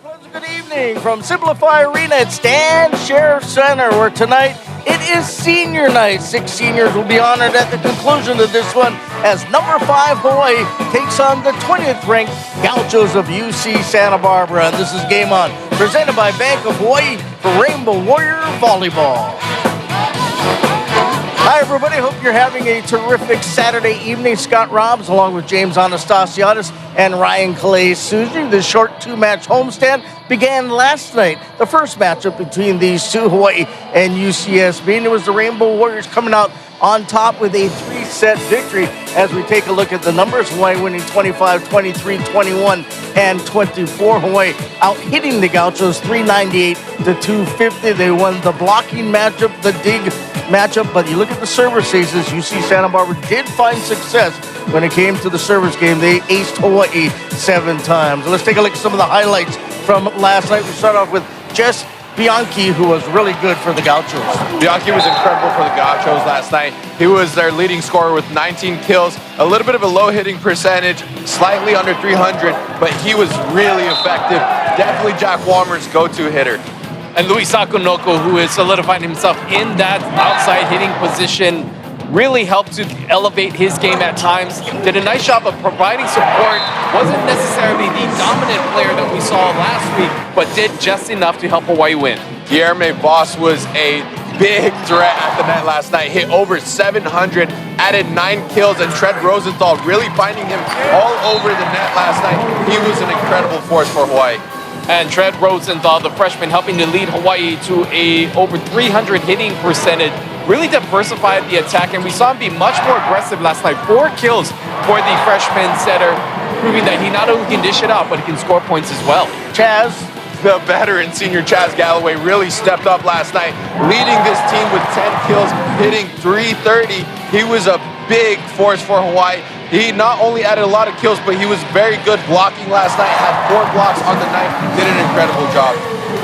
Good evening from Simplify Arena at Stan Sheriff Center, where tonight it is senior night. 6 seniors will be honored at the conclusion of this one as number 5 Hawaii takes on the 20th ranked Gauchos of UC Santa Barbara. And this is Game On, presented by Bank of Hawaii for Rainbow Warrior Volleyball. Hi, everybody. Hope you're having a terrific Saturday evening. Scott Robbs, along with James Anastasiadis and Ryan Calais-Suzy. The short 2-match homestand began last night. The first matchup between these two, Hawaii and UCSB. And it was the Rainbow Warriors coming out on top with a 3-set victory. As we take a look at the numbers, Hawaii winning 25, 23, 21, and 24. Hawaii out hitting the Gauchos 398 to 250. They won the blocking matchup, the dig matchup, but you look at the service aces, UC Santa Barbara did find success when it came to the service game. They aced Hawaii 7 times. Let's take a look at some of the highlights from last night. We start off with Jess Bianchi, who was really good for the Gauchos. Bianchi was incredible for the Gauchos last night. He was their leading scorer with 19 kills, a little bit of a low hitting percentage, slightly under 300, but he was really effective. Definitely Jack Walmer's go-to hitter. And Luis Sakonoko, who is solidifying himself in that outside hitting position, really helped to elevate his game at times. Did a nice job of providing support. Wasn't necessarily the dominant player that we saw last week, but did just enough to help Hawaii win. Guilherme Voss was a big threat at the net last night. Hit over 700, added 9 kills, and Tread Rosenthal really finding him all over the net last night. He was an incredible force for Hawaii. And Tread Rosenthal, the freshman, helping to lead Hawaii to a over 300 hitting percentage. Really diversified the attack, and we saw him be much more aggressive last night. 4 kills for the freshman setter, proving that he not only can dish it out, but he can score points as well. Chaz, the veteran senior Chaz Galloway, really stepped up last night, leading this team with 10 kills, hitting 330. He was a big force for Hawaii. He not only added a lot of kills, but he was very good blocking last night, had 4 blocks on the night, did an incredible job.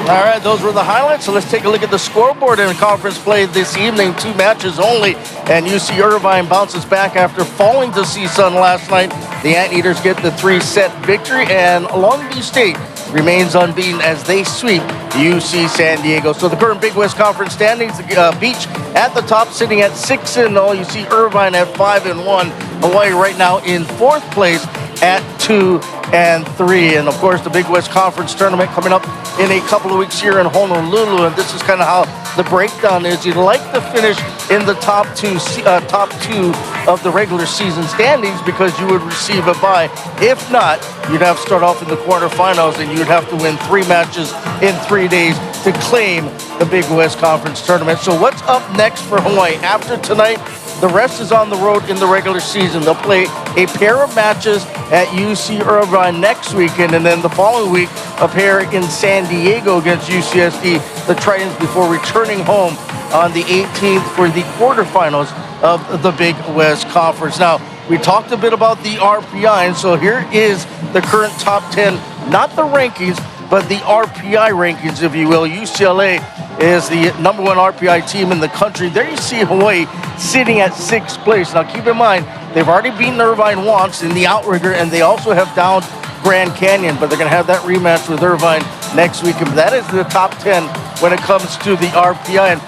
All right, those were the highlights. So let's take a look at the scoreboard in conference play this evening. 2 matches only, and UC Irvine bounces back after falling to CSUN last night. The Anteaters get the 3-set victory, and Long Beach State remains unbeaten as they sweep UC San Diego. So the current Big West Conference standings, the Beach at the top, sitting at 6-0. You see Irvine at 5-1. Hawaii right now in 4th place at 2-3. And of course, the Big West Conference tournament coming up in a couple of weeks here in Honolulu. And this is kind of how the breakdown is. You'd like to finish in the top two of the regular season standings because you would receive a bye. If not, you'd have to start off in the quarterfinals, and you'd have to win 3 matches in 3 days to claim the Big West Conference tournament. So what's up next for Hawaii? After tonight, the rest is on the road in the regular season. They'll play a pair of matches at UC Irvine next weekend, and then the following week, a pair in San Diego against UCSD, the Tritons, before returning home on the 18th for the quarterfinals of the Big West Conference. Now, we talked a bit about the RPI, and so here is the current top 10, not the rankings, but the RPI rankings, if you will. UCLA is the number 1 RPI team in the country. There you see Hawaii sitting at 6th place. Now keep in mind, they've already beaten Irvine once in the outrigger, and they also have downed Grand Canyon, but they're going to have that rematch with Irvine next week. And that is the top 10 when it comes to the RPI. And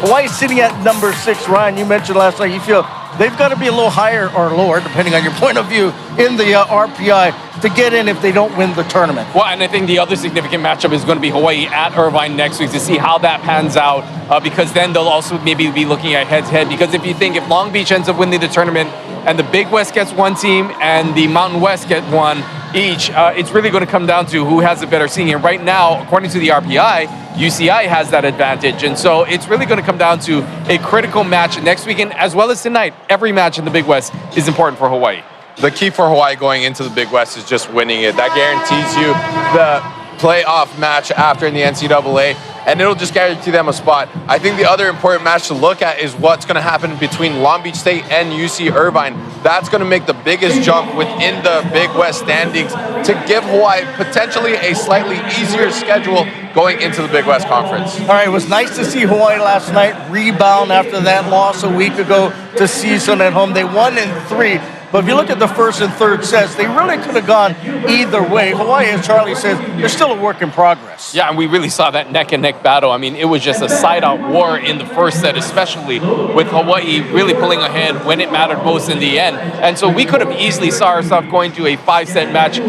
Hawaii sitting at number 6. Ryan, you mentioned last night you feel they've got to be a little higher or lower, depending on your point of view, in the RPI to get in if they don't win the tournament. Well, and I think the other significant matchup is going to be Hawaii at Irvine next week to see how that pans out, because then they'll also maybe be looking at head-to-head. Because if you think if Long Beach ends up winning the tournament and the Big West gets 1 team and the Mountain West get 1 each, it's really going to come down to who has a better senior. Right now, according to the RPI, UCI has that advantage. And so it's really going to come down to a critical match next weekend as well as tonight. Every match in the Big West is important for Hawaii. The key for Hawaii going into the Big West is just winning it. That guarantees you the playoff match after in the NCAA, and it'll just guarantee them a spot. I think the other important match to look at is what's going to happen between Long Beach State and UC Irvine. That's going to make the biggest jump within the Big West standings to give Hawaii potentially a slightly easier schedule going into the Big West Conference. All right, it was nice to see Hawaii last night rebound after that loss a week ago to CSUN at home. They won in 3. But if you look at the first and third sets, they really could have gone either way. Hawaii, as Charlie says, they're still a work in progress. Yeah, and we really saw that neck-and-neck battle. I mean, it was just a side-out war in the first set, especially with Hawaii really pulling ahead when it mattered most in the end. And so we could have easily saw ourselves going to a 5-set match.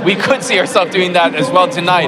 We could see ourselves doing that as well tonight.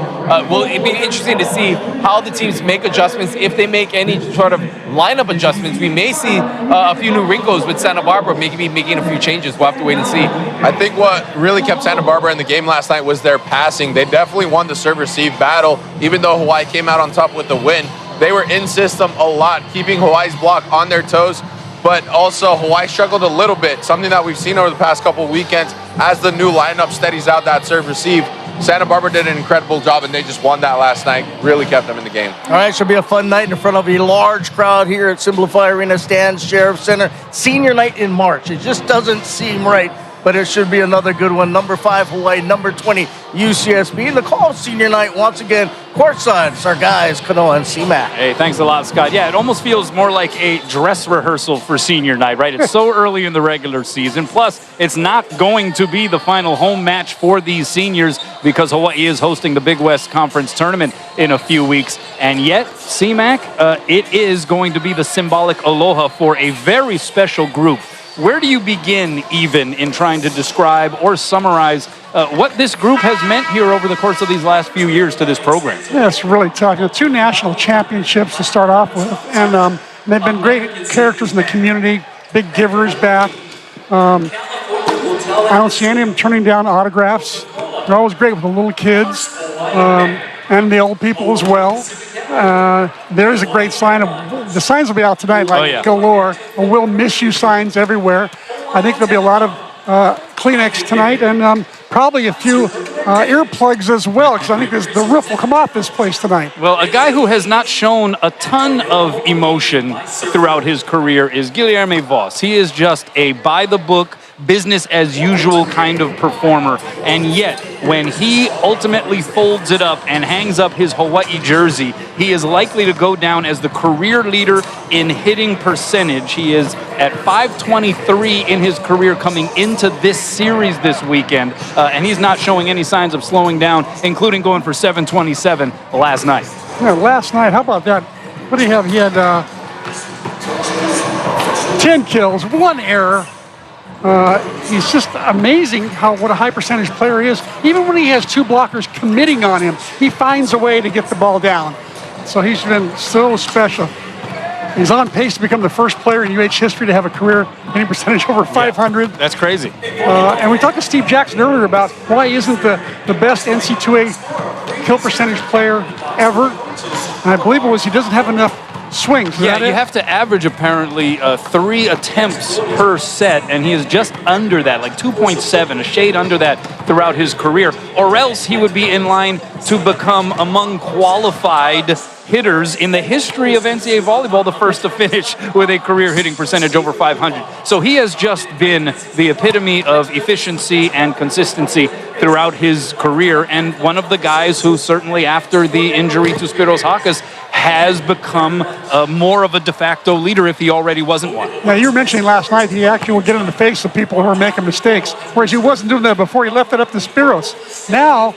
Well, it'd be interesting to see how the teams make adjustments. If they make any sort of lineup adjustments, we may see a few new wrinkles with Santa Barbara, maybe making a few changes. We'll have to wait and see. I think what really kept Santa Barbara in the game last night was their passing. They definitely won the serve-receive battle, even though Hawaii came out on top with the win. They were in system a lot, keeping Hawaii's block on their toes, but also Hawaii struggled a little bit, something that we've seen over the past couple of weekends as the new lineup steadies out that serve-receive. Santa Barbara did an incredible job, and they just won that last night. Really kept them in the game. All right, should be a fun night in front of a large crowd here at Simplify Arena, Stan's Sheriff Center. Senior night in March. It just doesn't seem right, but it should be another good one. Number 5, Hawaii. Number 20, UCSB. And the call of senior night, once again, courtside. It's our guys, Kanoa and C-Mac. Hey, thanks a lot, Scott. Yeah, it almost feels more like a dress rehearsal for senior night, right? It's so early in the regular season. Plus, it's not going to be the final home match for these seniors because Hawaii is hosting the Big West Conference Tournament in a few weeks. And yet, C-Mac, it is going to be the symbolic aloha for a very special group. Where do you begin even in trying to describe or summarize what this group has meant here over the course of these last few years to this program? Yeah, it's really tough. 2 national championships to start off with, and they've been great characters in the community, big givers back. I don't see any of them turning down autographs. They're always great with the little kids and the old people as well. There is a great sign of the signs will be out tonight, like galore. We'll miss you signs everywhere. I think there'll be a lot of Kleenex tonight, and probably a few earplugs as well, because I think the roof will come off this place tonight. Well, a guy who has not shown a ton of emotion throughout his career is Guilherme Voss. He is just a by-the-book, business-as-usual kind of performer, and yet when he ultimately folds it up and hangs up his Hawaii jersey, he is likely to go down as the career leader in hitting percentage. He is at .523 in his career coming into this series this weekend, and he's not showing any signs of slowing down, including going for .727 last night. Yeah, last night, how about that? What do you have? He had 10 kills, 1 error. He's just amazing what a high percentage player he is. Even when he has 2 blockers committing on him, he finds a way to get the ball down. So he's been so special. He's on pace to become the first player in UH history to have a career hitting percentage over 500. That's crazy. And we talked to Steve Jackson earlier about why he isn't the best NC2A kill percentage player ever. And I believe it was he doesn't have enough swings. Yeah, you have to average apparently 3 attempts per set, and he is just under that, like 2.7, a shade under that throughout his career, or else he would be in line to become among qualified hitters in the history of NCAA volleyball, the first to finish with a career hitting percentage over 500. So he has just been the epitome of efficiency and consistency throughout his career, and one of the guys who certainly after the injury to Spiros Hakas has become more of a de facto leader if he already wasn't one. Now, you were mentioning last night he actually would get in the face of people who are making mistakes, whereas he wasn't doing that before. He left it up to Spiros. Now,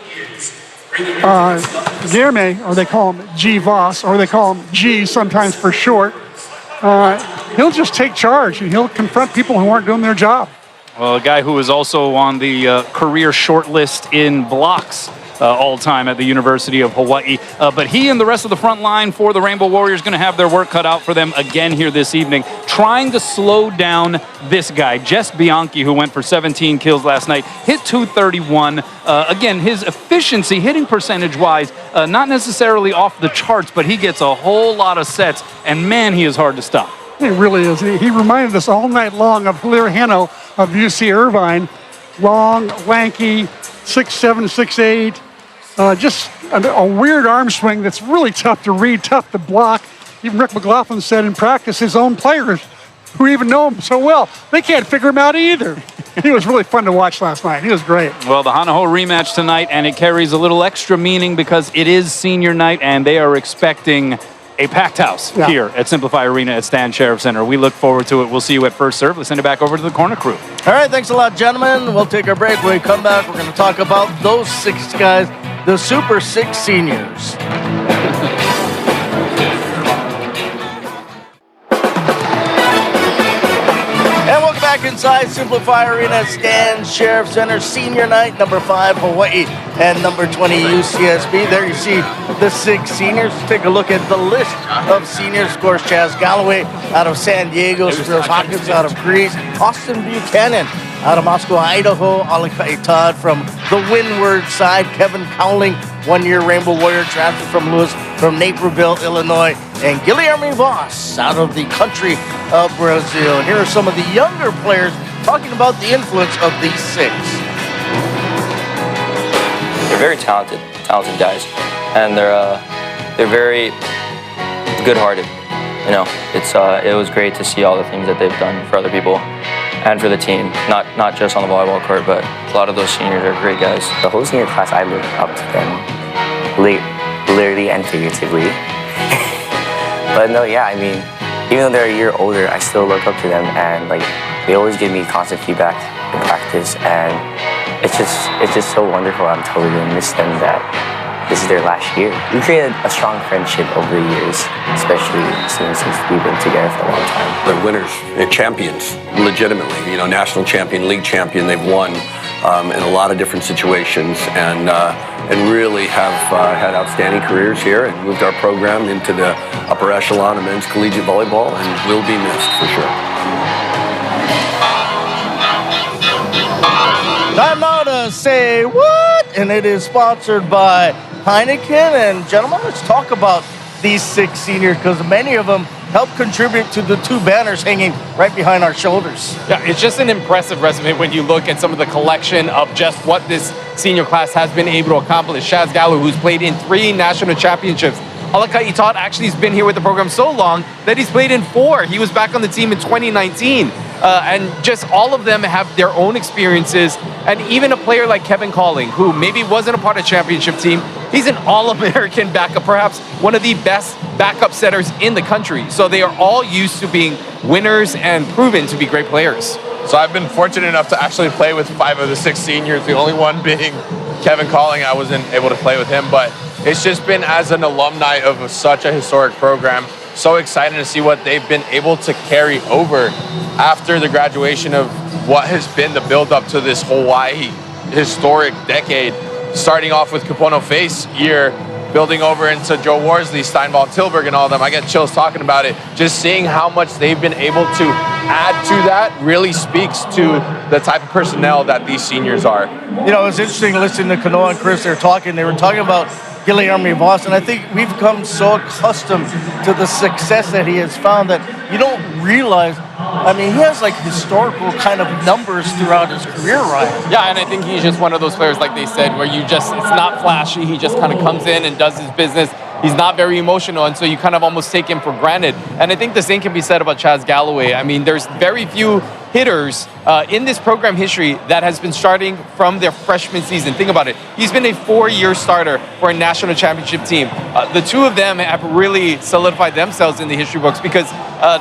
Guilherme, or they call him G. Voss, or they call him G sometimes for short, he'll just take charge and he'll confront people who aren't doing their job. Well, a guy who is also on the career short list in blocks all-time at the University of Hawaii. But he and the rest of the front line for the Rainbow Warriors going to have their work cut out for them again here this evening, trying to slow down this guy, Jess Bianchi, who went for 17 kills last night, hit 231. Again, his efficiency, hitting percentage-wise, not necessarily off the charts, but he gets a whole lot of sets, and man, he is hard to stop. He really is. He reminded us all night long of Hilaire Heno of UC Irvine. Long, lanky, 6'7", 6'8", just a weird arm swing that's really tough to read, tough to block. Even Rick McLaughlin said in practice his own players who even know him so well, they can't figure him out either. He was really fun to watch last night. He was great. Well, the Hanaho rematch tonight, and it carries a little extra meaning because it is senior night, and they are expecting a packed house here at Simplify Arena at Stan Sheriff Center. We look forward to it. We'll see you at First Serve. Let's send it back over to the corner crew. All right, thanks a lot, gentlemen. We'll take our break. When we come back, we're going to talk about those 6 guys, the Super 6 seniors. And welcome back inside Simplify Arena at Stan Sheriff Center. Senior night, number 5, Hawai'i, and number 20, UCSB. There you see the 6 seniors. Take a look at the list of seniors. Of course, Chaz Galloway out of San Diego, Spiros Hawkins out of Greece, Austin Buchanan out of Moscow, Idaho, Alakai Todd from the Windward side, Kevin Cowling, 1-year Rainbow Warrior transfer from Naperville, Illinois, and Guilherme Voss out of the country of Brazil. And here are some of the younger players talking about the influence of these 6. They're very talented guys, and they're very good-hearted. You know, it was great to see all the things that they've done for other people and for the team, not just on the volleyball court, but a lot of those seniors are great guys. The whole senior class, I look up to them, literally and figuratively. But no, yeah, I mean, even though they're a year older, I still look up to them, and like they always give me constant feedback in practice, and it's just so wonderful. I'm totally gonna miss them that this is their last year. We created a strong friendship over the years, especially since we've been together for a long time. They're winners, they're champions, legitimately. You know, national champion, league champion, they've won in a lot of different situations, and really have had outstanding careers here and moved our program into the upper echelon of men's collegiate volleyball, and will be missed for sure. Time now to say what? And it is sponsored by Heineken. And gentlemen, let's talk about these 6 seniors, because many of them help contribute to the 2 banners hanging right behind our shoulders. Yeah, it's just an impressive resume when you look at some of the collection of just what this senior class has been able to accomplish. Chaz Galloway, who's played in 3 national championships. Alakai Todd actually has been here with the program so long that he's played in 4. He was back on the team in 2019. And just all of them have their own experiences. And even a player like Kevin Cowling, who maybe wasn't a part of championship team, he's an All-American backup, perhaps one of the best backup setters in the country. So they are all used to being winners and proven to be great players. So I've been fortunate enough to actually play with 5 of the 6 seniors, the only one being Kevin Cowling. I wasn't able to play with him, but it's just been, as an alumni of such a historic program, so excited to see what they've been able to carry over after the graduation of what has been the build-up to this Hawai'i historic decade, starting off with Kapono Face year, building over into Joe Worsley, Steinball, Tilburg, and all of them. I get chills talking about it. Just seeing how much they've been able to add to that really speaks to the type of personnel that these seniors are. You know, it was interesting listening to Kanoa and Chris. They were talking about Guilherme Voss, and I think we've become so accustomed to the success that he has found that you don't realize. I mean, he has like historical kind of numbers throughout his career, Ryan. Yeah, and I think he's just one of those players, like they said, where it's not flashy. He just kind of comes in and does his business. He's not very emotional, and so you kind of almost take him for granted. And I think the same can be said about Chaz Galloway. I mean, there's very few hitters in this program history that has been starting from their freshman season. Think about it. He's been a 4-year starter for a national championship team. The 2 of them have really solidified themselves in the history books because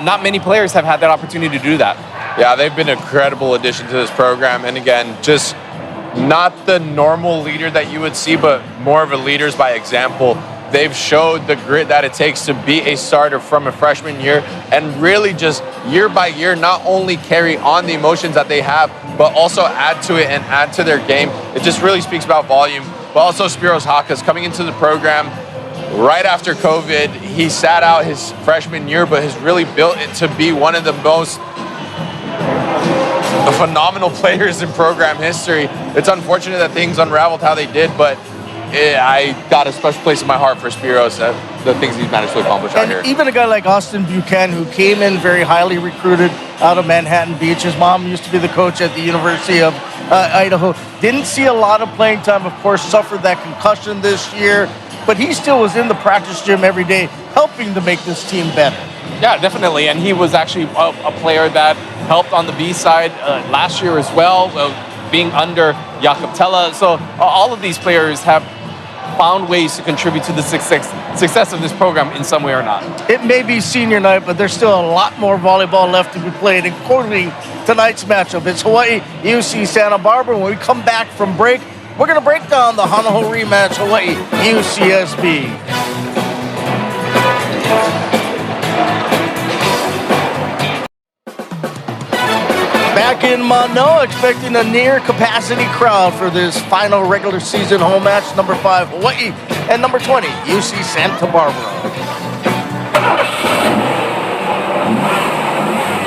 not many players have had that opportunity to do that. Yeah, they've been an incredible addition to this program. And again, just not the normal leader that you would see, but more of a leaders by example. They've showed the grit that it takes to be a starter from a freshman year, and really just year by year not only carry on the emotions that they have, but also add to it and add to their game. It just really speaks about volume. But also Spiros Hawkins coming into the program right after COVID. He sat out his freshman year, but has really built it to be one of the most phenomenal players in program history. It's unfortunate that things unraveled how they did, but I got a special place in my heart for Spiros, the things he's managed to accomplish out here. Even a guy like Austin Buchanan, who came in very highly recruited out of Manhattan Beach. His mom used to be the coach at the University of Idaho. Didn't see a lot of playing time, of course, suffered that concussion this year, but he still was in the practice gym every day, helping to make this team better. Yeah, definitely. And he was actually a player that helped on the B side last year as well, being under Jakob Tella. So all of these players have found ways to contribute to the success of this program in some way or not. It may be senior night, but there's still a lot more volleyball left to be played, including tonight's matchup. It's Hawaii, UC Santa Barbara. When we come back from break, we're going to break down the Hanaho rematch, Hawaii, UCSB. Back in Mānoa, expecting a near-capacity crowd for this final regular season home match. Number 5, Hawaii, and number 20, UC Santa Barbara.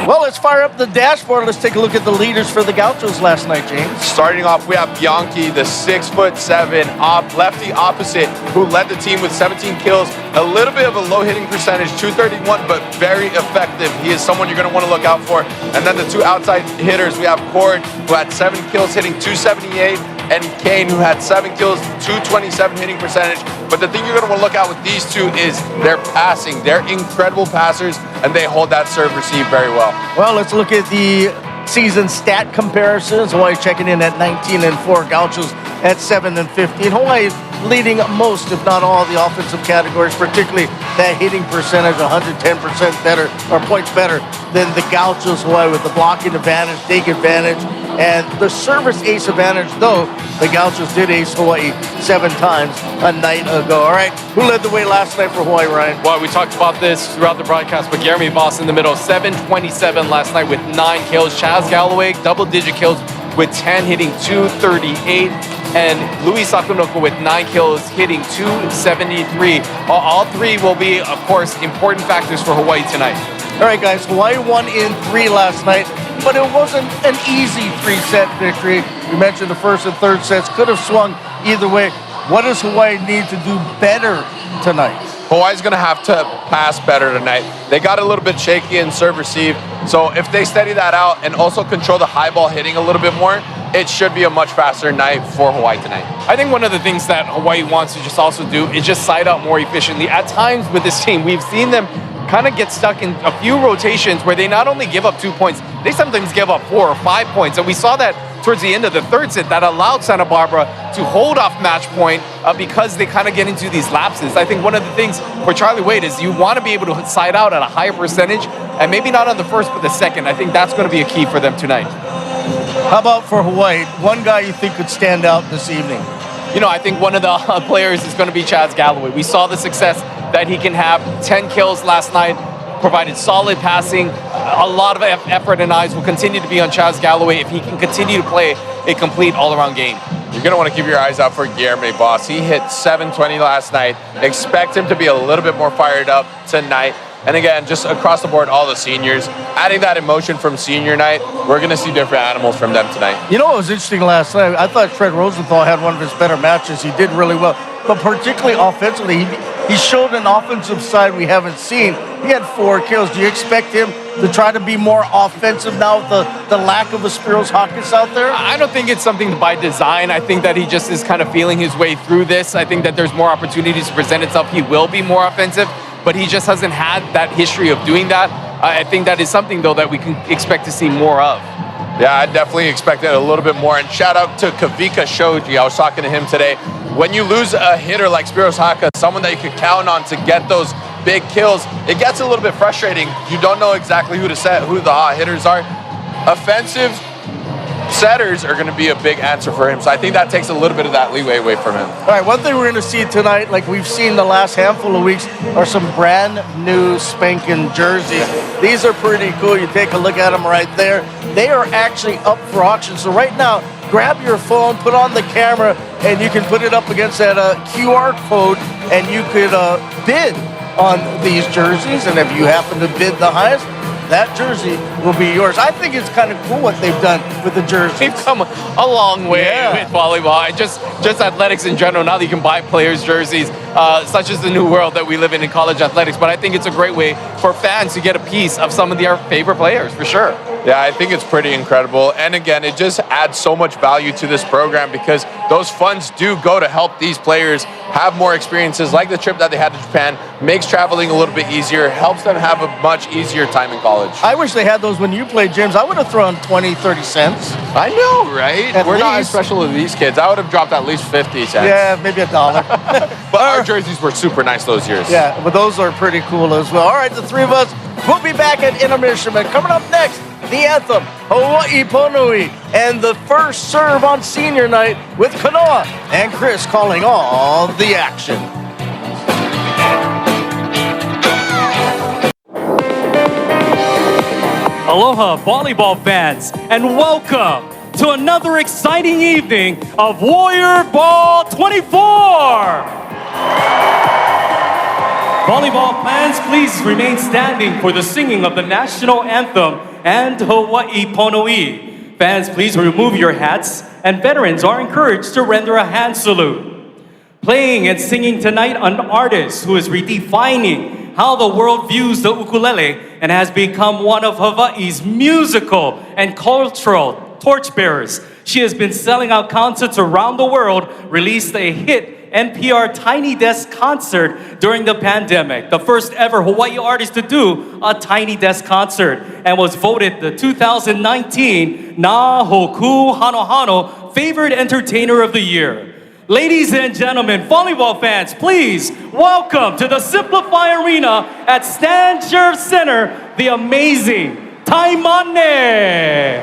Well, let's fire up the dashboard. Let's take a look at the leaders for the Gauchos last night, James. Starting off, we have Bianchi, the 6'7" lefty opposite, who led the team with 17 kills. A little bit of a low hitting percentage, 231, but very effective. He is someone you're going to want to look out for. And then the two outside hitters, we have Cord, who had 7 kills, hitting 278, and Kane, who had 7 kills, 227 hitting percentage. But the thing you're going to want to look at with these two is their passing. They're incredible passers, and they hold that serve receive very well. Well, let's look at the season stat comparisons. Hawaii checking in at 19-4, Gauchos at 7-15. Hawaii leading most, if not all, the offensive categories, particularly that hitting percentage, 110% better, or points better than the Gauchos. Hawaii with the blocking advantage, dig advantage, and the service ace advantage, though the Gauchos did ace Hawaii 7 times a night ago. All right, who led the way last night for Hawaii, Ryan? Well, we talked about this throughout the broadcast, but Jeremy Voss in the middle, 727 last night with 9 kills. Chaz Galloway, double-digit kills with 10, hitting 238. And Louis Sakunoko with 9 kills, hitting 273. All three will be, of course, important factors for Hawaii tonight. All right, guys, Hawaii won in 3 last night, but it wasn't an easy 3-set victory. You mentioned the first and third sets could have swung either way. What does Hawaii need to do better tonight? Hawaii's going to have to pass better tonight. They got a little bit shaky in serve receive, so if they steady that out and also control the high ball hitting a little bit more, it should be a much faster night for Hawaii tonight. I think one of the things that Hawaii wants to just also do is just side out more efficiently. At times with this team, we've seen them kind of get stuck in a few rotations where they not only give up 2 points, they sometimes give up 4 or 5 points. And we saw that towards the end of the third set that allowed Santa Barbara to hold off match point because they kind of get into these lapses. I think one of the things for Charlie Wade is you want to be able to side out at a higher percentage, and maybe not on the first, but the second. I think that's going to be a key for them tonight. How about for Hawaii? One guy you think could stand out this evening? You know, I think one of the players is going to be Chaz Galloway. We saw the success that he can have. 10 kills last night, provided solid passing. A lot of effort and eyes will continue to be on Chaz Galloway if he can continue to play a complete all-around game. You're going to want to keep your eyes out for Guillermo Voss. He hit 720 last night. Expect him to be a little bit more fired up tonight. And again, just across the board, all the seniors, adding that emotion from senior night, we're going to see different animals from them tonight. You know what was interesting last night? I thought Fred Rosenthal had one of his better matches. He did really well. But particularly offensively, he showed an offensive side we haven't seen. He had 4 kills. Do you expect him to try to be more offensive now with the lack of a Spiros Hawkins out there? I don't think it's something by design. I think that he just is kind of feeling his way through this. I think that there's more opportunities to present itself. He will be more offensive, but he just hasn't had that history of doing that. I think that is something, though, that we can expect to see more of. Yeah, I definitely expected a little bit more. And shout out to Kavika Shoji. I was talking to him today. When you lose a hitter like Spiros Haka, someone that you could count on to get those big kills, it gets a little bit frustrating. You don't know exactly who to set, who the hot hitters are. Offensive setters are going to be a big answer for him. So I think that takes a little bit of that leeway away from him. All right, one thing we're going to see tonight, like we've seen the last handful of weeks, are some brand new spanking jerseys. These are pretty cool. You take a look at them right there. They are actually up for auction. So right now, grab your phone, put on the camera, and you can put it up against that QR code, and you could bid on these jerseys. And if you happen to bid the highest, that jersey will be yours. I think it's kind of cool what they've done with the jerseys. They've come a long way with volleyball. Just athletics in general. Now that you can buy players' jerseys, such as the new world that we live in college athletics. But I think it's a great way for fans to get a piece of some of their favorite players, for sure. Yeah, I think it's pretty incredible. And again, it just adds so much value to this program because those funds do go to help these players have more experiences, like the trip that they had to Japan, makes traveling a little bit easier, helps them have a much easier time in college. I wish they had those when you played, James. I would have thrown 20, 30 cents. I know, right? At We're not as least. special as these kids. I would have dropped at least 50 cents. Yeah, maybe $1. But our jerseys were super nice those years. Yeah, but those are pretty cool as well. All right, the three of us, we'll be back at intermission. But coming up next, the anthem, Hawai'i Ponui, and the first serve on senior night with Kanoa and Chris calling all the action. Aloha, volleyball fans, and welcome to another exciting evening of Warrior Ball 24. Volleyball fans, please remain standing for the singing of the national anthem and Hawai'i Ponui. Fans, please remove your hats, and veterans are encouraged to render a hand salute. Playing and singing tonight, an artist who is redefining how the world views the ukulele and has become one of Hawaii's musical and cultural torchbearers. She has been selling out concerts around the world, released a hit NPR Tiny Desk concert during the pandemic, the first ever Hawaii artist to do a Tiny Desk concert, and was voted the 2019 Na Hoku Hano Hano Favorite Entertainer of the Year. Ladies and gentlemen, volleyball fans, please welcome to the Simplify Arena at Stan Sheriff Center, the amazing Taimane.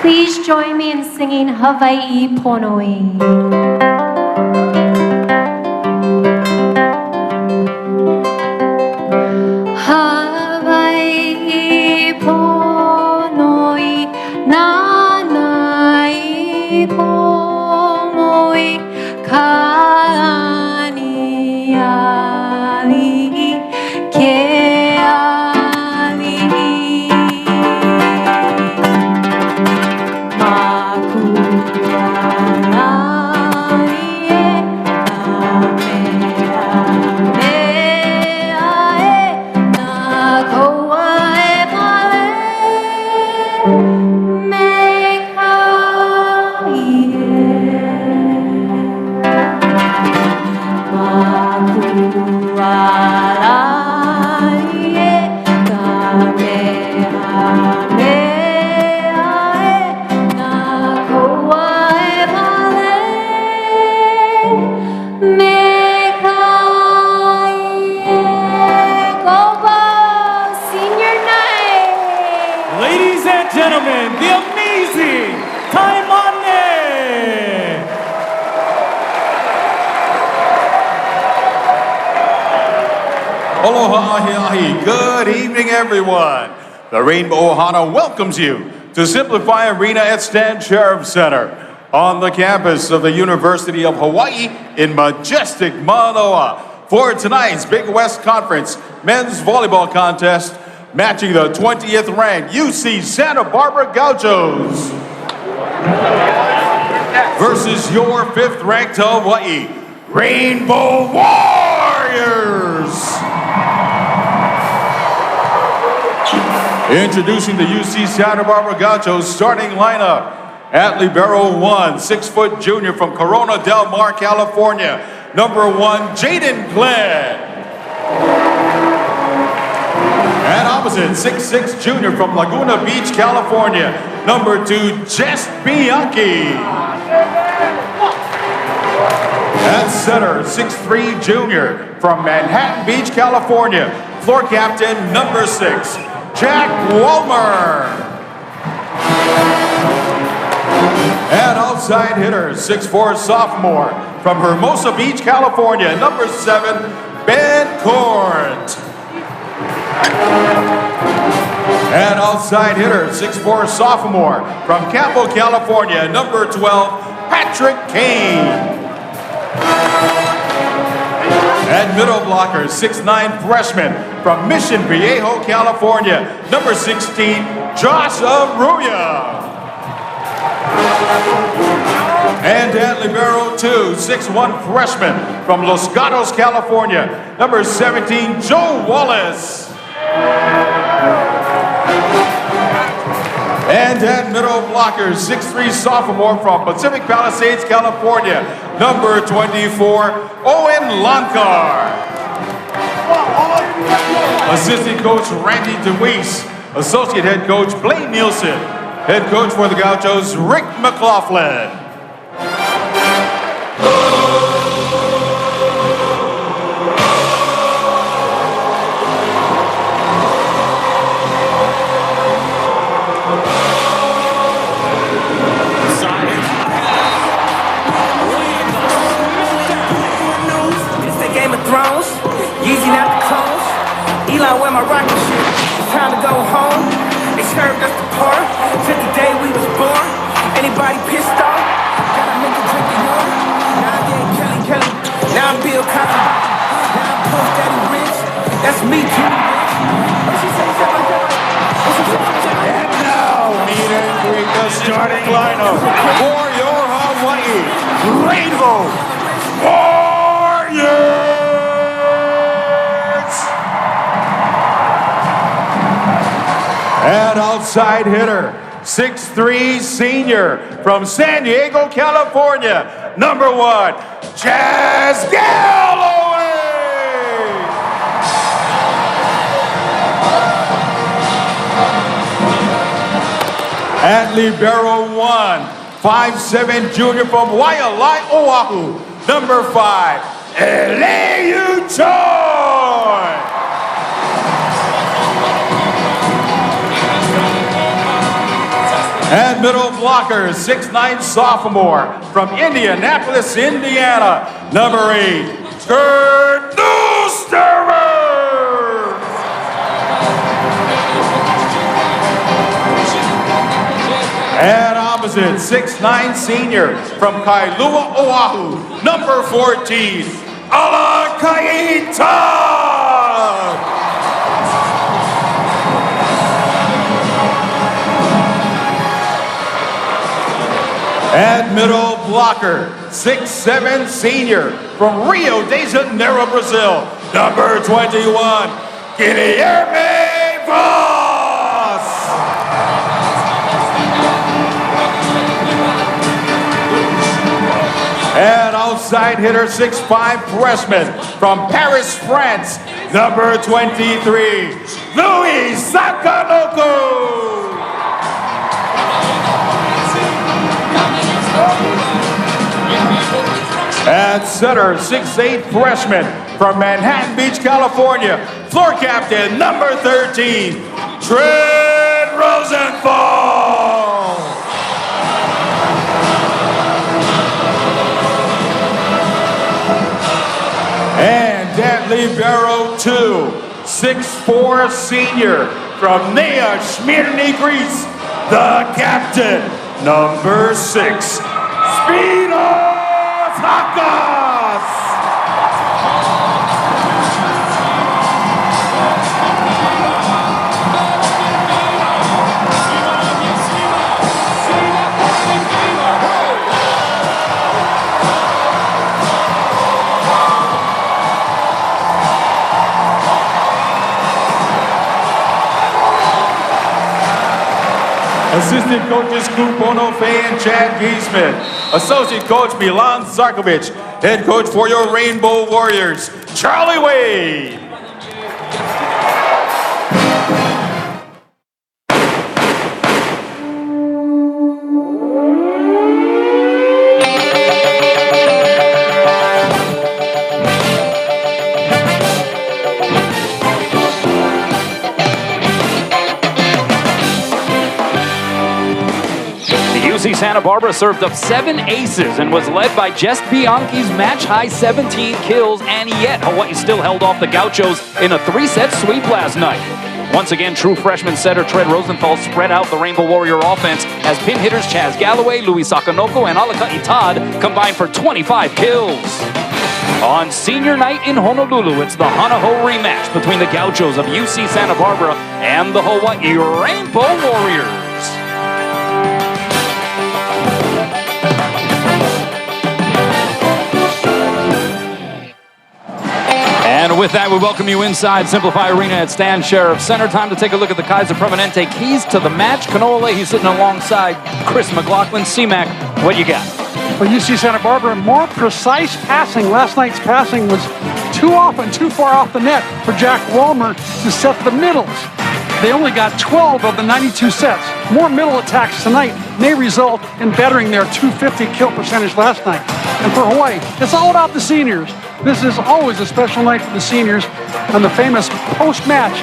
Please join me in singing Hawai'i Ponui. Hawai'i Ponui, Nanai Ponui, Kani Ali, Ke Ali. Ladies and gentlemen, the amazing Taimane. Aloha ahi ahi. Good evening, everyone. the Rainbow Ohana welcomes you to Simplify Arena at Stan Sheriff Center on the campus of the University of Hawaii in majestic Mānoa for tonight's Big West Conference men's volleyball contest, matching the 20th ranked UC Santa Barbara Gauchos versus your 5th ranked Hawaii Rainbow Warriors. Introducing the UC Santa Barbara Gauchos starting lineup. At libero 1, 6-foot junior from Corona Del Mar, California, number 1, Jaden Glenn. And opposite, 6'6" junior from Laguna Beach, California, number 2, Jess Bianchi. At center, 6'3" junior from Manhattan Beach, California, floor captain, number 6, Jack Walmer. And outside hitter, 6'4" sophomore from Hermosa Beach, California, number 7, Ben Court. And outside hitter, 6'4" sophomore from Campbell, California, number 12, Patrick Kane. And middle blocker, 6'9" freshman from Mission Viejo, California, number 16, Josh Aruya. And at libero 2, 6'1" freshman from Los Gatos, California, number 17, Joe Wallace. And at middle blocker, 6'3" sophomore from Pacific Palisades, California, number 24, Owen Lankar. Assistant coach Randy DeWeese, associate head coach Blaine Nielsen, head coach for the Gauchos, Rick McLaughlin. Where my rocket ship, it's time to go home. They served us the part since the day we was born. Anybody pissed off? Gotta make a drink of yours. Now I'm getting Kelly. Now I'm Bill Cosby. Now I'm Puff Daddy Rich. That's me, Jimmy Rich. What she say? And now, meet and greet the starting lineup for your Hawaii Rainbow Warriors. And outside hitter, 6'3" senior from San Diego, California, number 1, Jazz Galloway. At libero 1, 5'7" junior from Waialae, Oahu, number 5, Eleu Choi. And middle blocker, 6'9" sophomore from Indianapolis, Indiana, number 8, Kurt Neusterer. And opposite, 6'9" senior from Kailua, Oahu, number 14, Ala Kaita. And middle blocker, 6'7" senior from Rio de Janeiro, Brazil, number 21, Guilherme Voss. And outside hitter, 6'5" freshman from Paris, France, number 23, Louis Sakanoko. At center, 6'8" freshman from Manhattan Beach, California, floor captain, number 13, Trent Rosenthal. And at libero 2, 6'4" senior from Nea Smyrni, Greece, the captain, number 6, Spiros Hakas. Assistant coaches Kupono Fay and Chad Giesman. Associate coach Milan Sarkovic. Head coach for your Rainbow Warriors, Charlie Wade. UC Santa Barbara served up 7 aces and was led by Jess Bianchi's match-high 17 kills, and yet Hawaii still held off the Gauchos in a 3-set sweep last night. Once again, true freshman setter Tread Rosenthal spread out the Rainbow Warrior offense as pin hitters Chaz Galloway, Louis Sakanoko, and Alaka'i Todd combined for 25 kills. On senior night in Honolulu, it's the Hanaho rematch between the Gauchos of UC Santa Barbara and the Hawaii Rainbow Warriors. And with that, we welcome you inside Simplify Arena at Stan Sheriff Center. Time to take a look at the Kaiser Permanente keys to the match. Kanoa Leahy sitting alongside Chris McLaughlin. C-Mac, what you got? For UC Santa Barbara, more precise passing. Last night's passing was too often too far off the net for Jack Walmer to set the middles. They only got 12 of the 92 sets. More middle attacks tonight may result in bettering their 250 kill percentage last night. And for Hawaii, it's all about the seniors. This is always a special night for the seniors and the famous post-match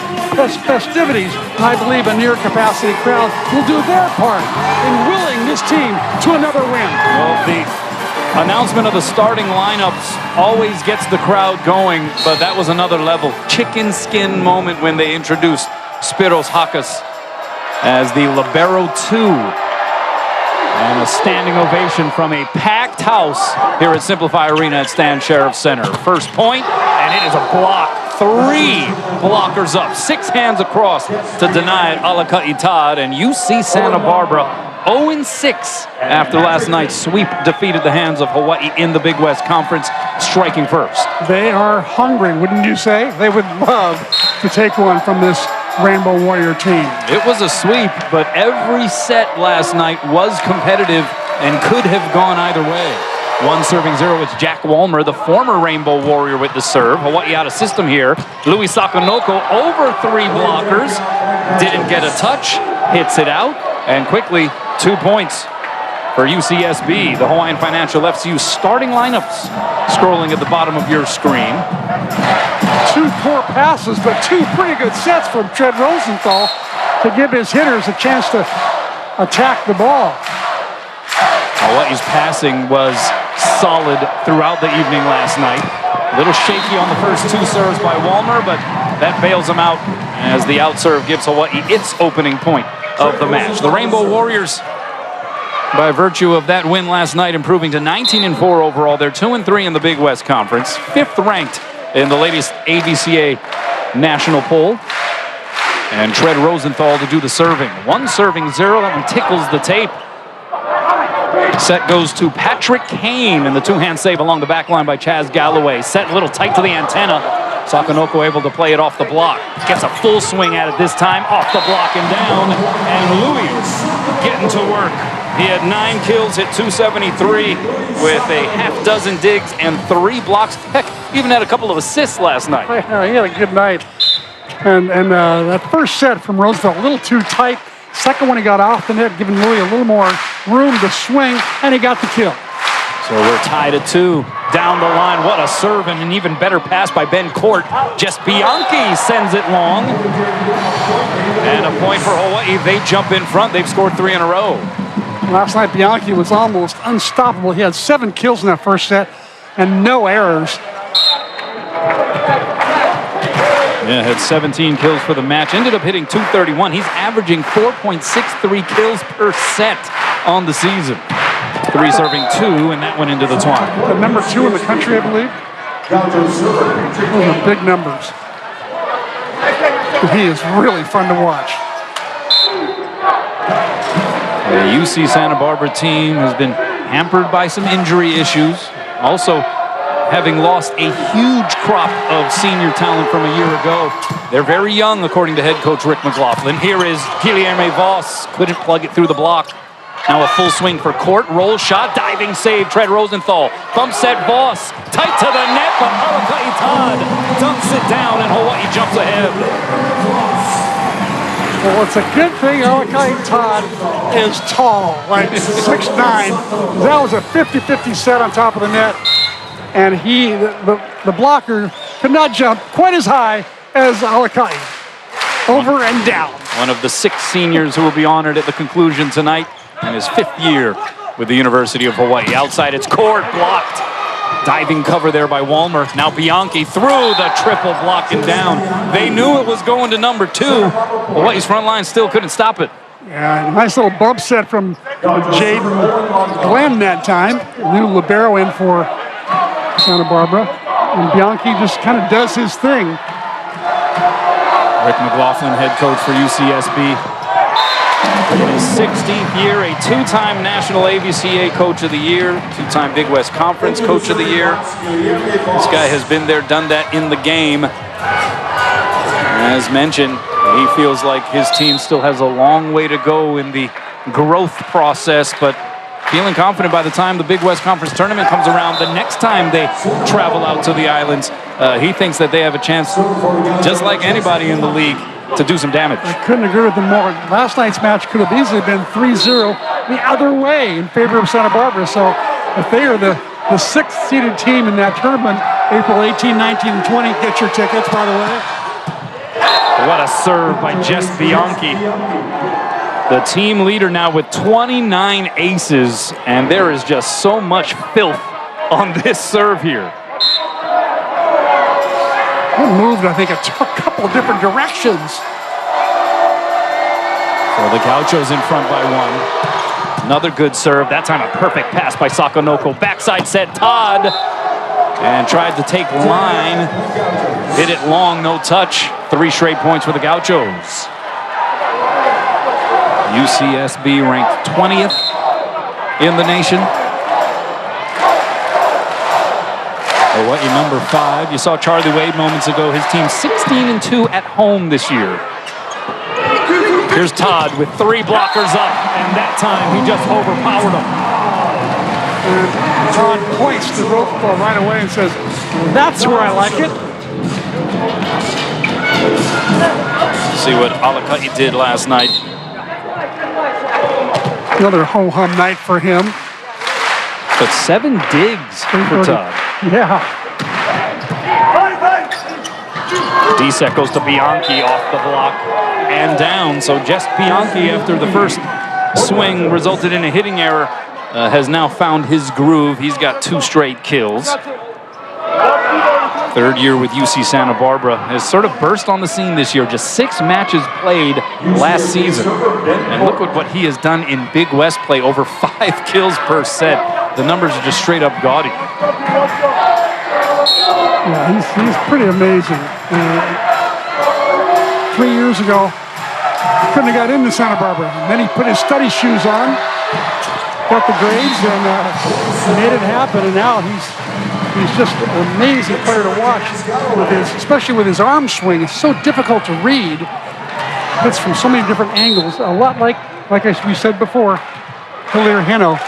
festivities. And I believe a near-capacity crowd will do their part in willing this team to another win. Well, the announcement of the starting lineups always gets the crowd going, but that was another level. Chicken skin moment when they introduced Spiros Hakas as the Libero 2. And a standing ovation from a packed house here at Simplify Arena at Stan Sheriff Center. First point, and it is a block. 3 blockers up, 6 hands across to deny it. Alaka'i Todd, and UC Santa Barbara 0-6 after last night's sweep defeated the hands of Hawaii in the Big West Conference, striking first. They are hungry, wouldn't you say? They would love to take one from this Rainbow Warrior team. It was a sweep, but every set last night was competitive and could have gone either way. One serving 0 is Jack Walmer, the former Rainbow Warrior with the serve. Hawaii out of system here. Louis Sakanoko over 3 blockers. Didn't get a touch, hits it out, and quickly 2 points for UCSB. The Hawaiian Financial FCU starting lineups scrolling at the bottom of your screen. 2 poor passes, but 2 pretty good sets from Tread Rosenthal to give his hitters a chance to attack the ball. Hawaii's passing was solid throughout the evening last night. A little shaky on the first 2 serves by Walmer, but that bails him out as the out serve gives Hawaii its opening point of the match. The Rainbow Warriors, by virtue of that win last night, improving to 19-4 overall. They're 2-3 in the Big West Conference, 5th ranked in the latest ABCA national poll. And Tread Rosenthal to do the serving. 1 serving 0, that one tickles the tape. Set goes to Patrick Kane, and the 2-hand save along the back line by Chaz Galloway. Set a little tight to the antenna. Sakanoko able to play it off the block. Gets a full swing at it this time, off the block and down. And Louis getting to work. He had 9 kills, hit 273 with a half-dozen digs and 3 blocks. Heck, even had a couple of assists last night. Yeah, he had a good night. And that first set from Roosevelt, a little too tight. Second one, he got off the net, giving Louis a little more room to swing, and he got the kill. So we're tied at 2. Down the line, what a serve, and an even better pass by Ben Court. Just Bianchi sends it long. And a point for Hawaii. They jump in front. They've scored 3 in a row. Last night, Bianchi was almost unstoppable. He had 7 kills in that first set and no errors. Yeah, had 17 kills for the match. Ended up hitting 231. He's averaging 4.63 kills per set on the season. 3 serving 2, and that went into the twine. The number 2 in the country, I believe. Those are big numbers. He is really fun to watch. The UC Santa Barbara team has been hampered by some injury issues. Also, having lost a huge crop of senior talent from a year ago. They're very young, according to head coach Rick McLaughlin. Here is Guilherme Voss. Couldn't plug it through the block. Now a full swing for Court. Roll shot, diving save. Tread Rosenthal. Bump set Voss. Tight to the net, but Alakai Todd dumps it down, and Hawaii jumps ahead. Well, it's a good thing Alakai Todd is tall, like 6'9". That was a 50-50 set on top of the net. And the blocker could not jump quite as high as Alakai. Over and down. One of the 6 seniors who will be honored at the conclusion tonight in his 5th year with the University of Hawaii. Outside, it's Court, blocked. Diving cover there by Walmer. Now Bianchi through the triple, blocking down. They knew it was going to number 2. Hawaii's front line still couldn't stop it. Yeah, nice little bump set from Jaden Glenn that time. New libero in for Santa Barbara. And Bianchi just kind of does his thing. Rick McLaughlin, head coach for UCSB. In his 16th year, a 2-time National AVCA Coach of the Year, 2-time Big West Conference Coach of the Year. This guy has been there, done that in the game. As mentioned, he feels like his team still has a long way to go in the growth process, but feeling confident by the time the Big West Conference tournament comes around, the next time they travel out to the islands, he thinks that they have a chance, just like anybody in the league, to do some damage. I couldn't agree with them more. Last night's match could have easily been 3-0 the other way in favor of Santa Barbara. So if they are the 6th seeded team in that tournament, April 18, 19, and 20, get your tickets, by the way. What a serve by Jess Bianchi. The team leader now with 29 aces, and there is just so much filth on this serve here. It moved, I think, a couple of different directions. So the Gauchos in front by 1. Another good serve. That time a perfect pass by Sakonoko. Backside set Todd. And tried to take line. Hit it long, no touch. 3 straight points for the Gauchos. UCSB ranked 20th in the nation. Hawaii number 5. You saw Charlie Wade moments ago. His team 16-2 at home this year. Here's Todd with 3 blockers up, and that time he just overpowered them. And Todd points the rope ball right away and says, "That's where I like it." See what Alakai did last night. Another ho-hum night for him. But 7 digs for Todd. Yeah. D-set goes to Bianchi off the block and down. So just Bianchi, after the first swing resulted in a hitting error, has now found his groove. He's got 2 straight kills. 3rd year with UC Santa Barbara, has sort of burst on the scene this year. Just 6 matches played last season. And look at what he has done in Big West play, over 5 kills per set. The numbers are just straight up gaudy. Yeah, he's pretty amazing. 3 years ago, couldn't have got into Santa Barbara. And then he put his study shoes on, got the grades, and made it happen. And now he's just an amazing player to watch, especially with his arm swing. It's so difficult to read. Hits from so many different angles. A lot like we said before, Hilaire Heno.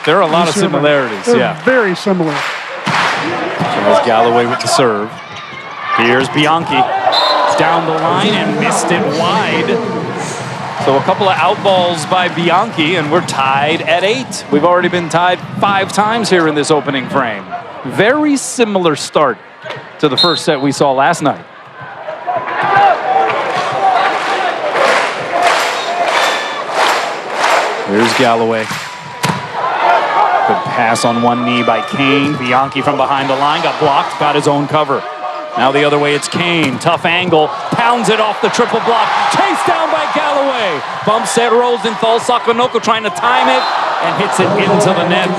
There are a lot of similarities. They're very similar. There's Galloway with the serve. Here's Bianchi down the line and missed it wide. So a couple of out balls by Bianchi, and we're tied at 8. We've already been tied 5 times here in this opening frame. Very similar start to the first set we saw last night. Here's Galloway. Good pass on one knee by Kane. Bianchi from behind the line got blocked, got his own cover. Now the other way, it's Kane. Tough angle. Pounds it off the triple block. Chased down by Galloway. Bumps at Rosenthal. Sakonoko trying to time it and hits it into the net.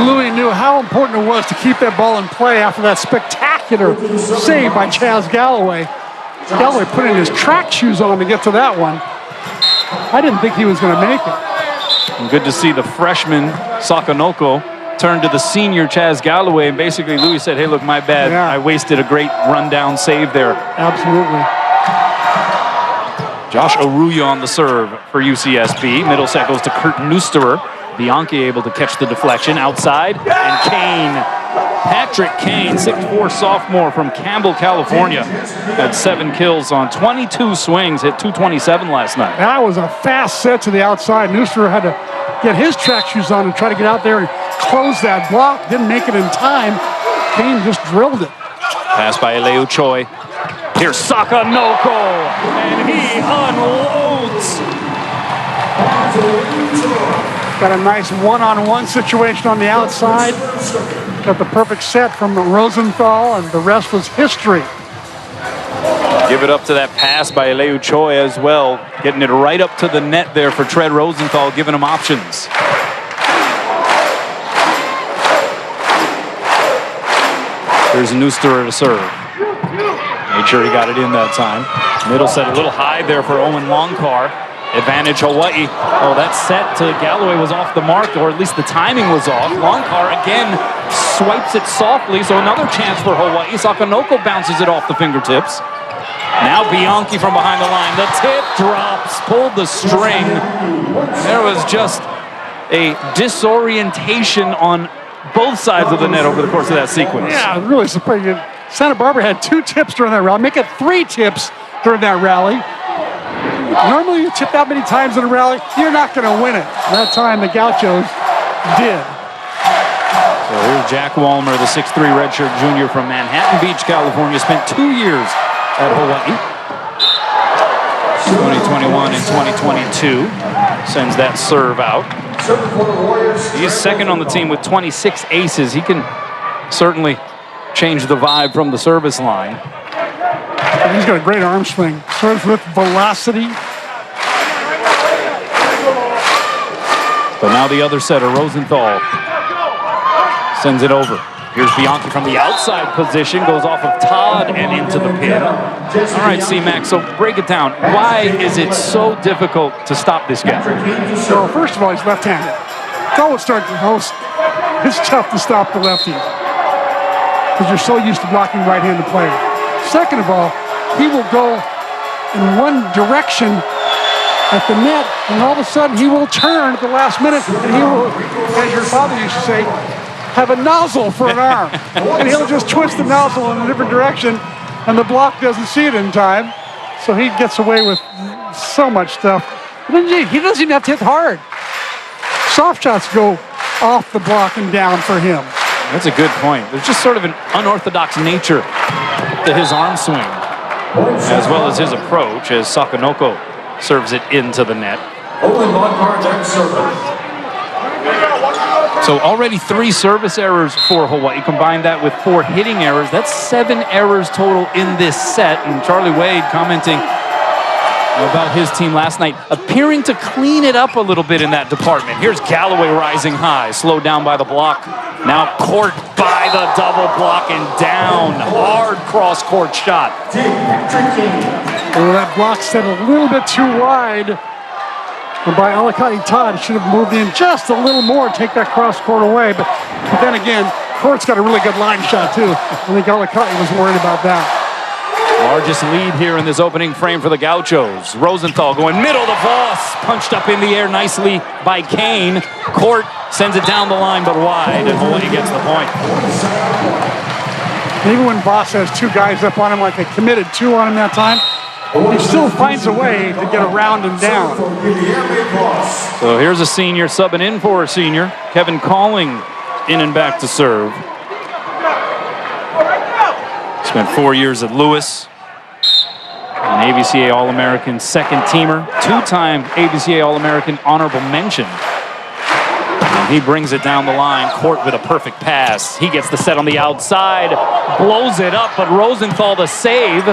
Louis knew how important it was to keep that ball in play after that spectacular save by Chaz Galloway. Galloway put in his track shoes on to get to that one. I didn't think he was going to make it. And good to see the freshman Sakonoko turn to the senior Chaz Galloway, and basically Louis said, hey, look, my bad. Yeah. I wasted a great rundown save there. Absolutely. Josh Aruya on the serve for UCSB. Middle set goes to Kurt Neusterer. Bianchi able to catch the deflection outside, and Kane. Patrick Kane, 6'4" sophomore from Campbell, California. Had 7 kills on 22 swings, hit 227 last night. That was a fast set to the outside. Neusterer had to get his track shoes on and try to get out there and close that block. Didn't make it in time. Kane just drilled it. Pass by Eleu Choi. Here's Sakonoko, and he unloads. Got a nice one-on-one situation on the outside. Got the perfect set from Rosenthal, and the rest was history. Give it up to that pass by Eleu Choi as well. Getting it right up to the net there for Tread Rosenthal, giving him options. Here's Neusterer to serve. Made sure he got it in that time. Middle set a little high there for Owen Longcar. Advantage Hawaii. Oh, that set to Galloway was off the mark, or at least the timing was off. Longcar again swipes it softly, so another chance for Hawaii. Sakonoko bounces it off the fingertips. Now Bianchi from behind the line. The tip drops, pulled the string. There was just a disorientation on both sides of the net over the course of that sequence. Yeah, really surprising. Santa Barbara had 2 tips during that rally. Make it 3 tips during that rally. Normally you tip that many times in a rally, you're not going to win it. That time the Gauchos did. So here's Jack Walmer, the 6'3" redshirt junior from Manhattan Beach, California. Spent 2 years at Hawaii. 2021 and 2022. Sends that serve out. He's second on the team with 26 aces. He can certainly change the vibe from the service line. He's got a great arm swing. Serves with velocity. But now the other setter, Rosenthal, sends it over. Here's Bianchi from the outside position, goes off of Todd and into the pin. All right, C-Mac, so break it down. Why is it so difficult to stop this guy? So first of all, he's left-handed. It's tough to stop the lefties because you're so used to blocking right-handed players. Second of all, he will go in one direction at the net, and all of a sudden he will turn at the last minute, and he will, as your father used to say, have a nozzle for an arm. And he'll just twist the nozzle in a different direction, and the block doesn't see it in time. So he gets away with so much stuff. But then he doesn't even have to hit hard. Soft shots go off the block and down for him. That's a good point. There's just sort of an unorthodox nature to his arm swing, as well as his approach, as Sakonoko serves it into the net. So already 3 service errors for Hawaii. Combine that with 4 hitting errors. That's 7 errors total in this set. And Charlie Wade commenting about his team last night, appearing to clean it up a little bit in that department. Here's Galloway rising high, slowed down by the block. Now Court by the double block and down. Hard cross-court shot. Well, that block set a little bit too wide by Alicante Todd. Should have moved in just a little more, take that cross-court away. But then again, Court's got a really good line shot, too. I think Alicante was worried about that. Largest lead here in this opening frame for the Gauchos. Rosenthal going middle to Voss. Punched up in the air nicely by Kane. Court sends it down the line, but wide, and Hawaii gets the point. Even when Voss has 2 guys up on him, like they committed 2 on him that time, he still finds a way to get around and down. So here's a senior subbing in for a senior. Kevin Calling in and back to serve. Spent 4 years at Lewis. An ABCA All-American second teamer. 2-time ABCA All-American honorable mention. And he brings it down the line. Court with a perfect pass. He gets the set on the outside, blows it up, but Rosenthal the save.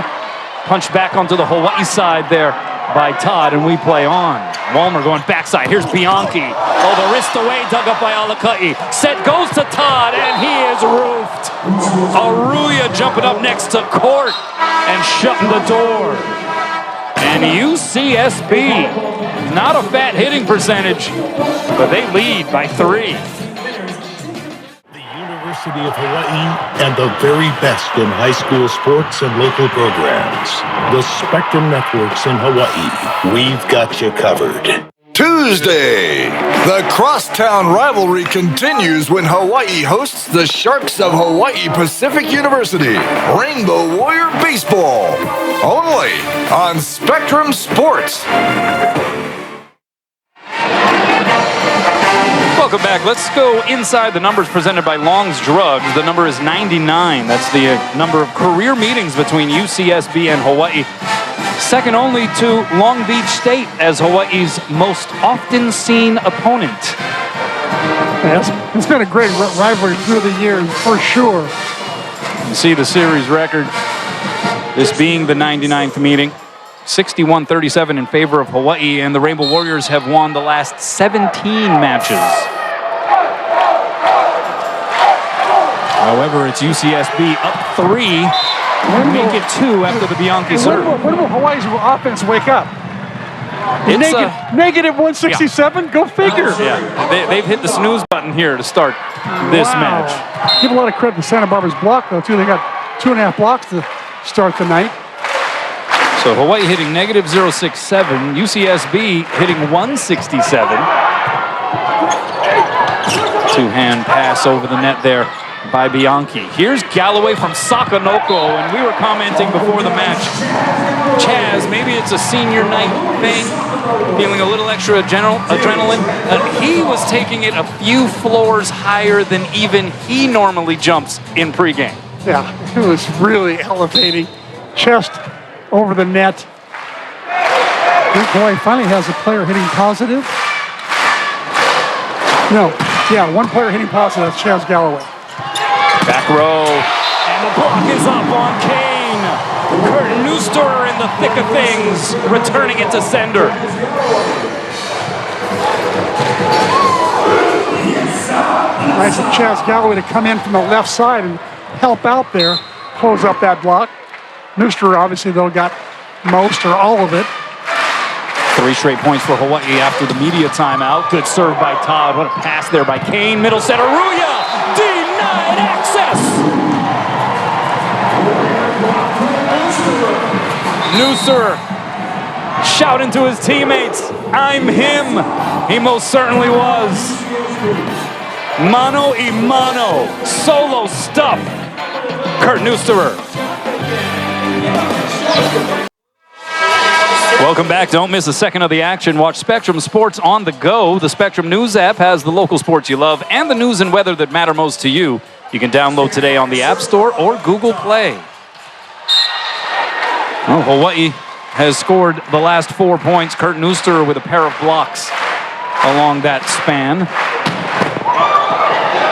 Punched back onto the Hawaii side there by Todd, and we play on. Walmer going backside. Here's Bianchi. Oh, the wrist away, dug up by Alakai. Set goes to Todd, and he is roofed. Aruya jumping up next to Court and shutting the door. And UCSB, not a fat hitting percentage, but they lead by 3. University of Hawaii and the very best in high school sports and local programs. The Spectrum Networks in Hawaii. We've got you covered. Tuesday, the crosstown rivalry continues when Hawaii hosts the Sharks of Hawaii Pacific University. Rainbow Warrior Baseball, only on Spectrum Sports. Welcome back. Let's go inside the numbers presented by Long's Drugs. The number is 99. That's the number of career meetings between UCSB and Hawaii. Second only to Long Beach State as Hawaii's most often seen opponent. Yes, it's been a great rivalry through the years, for sure. You see the series record, this being the 99th meeting. 61-37 in favor of Hawaii, and the Rainbow Warriors have won the last 17 matches. However, it's UCSB up 3. Make it 2 after the Bianchi serve. When will Hawaii's offense wake up? It's negative 167? Yeah. Go figure. Yeah, they've hit the snooze button here to start this match. Give a lot of credit to Santa Barbara's block, though, too. They got 2.5 blocks to start the night. So Hawaii hitting negative 0.67, UCSB hitting 167. Two-hand pass over the net there by Bianchi. Here's Galloway from Sakanoko, and we were commenting before the match. Chaz, maybe it's a senior night thing, feeling a little extra adrenaline. He was taking it a few floors higher than even he normally jumps in pregame. Yeah, it was really elevating. Chest over the net. Hawaii finally has a player hitting positive. No, yeah, one player hitting positive. That's Chaz Galloway. Back row, and the block is up on Kane. Kurt Neuster in the thick of things, returning it to sender. Nice of Chaz Galloway to come in from the left side and help out there, close up that block. Neuster, obviously, though, got most or all of it. 3 straight points for Hawaii after the media timeout. Good serve by Todd. What a pass there by Kane. Middle set, Aruya! Denied access! Neuser shouting to his teammates, I'm him. He most certainly was. Mano y mano. Solo stuff. Kurt Neusterer. Welcome back. Don't miss a second of the action. Watch Spectrum Sports on the go. The Spectrum News app has the local sports you love and the news and weather that matter most to you. You can download today on the App Store or Google Play. Well, Hawaii has scored the last 4 points. Kurt Neuster with a pair of blocks along that span.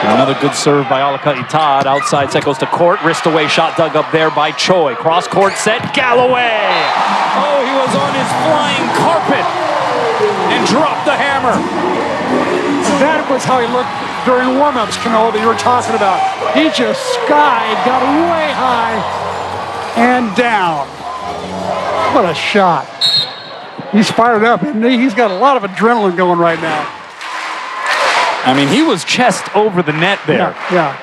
Another good serve by Alakai Todd. Outside set goes to Court. Wrist away shot dug up there by Choi. Cross court set. Galloway. Oh, he was on his flying carpet and dropped the hammer. That was how he looked during warm-ups, Cano, that you were talking about. He just skied, got way high, and down. What a shot. He's fired up, isn't he? He's got a lot of adrenaline going right now. I mean, he was chest over the net there. Yeah.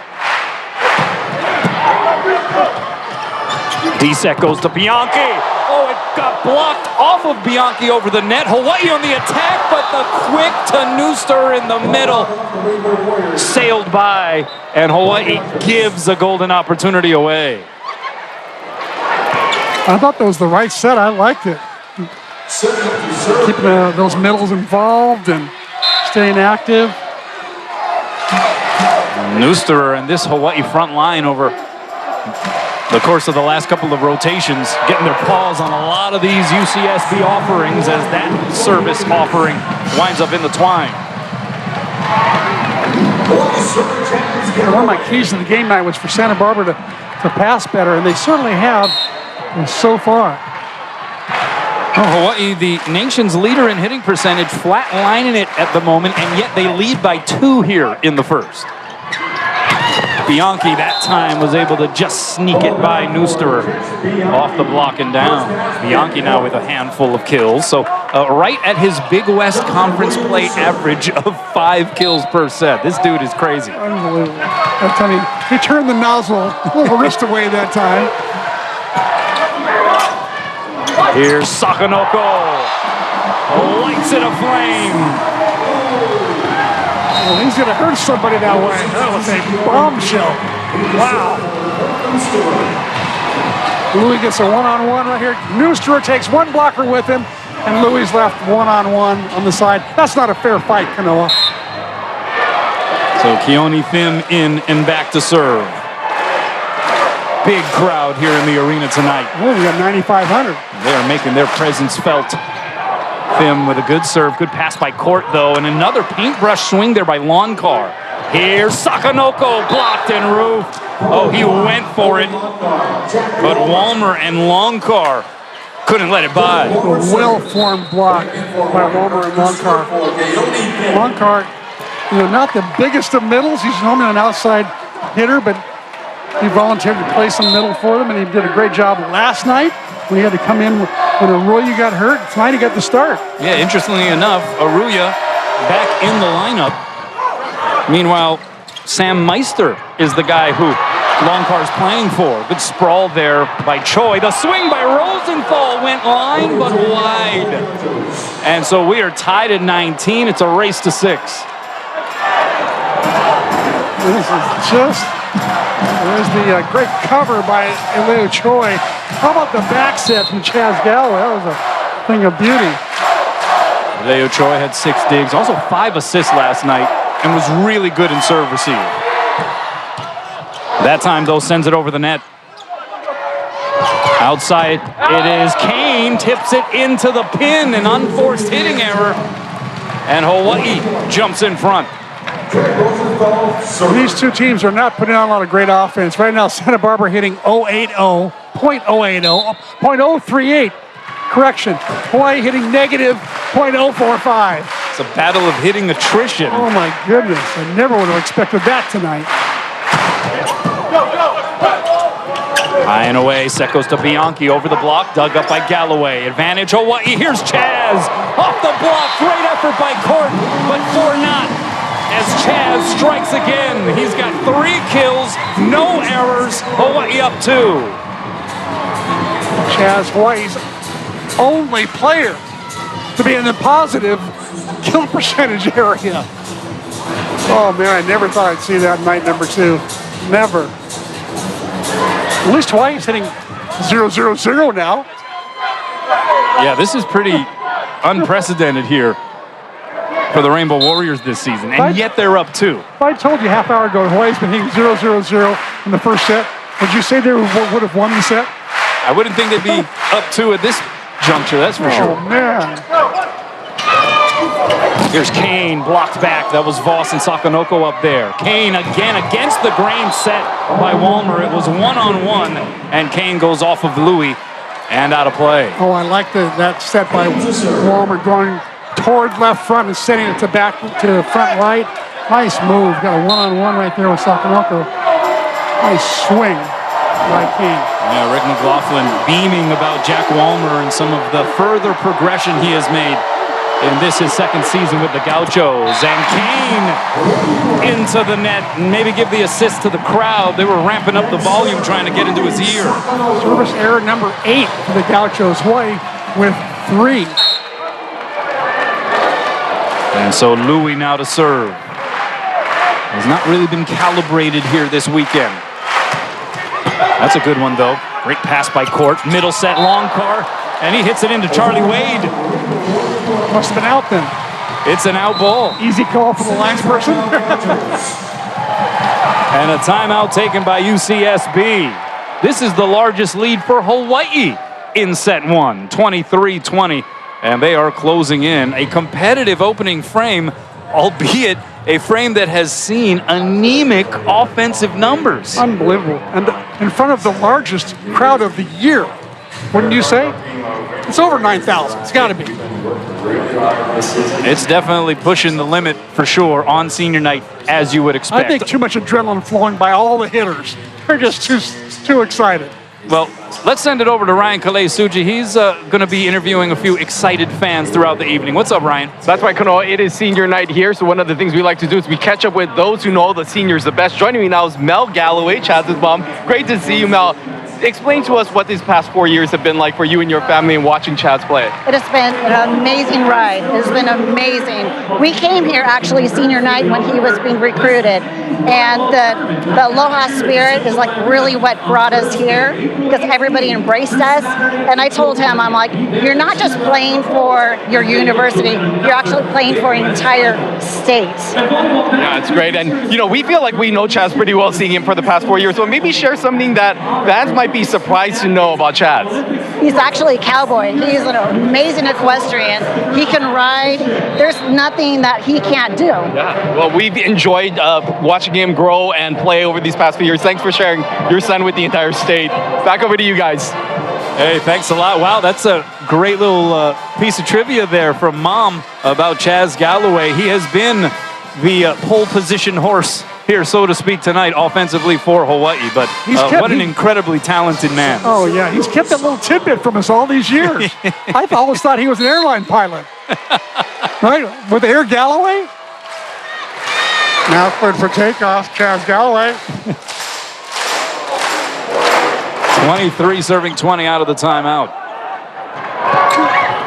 D-set goes to Bianchi. Oh, it got blocked off of Bianchi over the net. Hawaii on the attack, but the quick to Neuster in the middle. Sailed by, and Hawaii gives a golden opportunity away. I thought that was the right set. I liked it. Keeping those middles involved and staying active. Neusterer and this Hawaii front line over the course of the last couple of rotations, getting their paws on a lot of these UCSB offerings as that service offering winds up in the twine. One of my keys to the game night was for Santa Barbara to pass better, and they certainly have so far. Hawaii, the nation's leader in hitting percentage, flatlining it at the moment, and yet they lead by 2 here in the first. Bianchi that time was able to just sneak it by Neusterer off the block and down. Bianchi now with a handful of kills, so right at his Big West Conference play average of 5 kills per set. This dude is crazy. Unbelievable. I'm telling you, he turned the nozzle wrist away that time. Here's Sakanoko. Lights it aflame. Well, he's going to hurt somebody that way. That was a bombshell. Wow. Louis gets a one-on-one right here. Neusterer takes one blocker with him, and Louis left one-on-one on the side. That's not a fair fight, Kanoa. So Keone Thim in and back to serve. Big crowd here in the arena tonight. Oh, we got 9,500. They are making their presence felt. Thim with a good serve, good pass by Court though, and another paintbrush swing there by Loncar. Here's Sakanoko, blocked and roofed. Oh, he went for it, but Walmer and Loncar couldn't let it by. A well-formed block by Walmer and Loncar. Loncar, not the biggest of middles. He's normally an outside hitter, but he volunteered to play some middle for them, and he did a great job last night. We had to come in when Arroyo got hurt. Tonight he got the start. Yeah, interestingly enough, Arroyo back in the lineup. Meanwhile, Sam Meister is the guy who Loncar's playing for. Good sprawl there by Choi. The swing by Rosenthal went line but wide. And so we are tied at 19. It's a race to 6. This is just... There's the great cover by Eleo Choi. How about the back set from Chaz Galloway? That was a thing of beauty. Eleo Choi had 6 digs, also 5 assists last night, and was really good in serve receive. That time, though, sends it over the net. Outside, it is Kane, tips it into the pin, an unforced hitting error, and Hawaii jumps in front. These two teams are not putting on a lot of great offense. Right now, Santa Barbara hitting .080. Correction, Hawaii hitting negative .045. It's a battle of hitting attrition. Oh my goodness, I never would have expected that tonight. High and away, set goes to Bianchi over the block, dug up by Galloway. Advantage Hawaii, here's Chaz. Off the block, great effort by Court, but for naught. As Chaz strikes again, he's got 3 kills, no errors, Hawaii up 2. Chaz, Hawaii's only player to be in the positive kill percentage area. Oh man, I never thought I'd see that in night number 2. Never. At least Hawaii's hitting 0-0-0 now. Yeah, this is pretty unprecedented here for the Rainbow Warriors this season, and yet they're up 2. If I told you half hour ago Hawaii's been hitting 0-0-0 in the first set, would you say they would have won the set? I wouldn't think they'd be up 2 at this juncture, that's for sure. Oh, man. Here's Kane, blocked back. That was Voss and Sakanoko up there. Kane again against the grain set by Walmer. It was one-on-one, and Kane goes off of Louis and out of play. Oh, I like that set by Walmer going toward left front and setting it to back to front right. Nice move. Got a one-on-one right there with Sakanoko. Nice swing by Kane. Yeah, Rick McLaughlin beaming about Jack Walmer and some of the further progression he has made in this his second season with the Gauchos. And Kane into the net and maybe give the assist to the crowd. They were ramping up the volume trying to get into his ear. Service error number 8 for the Gauchos. Hawaii with 3. And so Louis now to serve. Has not really been calibrated here this weekend. That's a good one, though. Great pass by Court. Middle set, long car, and he hits it into Charlie Wade. Must have been out then. It's an out ball. Easy call for the lines person. And a timeout taken by UCSB. This is the largest lead for Hawaii in set 1, 23-20. And they are closing in a competitive opening frame. albeit a frame that has seen anemic offensive numbers. Unbelievable. And in front of the largest crowd of the year, wouldn't you say? It's over 9,000. It's got to be. It's definitely pushing the limit for sure on senior night, as you would expect. I think too much adrenaline flowing by all the hitters. They're just too excited. Well, let's send it over to Ryan Kalei-Suji. He's going to be interviewing a few excited fans throughout the evening. What's up, Ryan? That's right, Kanoa. It is senior night here, so one of the things we like to do is we catch up with those who know the seniors the best. Joining me now is Mel Galloway, Chaz's mom. Great to see you, Mel. Explain to us what these past 4 years have been like for you and your family and watching Chaz play. It has been an amazing ride. It has been amazing. We came here actually senior night when he was being recruited, and the Aloha spirit is like really what brought us here because everybody embraced us. And I told him, I'm like, you're not just playing for your university, you're actually playing for an entire state. Yeah, it's great. And, you know, we feel like we know Chaz pretty well seeing him for the past 4 years, so maybe share something that fans might be surprised to know about Chaz. He's actually a cowboy. He's an amazing equestrian. He can ride. There's nothing that he can't do. Yeah, well, we've enjoyed watching him grow and play over these past few years. Thanks for sharing your son with the entire state. Back over to you guys. Hey, thanks a lot. Wow, that's a great little piece of trivia there from Mom about Chaz Galloway. He has been the pole position horse here, so to speak, tonight offensively for Hawaii. But what an incredibly talented man. Oh, yeah. He's kept that little tidbit from us all these years. I always thought he was an airline pilot. Right? With Air Galloway? Now cleared for takeoff, Chaz Galloway. 23 serving 20 out of the timeout.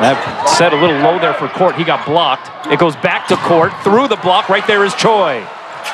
That set a little low there for Court. He got blocked. It goes back to Court. Through the block. Right there is Choi.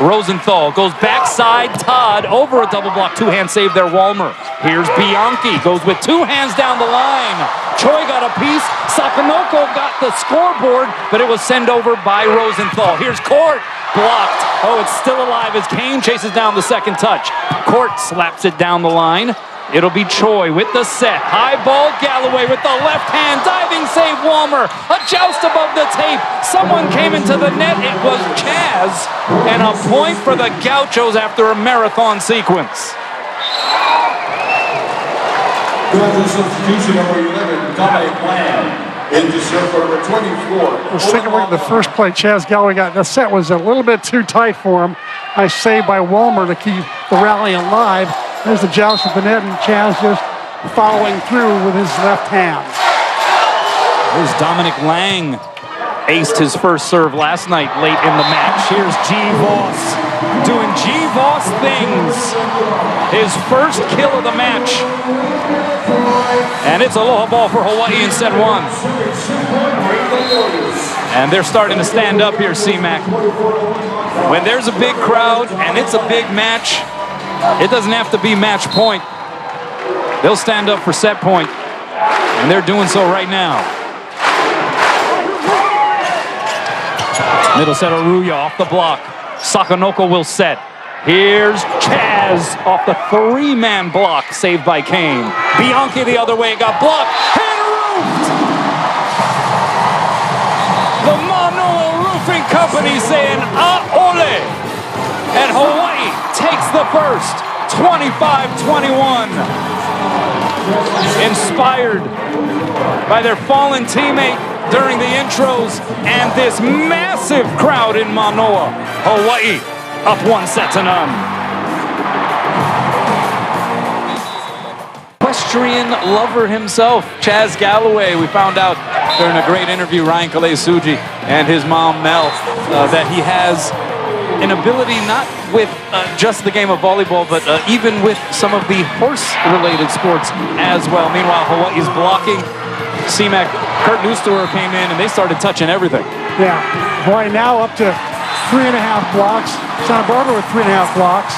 Rosenthal goes backside. Todd over a double block. Two-hand save there, Walmer. Here's Bianchi. Goes with two hands down the line. Choi got a piece. Sakanoko got the scoreboard, but it was sent over by Rosenthal. Here's Court. Blocked. Oh, it's still alive as Kane chases down the second touch. Court slaps it down the line. It'll be Choi with the set. High ball, Galloway with the left hand. Diving save, Walmer. A joust above the tape. Someone came into the net. It was Chaz. And a point for the Gauchos after a marathon sequence. Substitution number 11, Dominic Lamb. Into circle number 24. Let's take a look at the first play Chaz Galloway got. The set was a little bit too tight for him. Nice save by Walmer to keep the rally alive. There's the joust at the net, and Chaz just following through with his left hand. There's Dominic Lang. Aced his first serve last night late in the match. Here's G. Voss doing G. Voss things. His first kill of the match. And it's aloha ball for Hawaii in set one. And they're starting to stand up here, C-Mac. When there's a big crowd and it's a big match, it doesn't have to be match point. They'll stand up for set point, and they're doing so right now. Middle set Aruya off the block. Sakanoko will set. Here's Chaz off the three-man block, saved by Kane. Bianchi the other way, got blocked and roofed. The Mānoa Roofing Company saying "A'ole." And Hawaii takes the first, 25-21. Inspired by their fallen teammate during the intros and this massive crowd in Mānoa. Hawaii up 1-0. Equestrian lover himself, Chaz Galloway. We found out during a great interview, Ryan Kalei-Suji and his mom, Mel, that he has an ability not with just the game of volleyball, but even with some of the horse-related sports as well. Meanwhile, Hawaii's blocking. C-Mac, Kurt Neustorer came in, and they started touching everything. Yeah, Hawaii now up to 3.5 blocks. Santa Barbara with 3.5 blocks.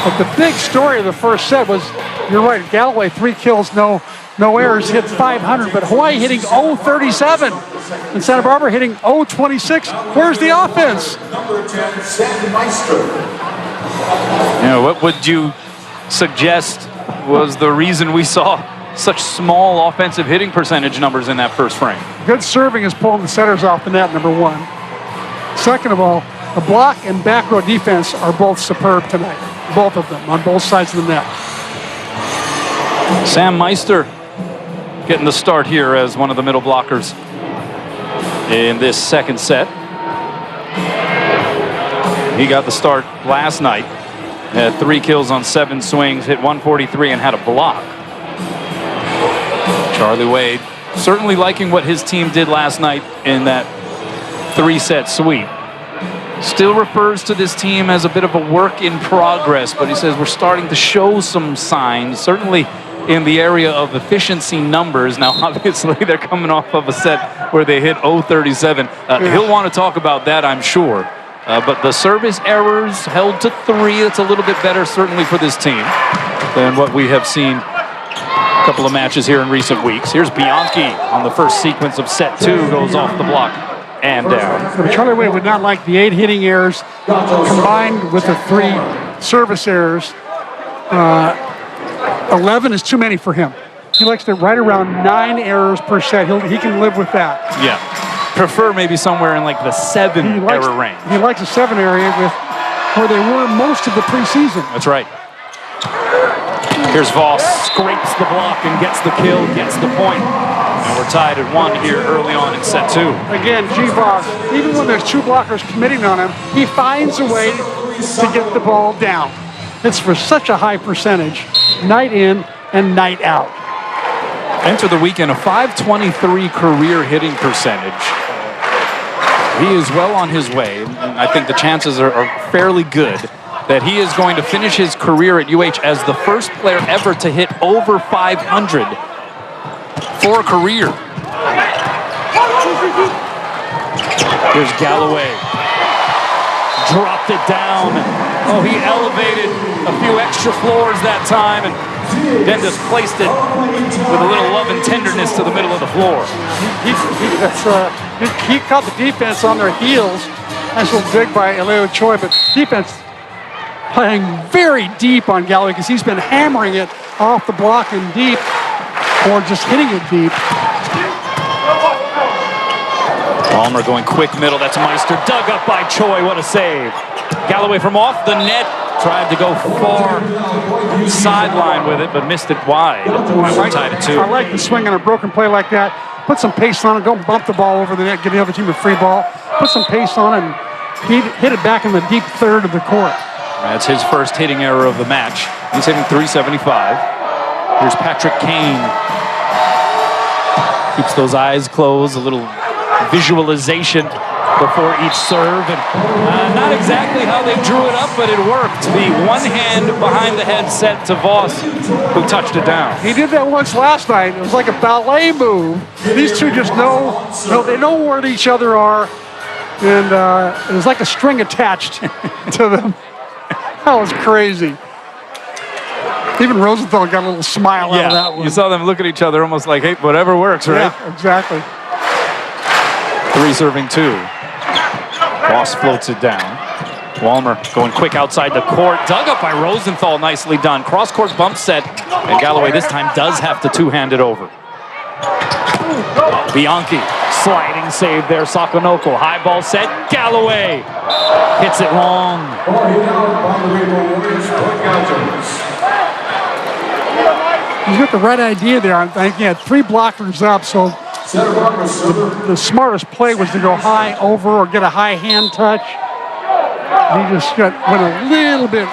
But the big story of the first set was, you're right, Galloway, 3 kills, no errors, hit 500, but Hawaii hitting 037 and Santa Barbara hitting 026. Where's the offense? Number 10, San Maestro. What would you suggest was the reason we saw such small offensive hitting percentage numbers in that first frame? Good serving is pulling the setters off the net, number one. Second of all, the block and back row defense are both superb tonight. Both of them on both sides of the net. Sam Meister getting the start here as one of the middle blockers in this second set. He got the start last night. Had 3 kills on 7 swings, hit 143 and had a block. Charlie Wade certainly liking what his team did last night in that 3-set sweep. Still refers to this team as a bit of a work in progress, but he says we're starting to show some signs, certainly in the area of efficiency numbers. Now, obviously, they're coming off of a set where they hit 037. He'll want to talk about that, I'm sure. But the service errors held to 3. That's a little bit better, certainly, for this team than what we have seen a couple of matches here in recent weeks. Here's Bianchi on the first sequence of set 2, goes off the block and down. Charlie Wade would not like the 8 hitting errors combined with the 3 service errors. 11 is too many for him. He likes to right around 9 errors per set. He can live with that. Yeah. Prefer maybe somewhere in like the 7 error range. He likes the 7 area with where they were most of the preseason. That's right. Here's Voss, scrapes the block and gets the kill, gets the point. And we're tied at 1 here early on in set 2. Again, Voss, even when there's 2 blockers committing on him, he finds a way to get the ball down. It's for such a high percentage, night in and night out. Enter the weekend, a .523 career hitting percentage. He is well on his way, and I think the chances are fairly good that he is going to finish his career at UH as the first player ever to hit over 500 for a career. Here's Galloway. Dropped it down. Oh, he elevated a few extra floors that time and then just placed it with a little love and tenderness to the middle of the floor. He caught the defense on their heels. Nice little dig by Eleo Choi, but defense playing very deep on Galloway because he's been hammering it off the block and deep or just hitting it deep. Palmer going quick middle. That's Meister. Dug up by Choi. What a save. Galloway from off the net. Tried to go far sideline with it, but missed it wide. Tied it 2. I like the swing on a broken play like that. Put some pace on it. Don't bump the ball over the net. Give the other team a free ball. Put some pace on it and hit it back in the deep third of the court. That's his first hitting error of the match. He's hitting .375. Here's Patrick Kane. Keeps those eyes closed. A little visualization before each serve. And not exactly how they drew it up, but it worked. The one hand behind the head set to Voss, who touched it down. He did that once last night. It was like a ballet move. These two just know they know where each other are. And it was like a string attached to them. That was crazy. Even Rosenthal got a little smile out of that one. You saw them look at each other almost like, hey, whatever works, right? Yeah, exactly. 3 serving 2. Voss floats it down. Walmer going quick outside the court. Dug up by Rosenthal, nicely done. Cross-court bump set, and Galloway this time does have to 2-hand it over. Bianchi, sliding save there. Sakonoko, high ball set. Galloway hits it long. He's got the right idea there. I think he had 3 blockers up, so the smartest play was to go high over or get a high hand touch. He just went a little bit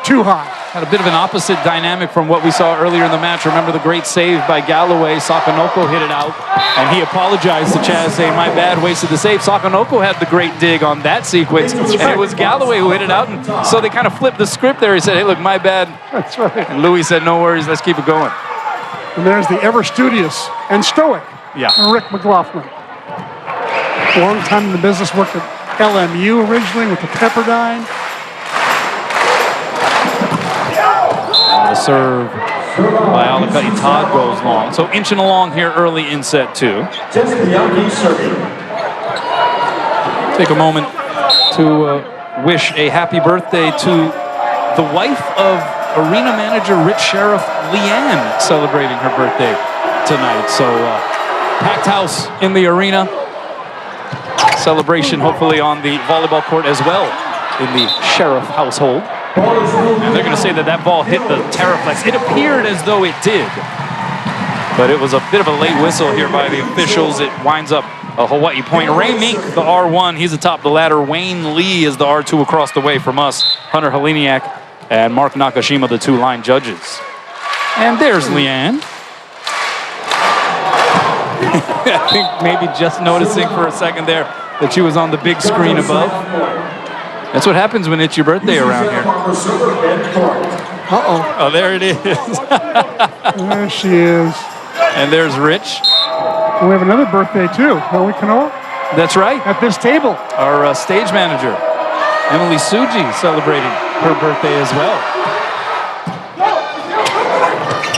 too high. Had a bit of an opposite dynamic from what we saw earlier in the match. Remember the great save by Galloway. Sakonoko hit it out, and he apologized to Chaz, saying, my bad, wasted the save. Sakonoko had the great dig on that sequence, and it was Galloway who hit it out, and so they kind of flipped the script there. He said, hey, look, my bad. That's right. And Louis said, no worries, let's keep it going. And there's the ever studious and stoic Rick McLaughlin. Long time in the business, worked at LMU originally with the Pepperdine. The serve by Alakati Todd goes long. So inching along here early in set 2. Take a moment to wish a happy birthday to the wife of arena manager Rich Sheriff, Leanne, celebrating her birthday tonight. So packed house in the arena. Celebration hopefully on the volleyball court as well in the Sheriff household. And they're going to say that that ball hit the Terraflex. It appeared as though it did. But it was a bit of a late whistle here by the officials. It winds up a Hawaii point. Ray Mink, the R1, he's atop the ladder. Wayne Lee is the R2 across the way from us. Hunter Heleniak and Mark Nakashima, the 2 line judges. And there's Leanne. I think maybe just noticing for a second there that she was on the big screen above. That's what happens when it's your birthday around here. Uh-oh. Oh, there it is. There she is. And there's Rich. We have another birthday too, don't we, Kanoa? That's right. At this table. Our stage manager, Emily Suji, celebrating her birthday as well.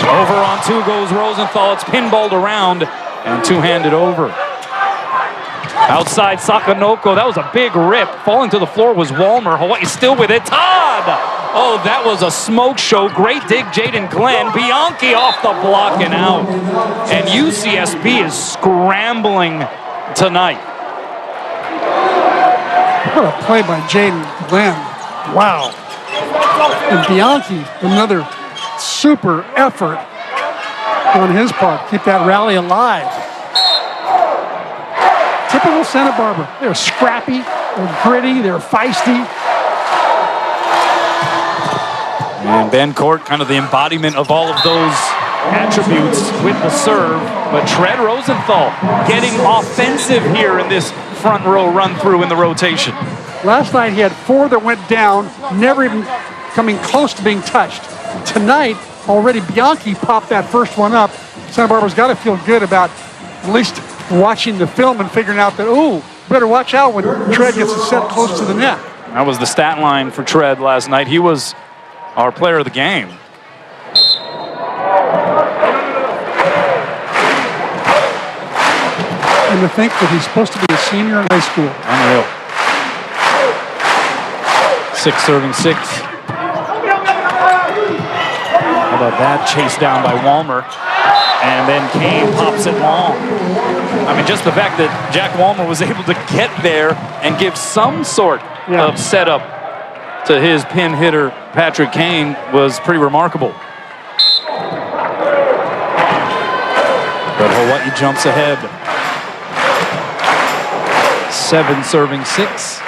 Over on 2 goes Rosenthal. It's pinballed around and 2-handed over. Outside Sakanoko, that was a big rip. Falling to the floor was Walmer. Hawaii still with it. Todd! Oh, that was a smoke show. Great dig, Jaden Glenn. Bianchi off the block and out. And UCSB is scrambling tonight. What a play by Jaden Glenn. Wow. And Bianchi, another super effort on his part. Keep that rally alive. Typical Santa Barbara. They're scrappy, they're gritty, they're feisty. And Ben Court, kind of the embodiment of all of those attributes with the serve. But Tread Rosenthal getting offensive here in this front row run through in the rotation. Last night he had 4 that went down, never even coming close to being touched. Tonight, already Bianchi popped that first one up. Santa Barbara's got to feel good about at least watching the film and figuring out that, ooh, better watch out when Tread gets set close to the net. That was the stat line for Tread last night. He was our player of the game. And to think that he's supposed to be a senior in high school. Unreal. 6 serving 6. How about that? Chased down by Walmer. And then Kane pops it long. I mean, just the fact that Jack Walmer was able to get there and give some sort of setup to his pin hitter, Patrick Kane, was pretty remarkable. But Hawaii jumps ahead. 7 serving 6.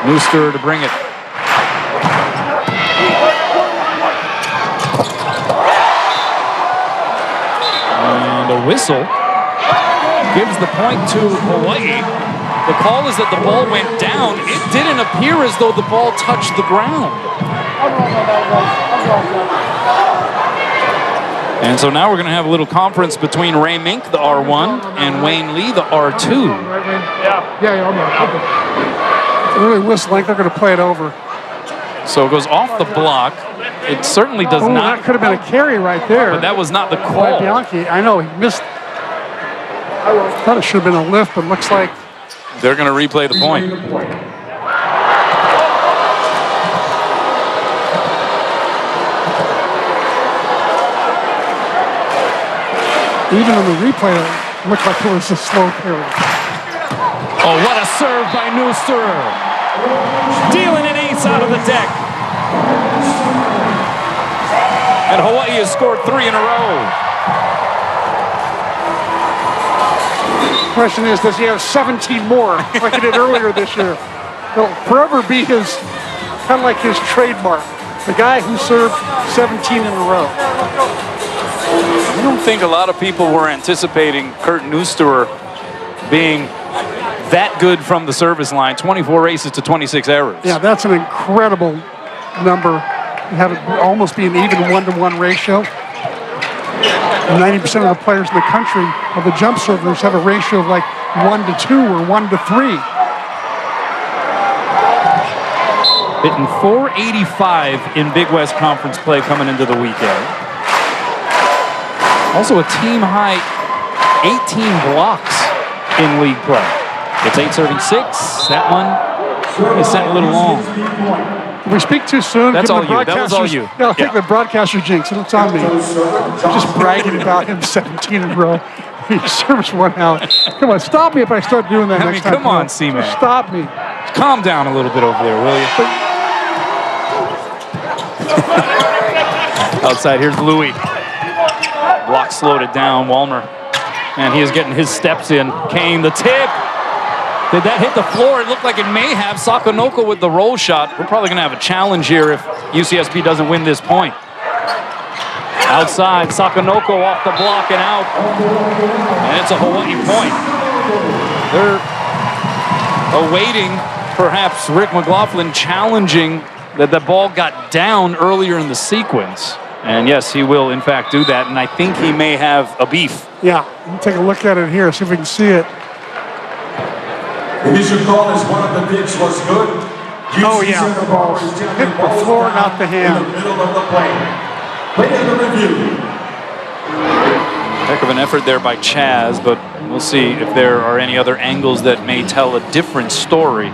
Nooster to bring it. And a whistle gives the point to Hawaii. The call is that the ball went down. It didn't appear as though the ball touched the ground. And so now we're going to have a little conference between Ray Mink, the R1, and Wayne Lee, the R2. They're really whistling. They're going to play it over. So it goes off the block. It certainly does not. That could have been a carry right there. But that was not the By call. Bianchi. I know, he missed. I thought it should have been a lift, but looks like. They're going to replay the point. Even on the replay, it looked like it was a slow carry. Oh, what a serve by Nooster. Dealing an ace out of the deck. And Hawaii has scored 3 in a row. Question is, does he have 17 more like he did earlier this year? It'll forever be his, kind of like his trademark. The guy who served 17 in a row. I don't think a lot of people were anticipating Kurt Nooster being that good from the service line. 24 aces to 26 errors. Yeah, that's an incredible number. Have it almost be an even 1-to-1 ratio. 90% of the players in the country of the jump servers have a ratio of like 1-to-2 or 1-to-3. Hitting 485 in Big West Conference play coming into the weekend. Also a team high 18 blocks in league play. It's 8 serving 6. That one is sent a little long. Did we speak too soon? That's all you. That was all you. No, I think the broadcaster jinx. It's on me. Just bragging about him 17 in a row. Your service went out. Come on, stop me if I start doing that next time. Come on, C-Man. Stop me. Calm down a little bit over there, will you? Outside, here's Louis. Block slowed it down, Walmer. And he is getting his steps in. Kane, the tip. Did that hit the floor? It looked like it may have. Sakonoko with the roll shot. We're probably going to have a challenge here if UCSB doesn't win this point. Outside, Sakonoko off the block and out. And it's a Hawaii point. They're awaiting perhaps Rick McLaughlin challenging that the ball got down earlier in the sequence. And yes, he will in fact do that. And I think he may have a beef. Yeah, we'll take a look at it here, see if we can see it. The issue call is one of the digs was good. Oh yeah, the ball hit the floor, not the hand. In the middle of the play. Play in the review. Heck of an effort there by Chaz, but we'll see if there are any other angles that may tell a different story.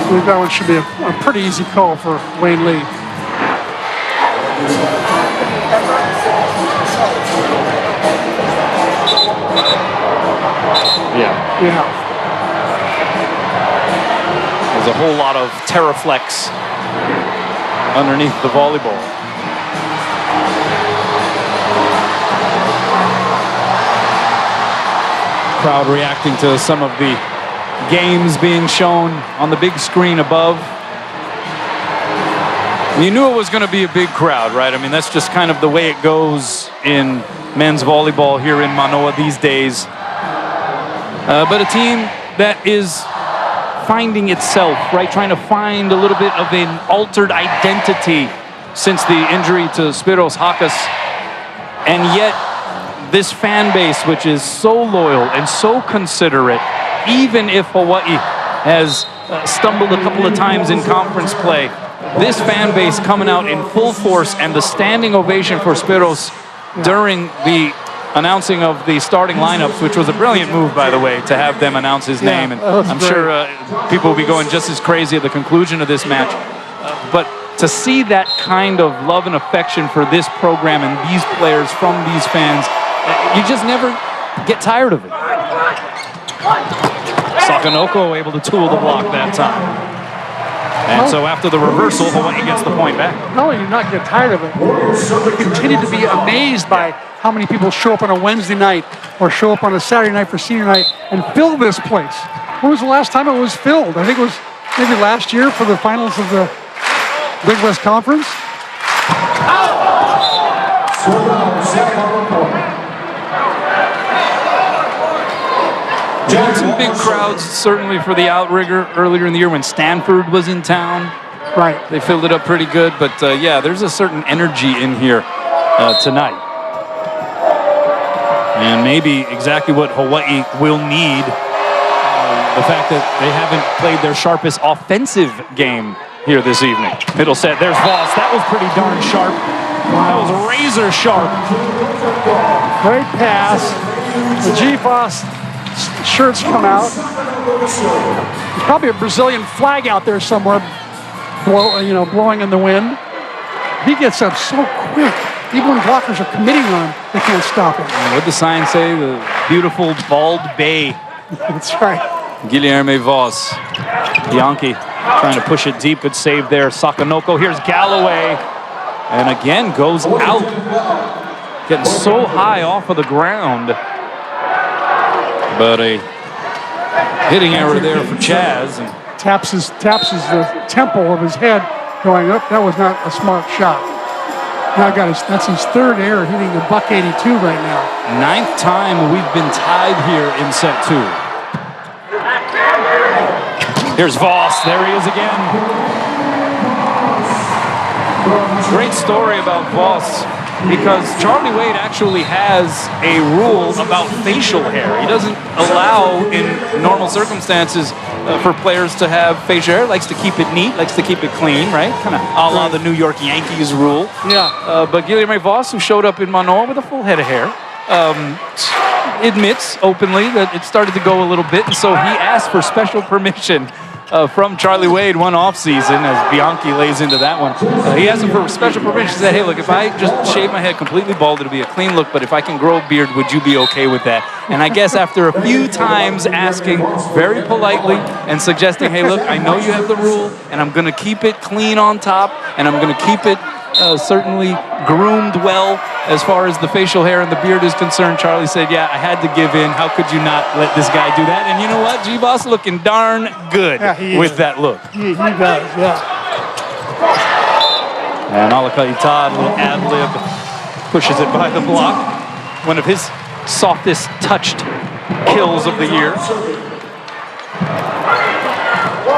I believe that one should be a pretty easy call for Wayne Lee. Yeah. There's a whole lot of Terraflex underneath the volleyball. Crowd reacting to some of the games being shown on the big screen above. You knew it was going to be a big crowd, right? I mean, that's just kind of the way it goes in men's volleyball here in Mānoa these days. But a team that is finding itself, right? Trying to find a little bit of an altered identity since the injury to Spiros Hakas. And yet, this fan base, which is so loyal and so considerate, even if Hawaii has stumbled a couple of times in conference play, this fan base coming out in full force, and the standing ovation for Spiros during the announcing of the starting lineups, which was a brilliant move, by the way, to have them announce his name. And I'm sure people will be going just as crazy at the conclusion of this match. But to see that kind of love and affection for this program and these players from these fans, you just never get tired of it. Sakonoko able to tool the block that time. And so after the reversal, Hawaii gets the point back. Not only do you not get tired of it, but continue to be amazed by how many people show up on a Wednesday night or show up on a Saturday night for senior night and fill this place. When was the last time it was filled? I think it was maybe last year for the finals of the Big West Conference. Some big crowds, certainly for the outrigger earlier in the year when Stanford was in town. Right. They filled it up pretty good, but yeah, there's a certain energy in here tonight. And maybe exactly what Hawaii will need. The fact that they haven't played their sharpest offensive game here this evening. Middle set, there's Voss. That was pretty darn sharp. That was razor sharp. Great pass. The G-Voss shirts come out. There's probably a Brazilian flag out there somewhere, blowing in the wind. He gets up so quick. Even when blockers are committing on him, they can't stop him. What'd the sign say? The beautiful bald bay. That's right. Guilherme Voss. Bianchi trying to push it deep. Good save there. Sakonoko. Here's Galloway. And again goes out. Getting so high off of the ground. But a hitting error there for Chaz. And taps the temple of his head going up. That was not a smart shot. Now that's his third error, hitting a .82 right now. 9th time we've been tied here in set 2. Here's Voss. There he is again. Great story about Voss, because Charlie Wade actually has a rule about facial hair. He doesn't allow, in normal circumstances, for players to have facial hair. Likes to keep it neat, likes to keep it clean, right? Kind of a la the New York Yankees rule. Yeah. But Guilherme Voss, who showed up in Mānoa with a full head of hair, admits openly that it started to go a little bit, and so he asked for special permission from Charlie Wade one off season as Bianchi lays into that one. He asked him for special permission. He said, hey, look, if I just shave my head completely bald, it'll be a clean look, but if I can grow a beard, would you be okay with that? And I guess after a few times asking very politely and suggesting, hey, look, I know you have the rule, and I'm going to keep it clean on top, and I'm going to keep it certainly groomed well as far as the facial hair and the beard is concerned. Charlie said, yeah, I had to give in. How could you not let this guy do that? And you know what? G-Boss looking darn good with that look. He does, yeah. And Alaka'i Todd, a little ad-lib, pushes it by the block. One of his softest touched kills of the year.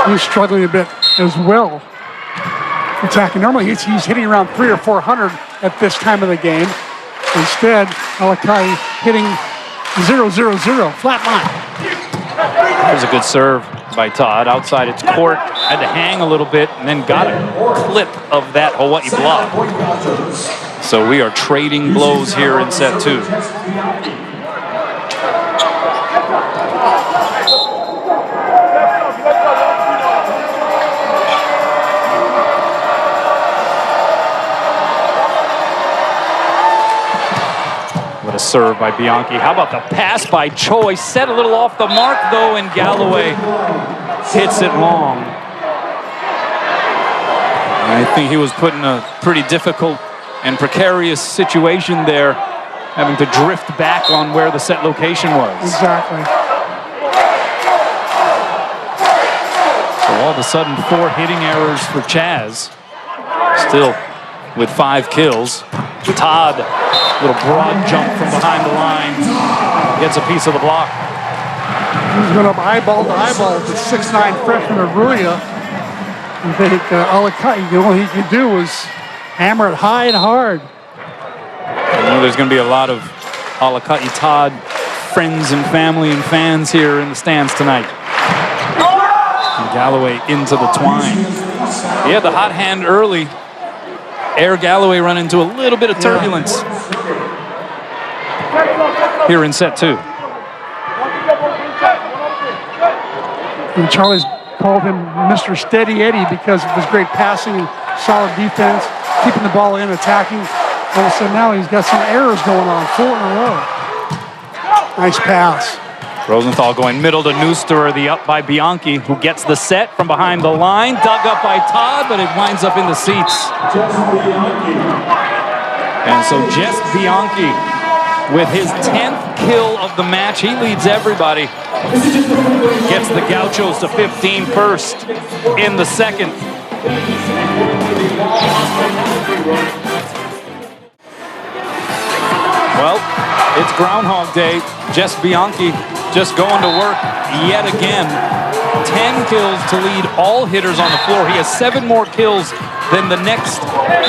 He's struggling a bit as well. Attacking. Normally he's hitting around 300 or 400 at this time of the game. Instead, Alaka'i hitting 0-0-0, flat line. There's a good serve by Todd. Outside its court, had to hang a little bit and then got a clip of that Hawaii block. So we are trading blows here in set 2. What a serve by Bianchi. How about the pass by Choi? Set a little off the mark, though, and Galloway hits it long. I think he was put in a pretty difficult and precarious situation there, having to drift back on where the set location was. Exactly. So all of a sudden, 4 hitting errors for Chaz. Still with 5 kills. Todd, little broad jump from behind the line, gets a piece of the block. He's going up eyeball to eyeball with the 6'9" freshman Arulia. I think Alaka'i, all he can do is hammer it high and hard. I know there's going to be a lot of Alaka'i Todd friends and family and fans here in the stands tonight. And Galloway into the twine. He had the hot hand early. Air Galloway run into a little bit of turbulence here in set 2. And Charlie's called him Mr. Steady Eddie because of his great passing and solid defense, keeping the ball in, attacking. All of a sudden now he's got some errors going on, 4 in a row. Nice pass. Rosenthal going middle to Neuster, the up by Bianchi, who gets the set from behind the line. Dug up by Todd, but it winds up in the seats. And so just Bianchi with his 10th kill of the match. He leads everybody. Gets the Gauchos to 15 first in the second. Well, it's Groundhog Day. Jess Bianchi just going to work yet again. 10 kills to lead all hitters on the floor. He has 7 more kills than the next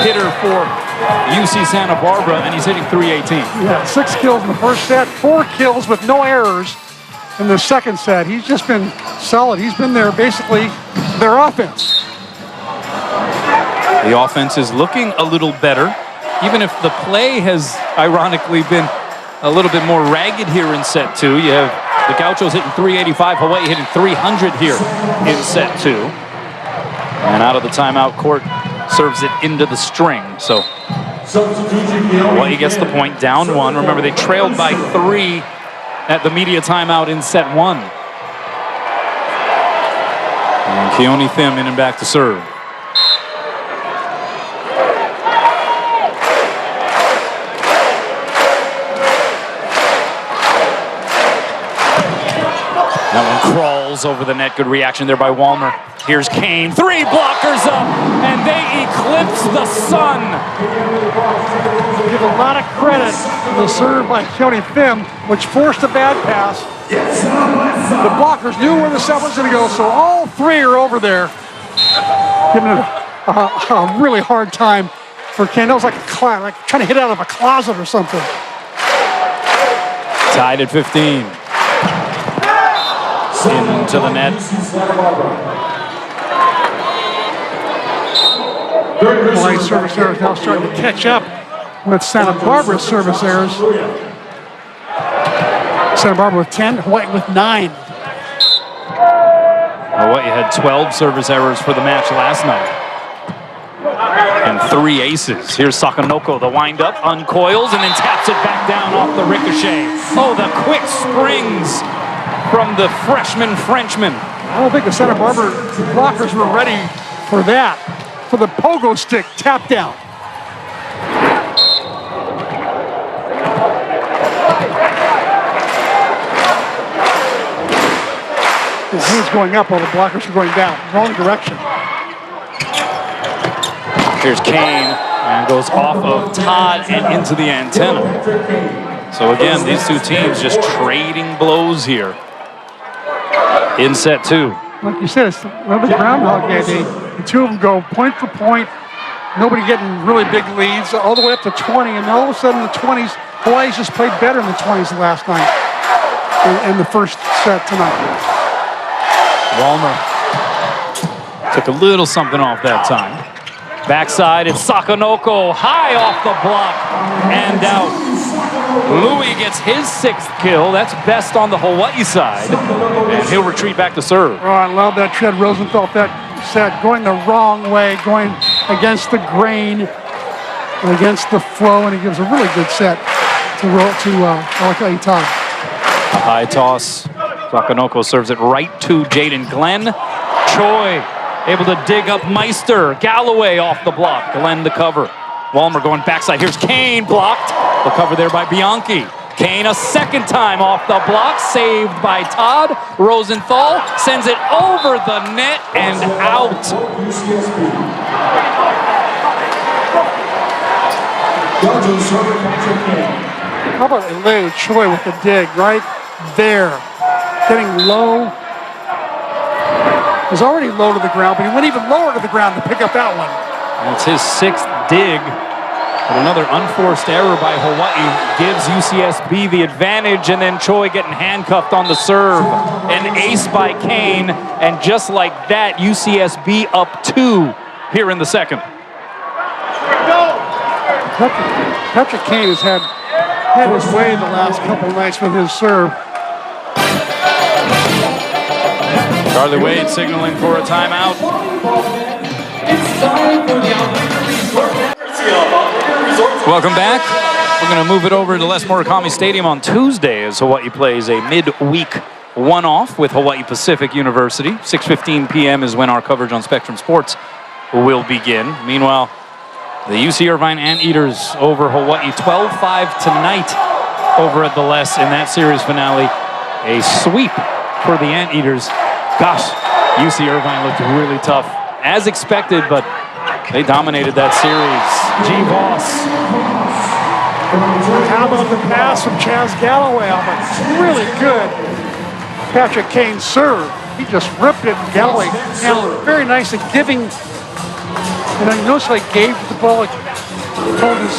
hitter for UC Santa Barbara, and he's hitting .318. Yeah, 6 kills in the first set, 4 kills with no errors in the second set. He's just been solid. He's been there basically their offense. The offense is looking a little better, even if the play has ironically been a little bit more ragged here in set 2. You have the Gauchos hitting .385, Hawaii hitting .300 here in set 2. And out of the timeout, Court serves it into the string. So Hawaii gets the point, down 1. Remember, they trailed by 3 at the media timeout in set 1. And Keone Thim in and back to serve. That one crawls over the net. Good reaction there by Walmer. Here's Kane. 3 blockers up, and they eclipse the sun. Give a lot of credit to the serve by Keone Thim, which forced a bad pass. The blockers knew where the set was going to go, so all 3 are over there, giving it a really hard time for Kane. That was like trying to hit out of a closet or something. Tied at 15. Into the net. Hawaii service errors now starting to catch up with Santa Barbara's service errors. Santa Barbara with 10, Hawaii with 9. Hawaii had 12 service errors for the match last night. And 3 aces. Here's Sakanoko, the windup, uncoils, and then taps it back down off the ricochet. Oh, the quick springs from the freshman Frenchman. I don't think the Santa Barbara blockers were ready for that, for the pogo stick tap down. His head's going up while the blockers are going down. Wrong direction. Here's Kane, and goes off of Todd and into the antenna. So again, these two teams just trading blows here in set 2. Like you said, it's another Groundhog Day. The two of them go point for point. Nobody getting really big leads, all the way up to 20. And all of a sudden, the 20s, Hawaii's just played better in the 20s last night in the first set tonight. Walmer took a little something off that time. Backside, it's Sakanoko, high off the block and out. Louis gets his 6th kill. That's best on the Hawaii side. And he'll retreat back to serve. Oh, I love that Tread Rosenthal, that set going the wrong way, going against the grain, against the flow, and he gives a really good set to Alakai Todd. A high toss. Sakanoko serves it right to Jaden Glenn. Choi able to dig up Meister. Galloway off the block. Glenn the cover. Walmer going backside. Here's Kane blocked. The cover there by Bianchi. Kane a second time off the block. Saved by Todd. Rosenthal sends it over the net and out. How about Eleu Choi with the dig right there? Getting low. He's already low to the ground, but he went even lower to the ground to pick up that one. And it's his 6th dig. But another unforced error by Hawaii gives UCSB the advantage, and then Choi getting handcuffed on the serve. An ace by Kane, and just like that, UCSB up 2 here in the second. Patrick Kane has had his way the last couple of nights with his serve. Charlie Wade signaling for a timeout. Welcome back. We're going to move it over to Les Murakami Stadium on Tuesday as Hawaii plays a midweek one-off with Hawaii Pacific University. 6:15 p.m. is when our coverage on Spectrum Sports will begin. Meanwhile, the UC Irvine Anteaters over Hawaii 12-5 tonight over at the Les in that series finale. A sweep for the Anteaters. Gosh, UC Irvine looked really tough, as expected, but they dominated that series. G. Voss. How about the pass from Chaz Galloway off a really good Patrick Kane serve? He just ripped it. Galloway handled it very nicely, giving. And I noticed I gave the ball, told his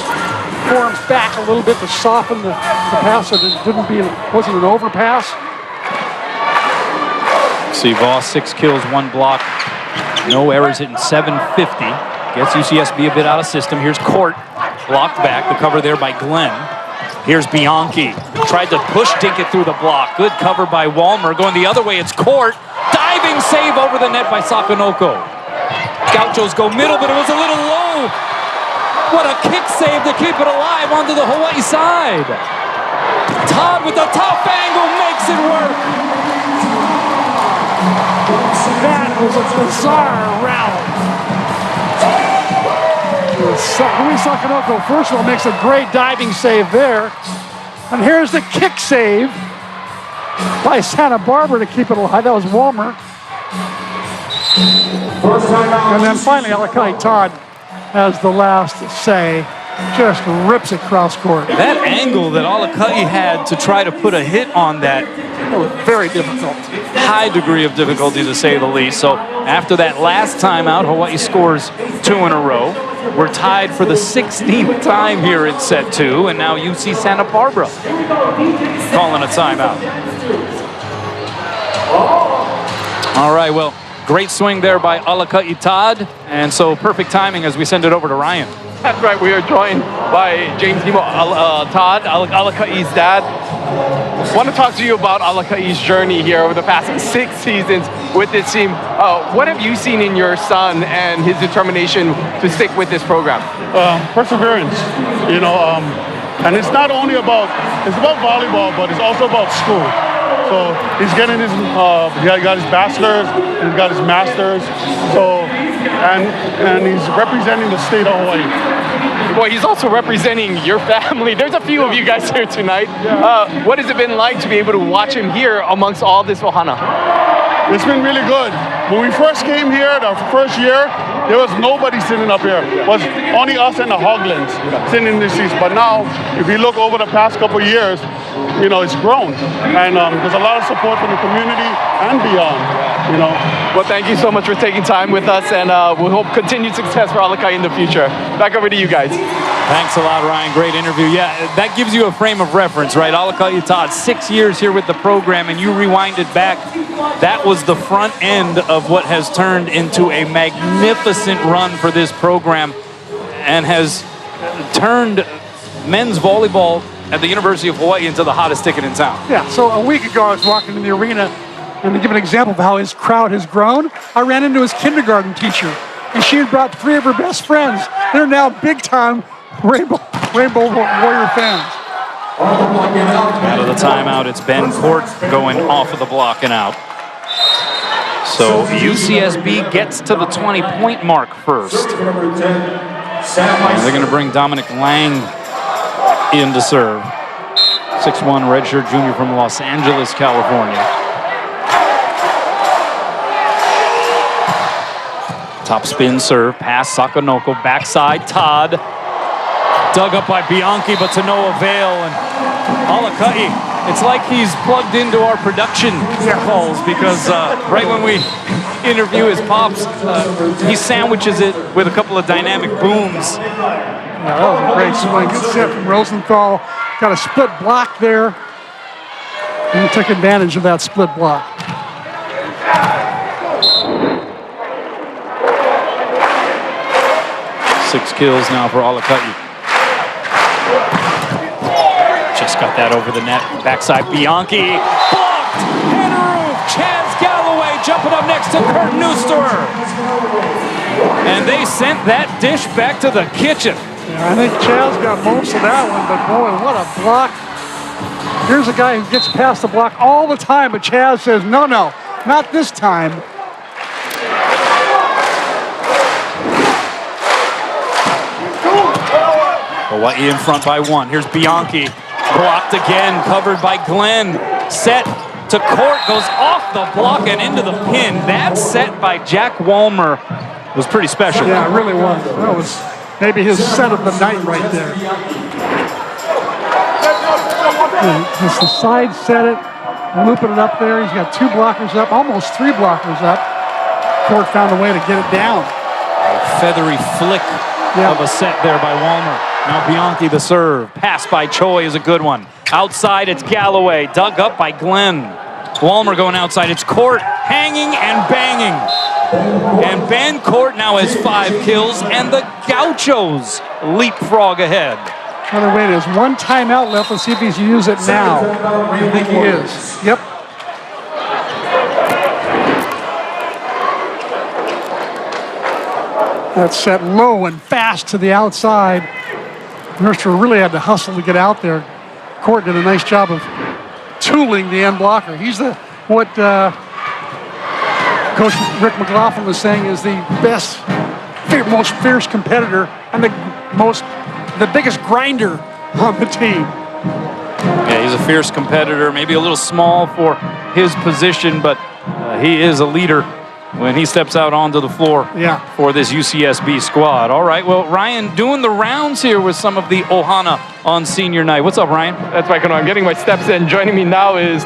forearms back a little bit to soften the pass so that it wasn't an overpass. See Voss, 6 kills, 1 block, no errors, hitting .750. Gets UCSB a bit out of system. Here's Court, blocked back. The cover there by Glenn. Here's Bianchi. Tried to push dink it through the block. Good cover by Walmer. Going the other way, it's Court. Diving save over the net by Sakanoko. Gauchos go middle, but it was a little low. What a kick save to keep it alive onto the Hawaii side. Todd with the top angle makes it work. That was a bizarre rally. Luis Sakanoko, first of all, makes a great diving save there. And here's the kick save by Santa Barbara to keep it alive. That was Walmer. And then finally, Alakai Todd has the last say. Just rips it cross court. That angle that Alakai had to try to put a hit on that, was very difficult. High degree of difficulty, to say the least. So after that last timeout, Hawaii scores 2 in a row. We're tied for the 16th time here in set 2, and now UC Santa Barbara calling a timeout. All right, well, great swing there by Alakai Todd, and so perfect timing as we send it over to Ryan. That's right, we are joined by James Nemo Todd, Alakai's dad. I want to talk to you about Alakai's journey here over the past 6 seasons. with this team. What have you seen in your son and his determination to stick with this program? Perseverance, you know, and it's not only about, it's about volleyball, but it's also about school. So he's getting his, he got his bachelor's and he's got his master's. So, and he's representing the state of Hawaii. Well, he's also representing your family. There's a few of you guys here tonight. What has it been like to be able to watch him here amongst all this ohana? It's been really good. When we first came here, the first year, there was nobody sitting up here. It was only us and the Hoglins sitting in these seats. But now, if you look over the past couple of years, you know, it's grown. And there's a lot of support from the community and beyond, you know. Well, thank you so much for taking time with us, and we hope continued success for Alakai in the future. Back over to you guys. Thanks a lot, Ryan. Great interview. Yeah, that gives you a frame of reference, right? Alakai taught 6 years here with the program, and you rewind it back. That was the front end of what has turned into a magnificent run for this program and has turned men's volleyball at the University of Hawaii into the hottest ticket in town. Yeah, so a week ago I was walking in the arena, and to give an example of how his crowd has grown, I ran into his kindergarten teacher, and she had brought 3 of her best friends. They're now big-time Rainbow Warrior fans. Out of the timeout, it's Ben Court going off of the block and out. So UCSB gets to the 20-point mark first. And they're going to bring Dominic Lang in to serve. 6'1", redshirt junior from Los Angeles, California. Top spin serve, pass Sakanoko, backside Todd. Dug up by Bianchi, but to no avail. And Alakai, it's like he's plugged into our production calls, because right when we interview his pops, he sandwiches it with a couple of dynamic booms. Yeah, that was a great swing. Good set from Rosenthal. Got a split block there. And he took advantage of that split block. Six kills now for Alakai. Just got that over the net. Backside Bianchi. Blocked! Henry! Chaz Galloway jumping up next to Kurt Neuster. And they sent that dish back to the kitchen. Yeah, I think Chaz got most of that one, but boy, what a block. Here's a guy who gets past the block all the time, but Chaz says, no, not this time. Hawaii in front by 1. Here's Bianchi. Blocked again, covered by Glenn. Set to Court, goes off the block and into the pin. That set by Jack Walmer was pretty special. Yeah, it really was. That was maybe his set of the night right there. Just the side set it, looping it up there. He's got 2 blockers up, almost 3 blockers up. Court found a way to get it down. A feathery flick of a set there by Walmer. Now Bianchi the serve. Pass by Choi is a good one. Outside it's Galloway. Dug up by Glenn. Walmer going outside. It's Court hanging and banging. And Ben Court now has 5 kills, and the Gauchos leapfrog ahead. By the way, there's 1 timeout left. Let's see if he's used it now. I think he is. Yep. That's set low and fast to the outside. Neuster really had to hustle to get out there. Court did a nice job of tooling the end blocker. He's what Coach Rick McLaughlin was saying is the best, most fierce competitor and the biggest grinder on the team. Yeah, he's a fierce competitor, maybe a little small for his position, but he is a leader when he steps out onto the floor for this UCSB squad. All right, well, Ryan doing the rounds here with some of the Ohana on senior night. What's up, Ryan? That's right, I'm getting my steps in. Joining me now is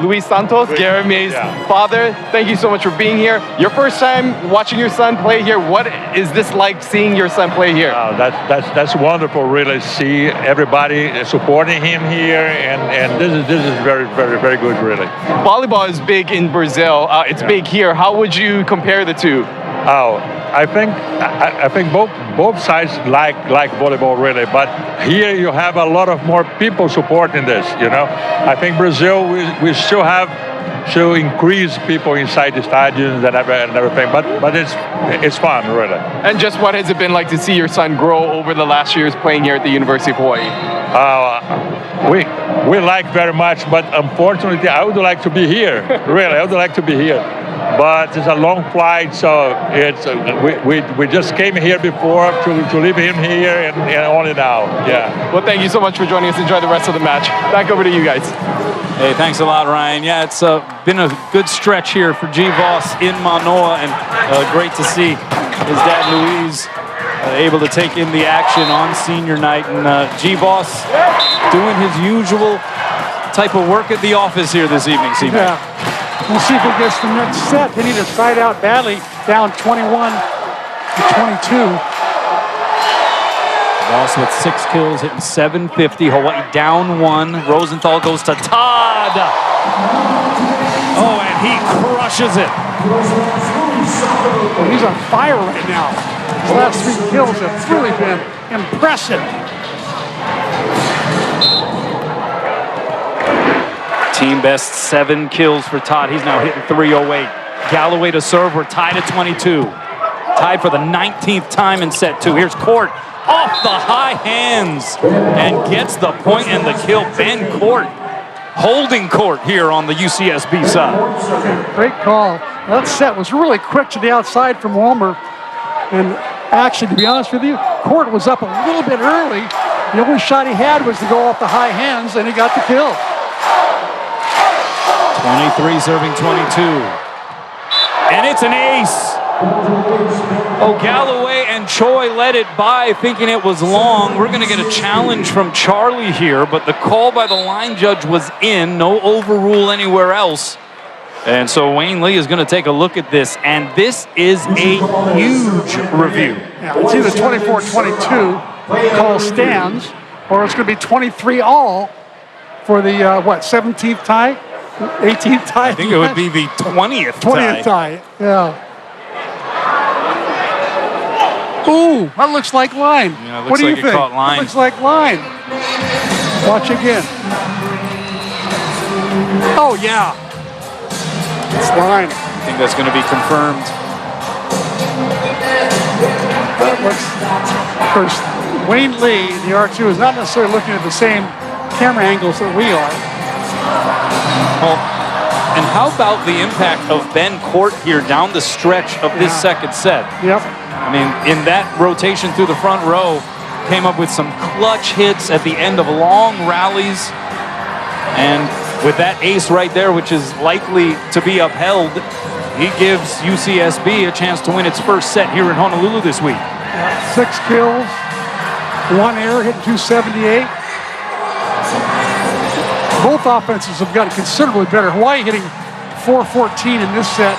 Luis Santos, Jeremy's father. Thank you so much for being here. Your first time watching your son play here. What is this like, seeing your son play here? That's wonderful, really, see everybody supporting him here, and this is very, very, very good, really. Volleyball is big in Brazil. It's big here. How would you compare the two? I think both sides like volleyball, really, but here you have a lot of more people supporting this. You know, I think Brazil we still have to increase people inside the stadiums and everything. But it's fun, really. And just what has it been like to see your son grow over the last years playing here at the University of Hawaii? We like very much, but unfortunately, I would like to be here. Really, I would like to be here. But it's a long flight, so it's we just came here before to leave him here and only now. Yeah. Well, thank you so much for joining us. Enjoy the rest of the match. Back over to you guys. Hey, thanks a lot, Ryan. Yeah, it's been a good stretch here for G. Voss in Mānoa, and great to see his dad, Luis, able to take in the action on senior night. And G. Voss doing his usual type of work at the office here this evening, C-Mac. Yeah. We'll see if he gets the next set. They need to side out badly, down 21-22. Voss with 6 kills, hitting 750. Hawaii down 1. Rosenthal goes to Todd. Oh, and he crushes it. Well, he's on fire right now. His last 3 kills have really been impressive. Team best 7 kills for Todd. He's now hitting 308. Galloway to serve. We're tied at 22. Tied for the 19th time in set 2. Here's Court off the high hands and gets the point and the kill. Ben Court holding court here on the UCSB side. Great call. That set was really quick to the outside from Walmer. And actually, to be honest with you, Court was up a little bit early. The only shot he had was to go off the high hands, and he got the kill. 23 serving 22. And it's an ace. Oh, Galloway and Choi let it by, thinking it was long. We're going to get a challenge from Charlie here, but the call by the line judge was in. No overrule anywhere else. And so Wayne Lee is going to take a look at this, and this is a huge review. Yeah, it's either 24-22, call stands, or it's going to be 23-all for the, 17th tie? 18th tie? I think it would be the 20th tie. 20th tie, yeah. Ooh, that looks like line. Yeah, it looks what do like you it think? caught line. It looks like line. Watch again. Oh, yeah. It's line. I think that's going to be confirmed. That looks, of course, Wayne Lee, the R2, is not necessarily looking at the same camera angles that we are. Well, and how about the impact of Ben Court here down the stretch of this second set? Yep. I mean, in that rotation through the front row, came up with some clutch hits at the end of long rallies. And with that ace right there, which is likely to be upheld, he gives UCSB a chance to win its first set here in Honolulu this week. 6 kills, 1 error, hitting 278. Both offenses have gotten considerably better. Hawaii hitting 414 in this set,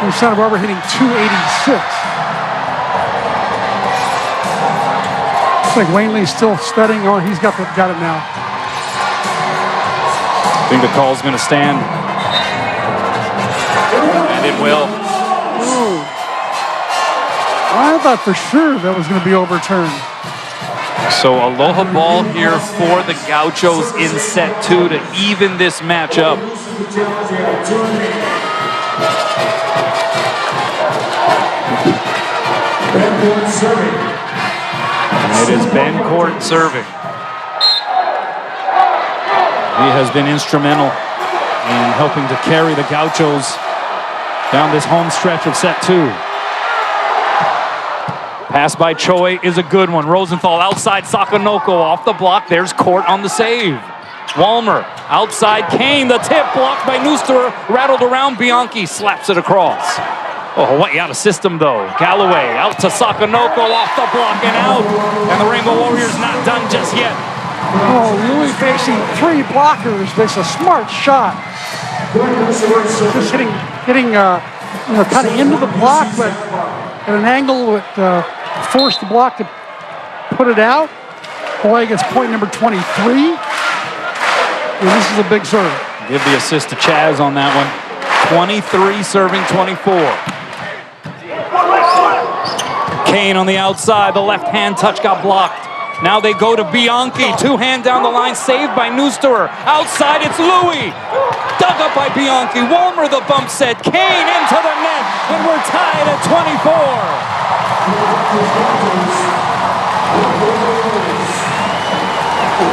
and Santa Barbara hitting 286. Looks like Wayne Lee's still studying on. He's got it now. I think the call's going to stand. And it will. Ooh. I thought for sure that was going to be overturned. So aloha ball here for the Gauchos in set 2 to even this match up. And it is Ben Court serving. He has been instrumental in helping to carry the Gauchos down this home stretch of set 2. Pass by Choi is a good one. Rosenthal outside Sakanoko off the block. There's Court on the save. Walmer outside Kane. The tip blocked by Neuster. Rattled around. Bianchi slaps it across. Oh, Hawaii out of system though. Galloway out to Sakanoko off the block and out. And the Rainbow Warriors not done just yet. Oh, Louis facing 3 blockers. That's a smart shot. Just hitting, kind of into the block, but at an angle that forced the block to put it out. Hawaii gets point number 23. And this is a big serve. Give the assist to Chaz on that one. 23 serving 24. Kane on the outside. The left hand touch got blocked. Now they go to Bianchi. Two-hand down the line, saved by Neusterer. Outside, it's Louis. Dug up by Bianchi. Wolmer the bump set. Kane into the net. And we're tied at 24.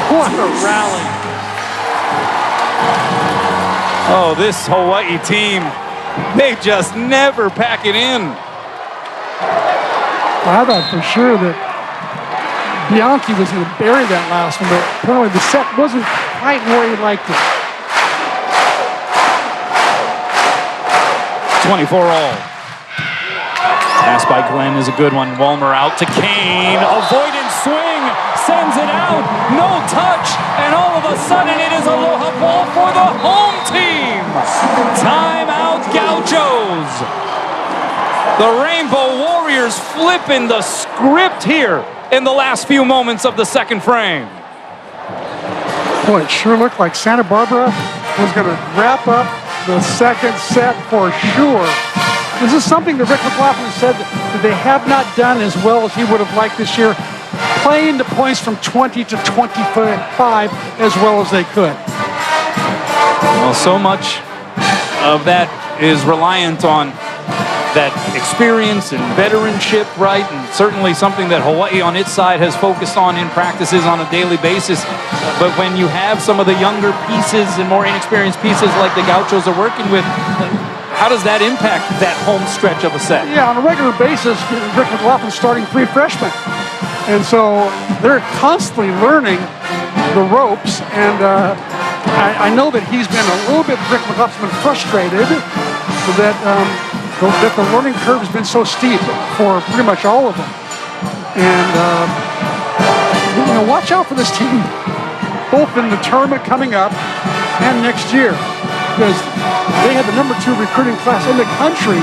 What a rally. Oh, this Hawaii team, they just never pack it in. I thought for sure that Bianchi was going to bury that last one, but apparently the set wasn't quite where he liked it. 24 all. Pass by Glenn is a good one. Wolmer out to Kane. Avoidance swing. Sends it out. No touch. And all of a sudden it is aloha ball for the home team. Timeout Gauchos. The Rainbow Warriors flipping the script here in the last few moments of the second frame. Boy, it sure looked like Santa Barbara was going to wrap up the second set for sure. This is something that Rick McLaughlin said that they have not done as well as he would have liked this year, playing the points from 20 to 25 as well as they could. Well, so much of that is reliant on that experience and veteranship, right? And certainly something that Hawaii on its side has focused on in practices on a daily basis. But when you have some of the younger pieces and more inexperienced pieces like the Gauchos are working with, how does that impact that home stretch of a set? Yeah, on a regular basis, Rick McLaughlin's starting 3 freshmen. And so they're constantly learning the ropes. And I know that he's been a little bit, Rick McLaughlin's been frustrated that the learning curve has been so steep for pretty much all of them. And, watch out for this team, both in the tournament coming up and next year, because they had the #2 recruiting class in the country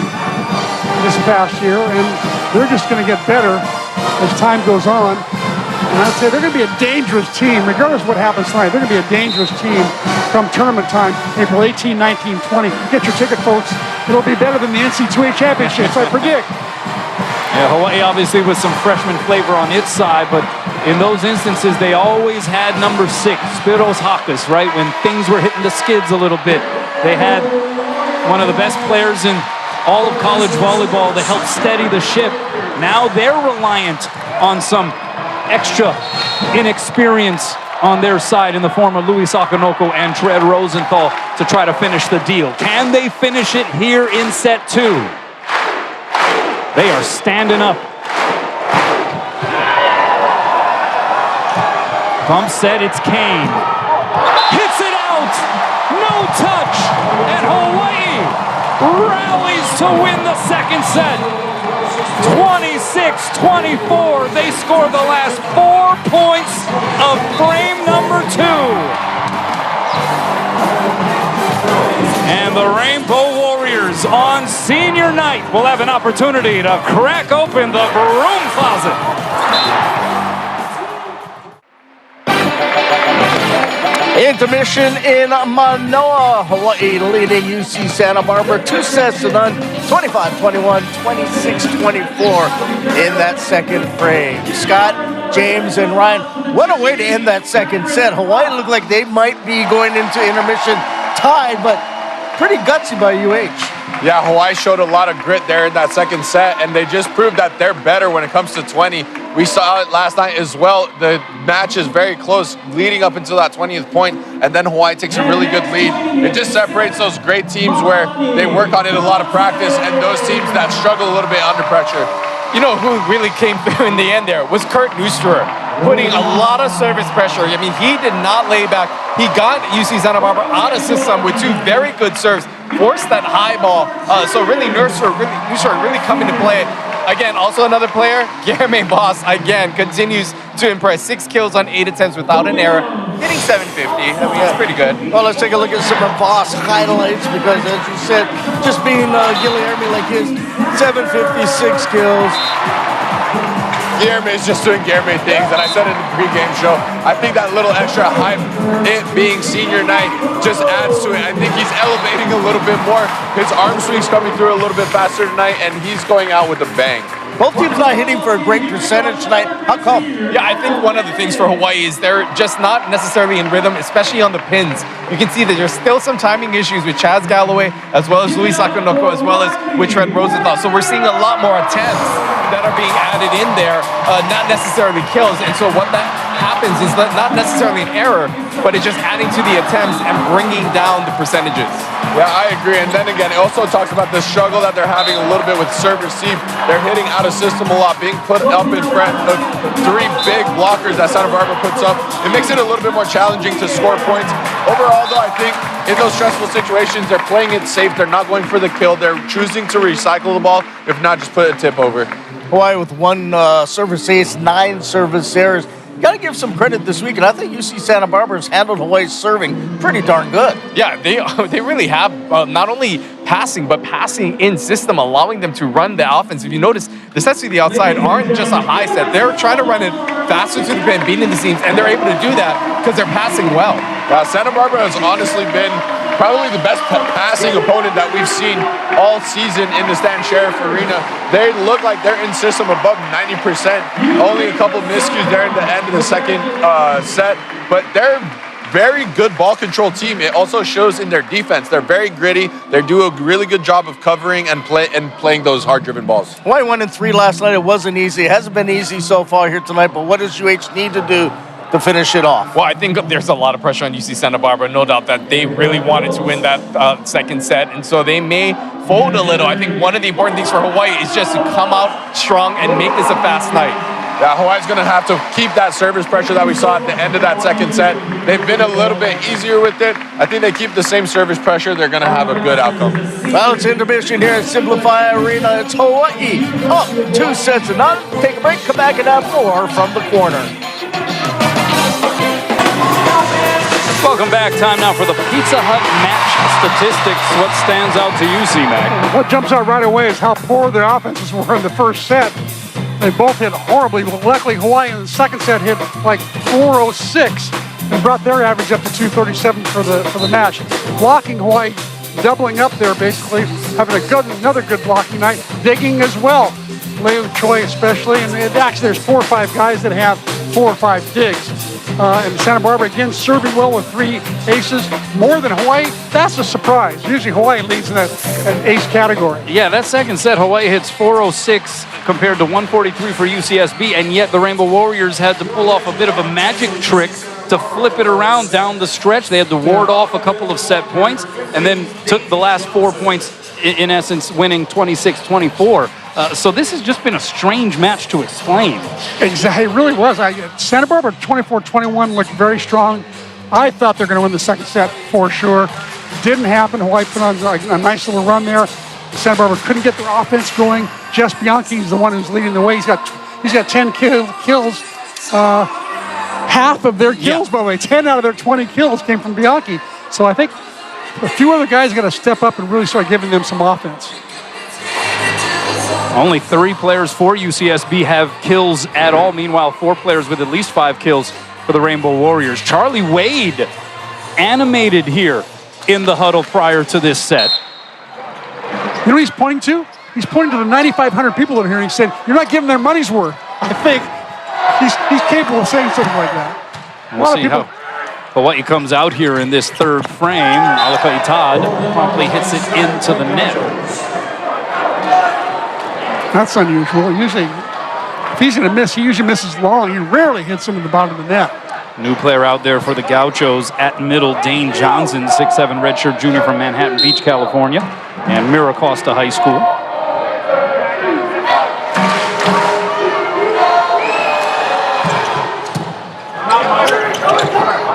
this past year, and they're just going to get better as time goes on. And I'd say they're going to be a dangerous team, regardless of what happens tonight. They're going to be a dangerous team come tournament time, April 18, 19, 20. Get your ticket, folks. It'll be better than the NC2A championships, I predict. Yeah, Hawaii obviously with some freshman flavor on its side, but in those instances, they always had #6, Spiros Hakas, right? When things were hitting the skids a little bit. They had one of the best players in all of college volleyball to help steady the ship. Now they're reliant on some extra inexperience on their side in the form of Louis Sakanoko and Tread Rosenthal to try to finish the deal. Can they finish it here in set 2? They are standing up. Bump set, it's Kane. Hits it out! No touch! And Hawaii rallies to win the second set. 26-24. They score the last 4 points of frame #2. And the Rainbow Warriors on senior night will have an opportunity to crack open the broom closet. Intermission in Mānoa, Hawaii, leading UC Santa Barbara 2-0, 25-21, 26-24 in that second frame. Scott, James, and Ryan, what a way to end that second set. Hawaii looked like they might be going into intermission tied, but pretty gutsy by UH. Yeah, Hawaii showed a lot of grit there in that second set, and they just proved that they're better when it comes to 20. We saw it last night as well. The match is very close leading up until that 20th point, and then Hawaii takes a really good lead. It just separates those great teams where they work on it a lot of practice and those teams that struggle a little bit under pressure. You know who really came through in the end there was Kurt Neusterer, putting a lot of service pressure. I mean, he did not lay back. He got UC Santa Barbara out of system with 2 very good serves, forced that high ball. So really, Neusterer really coming to play. Again, also another player, Guilherme Boss, again, continues to impress. 6 kills on 8 attempts without an error. Hitting 750. I mean, it's pretty good. Well, let's take a look at some of Boss highlights because, as you said, just being Guilherme like his 756 kills. Guilherme is just doing Guilherme things, and I said it in the pregame show. I think that little extra hype, it being senior night, just adds to it. I think he's elevating a little bit more. His arm swing's coming through a little bit faster tonight, and he's going out with a bang. Both teams not hitting for a great percentage tonight. How come? Yeah, I think one of the things for Hawaii is they're just not necessarily in rhythm, especially on the pins. You can see that there's still some timing issues with Chaz Galloway, as well as Luis Akanoko, as well as with Trent Rosenthal. So we're seeing a lot more attempts that are being added in there, not necessarily kills. And so what that happens is not necessarily an error, but it's just adding to the attempts and bringing down the percentages. Yeah, I agree. And then again, it also talks about the struggle that they're having a little bit with serve receive. They're hitting out of system a lot, being put up in front of 3 big blockers that Santa Barbara puts up. It makes it a little bit more challenging to score points. Overall, though, I think in those stressful situations, they're playing it safe. They're not going for the kill. They're choosing to recycle the ball, if not just put a tip over. Hawaii with 1 service ace, 9 service errors. You got to give some credit this week, and I think UC Santa Barbara has handled Hawaii's serving pretty darn good. Yeah, they really have not only passing, but passing in system, allowing them to run the offense. If you notice, the sets to the outside aren't just a high set. They're trying to run it faster to the pin, beating the seams, and they're able to do that because they're passing well. Santa Barbara has honestly been probably the best passing opponent that we've seen all season in the Stan Sheriff Arena. They look like they're in system above 90%. Only a couple miscues there at the end of the second set, but they're very good ball control team. It also shows in their defense. They're very gritty. They do a really good job of covering and playing those hard-driven balls. Hawaii 1-3 last night. It wasn't easy. It hasn't been easy so far here tonight, but what does UH need to do to finish it off? Well, I think there's a lot of pressure on UC Santa Barbara. No doubt that they really wanted to win that second set, and so they may fold a little. I think one of the important things for Hawaii is just to come out strong and make this a fast night. Yeah, Hawaii's going to have to keep that service pressure that we saw at the end of that second set. They've been a little bit easier with it. I think they keep the same service pressure. They're going to have a good outcome. Well, it's intermission here at Simplify Arena. It's Hawaii up 2 sets to none. Take a break, come back and have more from the corner. Welcome back. Time now for the Pizza Hut match statistics. What stands out to you, C-Mac? What jumps out right away is how poor their offenses were in the first set. They both hit horribly, but luckily Hawaii in the second set hit like 406 and brought their average up to 237 for the match. Blocking Hawaii, doubling up there basically, having another good blocking night. Digging as well, Leo Choi especially, and actually there's 4 or 5 guys that have 4 or 5 digs. And Santa Barbara again serving well with 3 aces, more than Hawaii. That's a surprise. Usually Hawaii leads in that ace category. Yeah, that second set, Hawaii hits 406 compared to 143 for UCSB, and yet the Rainbow Warriors had to pull off a bit of a magic trick to flip it around down the stretch. They had to ward off a couple of set points and then took the last 4 points, in essence, winning 26-24. So this has just been a strange match to explain. Exactly, it really was. Santa Barbara 24-21 looked very strong. I thought they were going to win the second set for sure. Didn't happen. Hawaii put on a nice little run there. Santa Barbara couldn't get their offense going. Jess Bianchi is the one who's leading the way. He's got 10 kills. Half of their kills, by the way, 10 out of their 20 kills came from Bianchi. So I think a few other guys got to step up and really start giving them some offense. Only 3 players for UCSB have kills at all. Meanwhile, 4 players with at least 5 kills for the Rainbow Warriors. Charlie Wade animated here in the huddle prior to this set. You know what he's pointing to? He's pointing to the 9,500 people in here, and he said, "You're not giving their money's worth." I think he's capable of saying something like that. We'll see how Hawaii comes out here in this third frame. Alakai Todd promptly hits it into the net. That's unusual. Usually, if he's going to miss, he usually misses long. He rarely hits him in the bottom of the net. New player out there for the Gauchos at middle, Dane Johnson, 6'7", redshirt junior from Manhattan Beach, California, and Miracosta High School.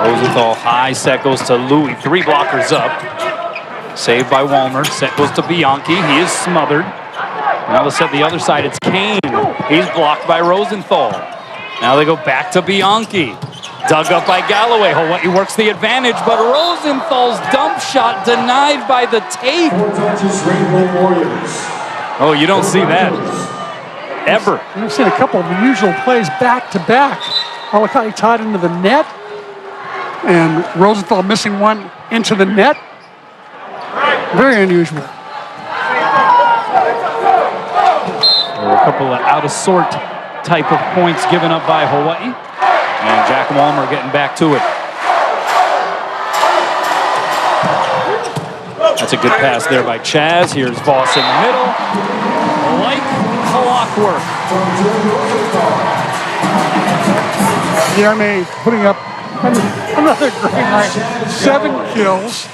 Rosenthal high, set goes to Louis, 3 blockers up. Saved by Walner, set goes to Bianchi, he is smothered. Now let's set the other side, it's Kane. He's blocked by Rosenthal. Now they go back to Bianchi. Dug up by Galloway. Hawaii works the advantage, but Rosenthal's dump shot denied by the tape. Oh, you don't see that ever. We've seen a couple of unusual plays back to back. Alakai Todd into the net, and Rosenthal missing one into the net. Very unusual. There were a couple of out-of-sort type of points given up by Hawaii. And Jack Walmer getting back to it. That's a good pass there by Chaz. Here's Voss in the middle. Like clockwork. Jeremy putting up another great night. 7 kills.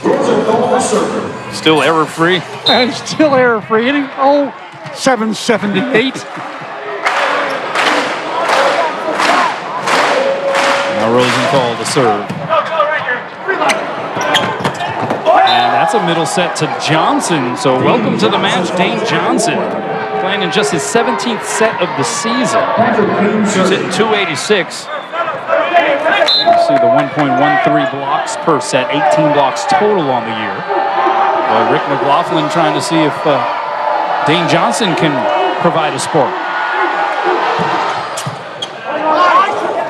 Still error-free. And still error-free. Hitting 778. Now Rosenthal to serve. And that's a middle set to Johnson. So welcome to the match, Dane Johnson. Playing in just his 17th set of the season. He's hitting 286. You see the 1.13 blocks per set, 18 blocks total on the year. Rick McLaughlin trying to see if Dane Johnson can provide a spark.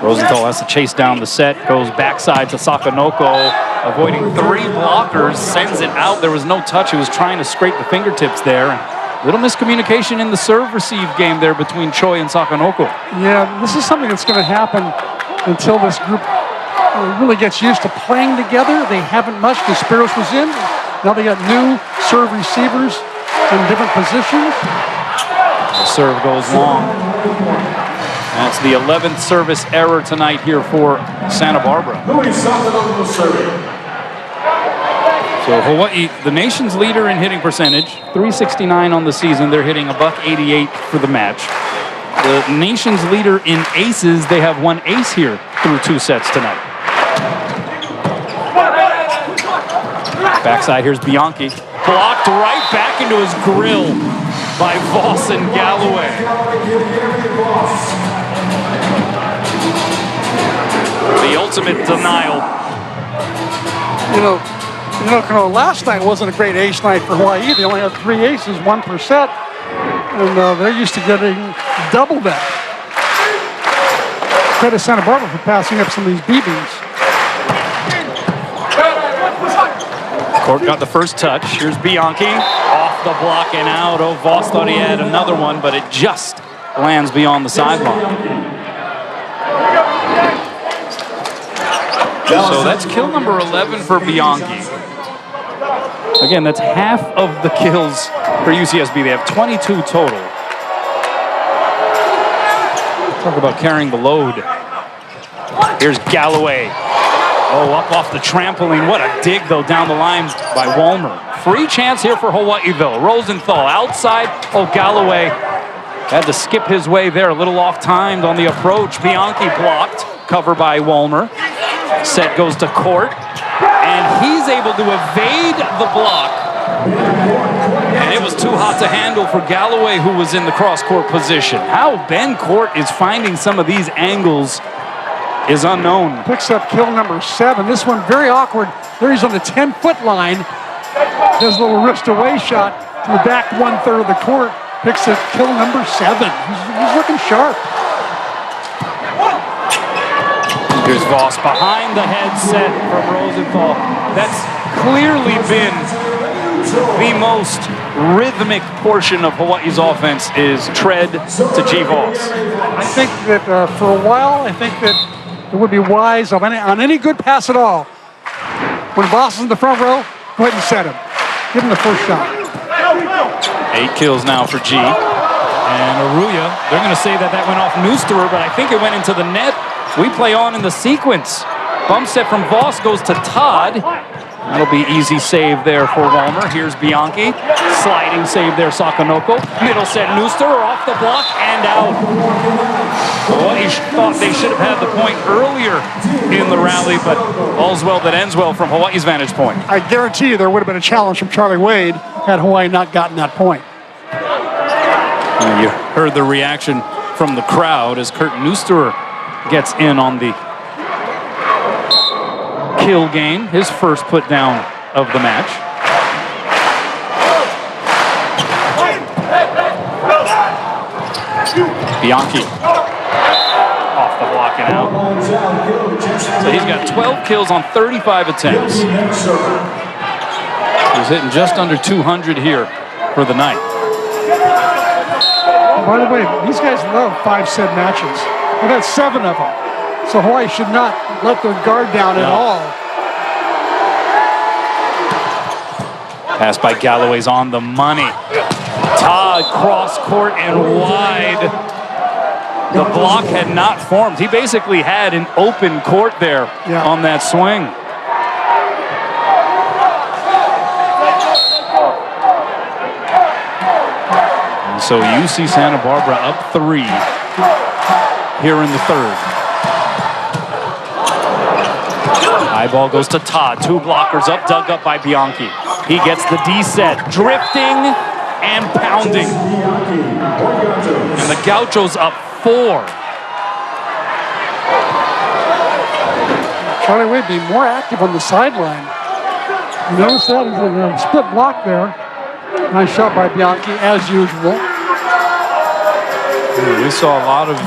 Rosenthal has to chase down the set, goes backside to Sakanoko, avoiding 3 blockers, sends it out. There was no touch. He was trying to scrape the fingertips there. And little miscommunication in the serve-receive game there between Choi and Sakanoko. Yeah, this is something that's going to happen until this group really gets used to playing together. They haven't much because Spiros was in. Now they got new serve receivers in different positions. The serve goes long. That's the 11th service error tonight here for Santa Barbara. So Hawaii, the nation's leader in hitting percentage, 369 on the season. They're hitting $188 for the match. The nation's leader in aces, they have 1 ace here through 2 sets tonight. Backside, here's Bianchi. Blocked right back into his grill by Voss and Galloway. The ultimate denial. You know, last night wasn't a great ace night for Hawaii. They only had 3 aces, 1 per set. And they're used to getting double that. Credit Santa Barbara for passing up some of these BBs. Court got the first touch. Here's Bianchi. Off the block and out. Oh, Voss thought he had another one, but it just lands beyond the sideline. So that's kill number 11 for Bianchi. Again, that's half of the kills for UCSB. They have 22 total. Talk about carrying the load. Here's Galloway. Oh, up off the trampoline. What a dig, though, down the line by Walmer. Free chance here for Hawaii, though. Rosenthal outside. Oh, Galloway had to skip his way there. A little off-timed on the approach. Bianchi blocked. Cover by Walmer. Set goes to Court. And he's able to evade the block. And it was too hot to handle for Galloway, who was in the cross-court position. How Ben Court is finding some of these angles is unknown. Picks up kill number 7. This one very awkward. There he's on the 10-foot line. Does a little wrist away shot to the back 1/3 of the court. Picks up kill number 7. He's looking sharp. Here's Voss behind the headset from Rosenthal. That's clearly been the most rhythmic portion of Hawaii's offense is tread to G. Voss. I think that for a while, I think that it would be wise on any good pass at all. When Voss is in the front row, go ahead and set him. Give him the first shot. 8 kills now for G. And Aruya, they're going to say that went off Noosterer, but I think it went into the net. We play on in the sequence. Bump set from Voss goes to Todd. That'll be easy save there for Walmer. Here's Bianchi. Sliding save there, Sakanoko. Middle set, Noosterer off the block and out. Hawaii thought they should have had the point earlier in the rally, but all's well that ends well from Hawaii's vantage point. I guarantee you there would have been a challenge from Charlie Wade had Hawaii not gotten that point. And you heard the reaction from the crowd as Kurt Noosterer gets in on the kill game, his first put down of the match. Bianchi off the block and out. So he's got 12 kills on 35 attempts. He's hitting just under 200 here for the night. By the way, these guys love 5-set matches. They've had 7 of them. So Hawaii should not let their guard down at all. Pass by Galloway's on the money. Todd cross court and wide. The block had not formed. He basically had an open court there on that swing. And so UC Santa Barbara up 3 here in the third. High ball goes to Todd. 2 blockers up, dug up by Bianchi. He gets the D set, drifting and pounding. And the Gauchos up 4. Charlie Wade being more active on the sideline. You notice that? He's a split block there. Nice shot by Bianchi, as usual. We saw a lot of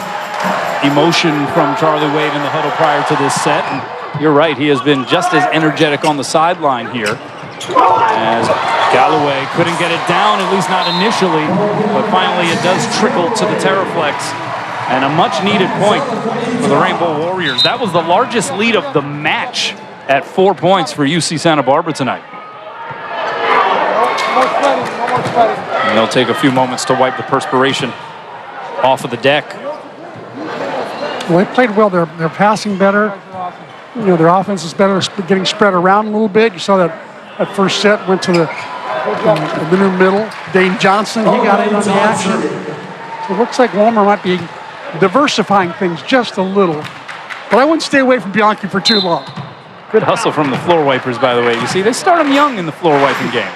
emotion from Charlie Wade in the huddle prior to this set. And you're right, he has been just as energetic on the sideline here. As Galloway couldn't get it down, at least not initially, but finally it does trickle to the Terraflex. And a much-needed point for the Rainbow Warriors. That was the largest lead of the match at 4 points for UC Santa Barbara tonight. And they'll take a few moments to wipe the perspiration off of the deck. Well, they played well. They're passing better. You know, their offense is better, getting spread around a little bit. You saw that first set went to the new middle. Dane Johnson, he got in on the action. So it looks like Walmer might be diversifying things just a little. But I wouldn't stay away from Bianchi for too long. Good hustle from the floor wipers, by the way. You see, they start them young in the floor wiping game.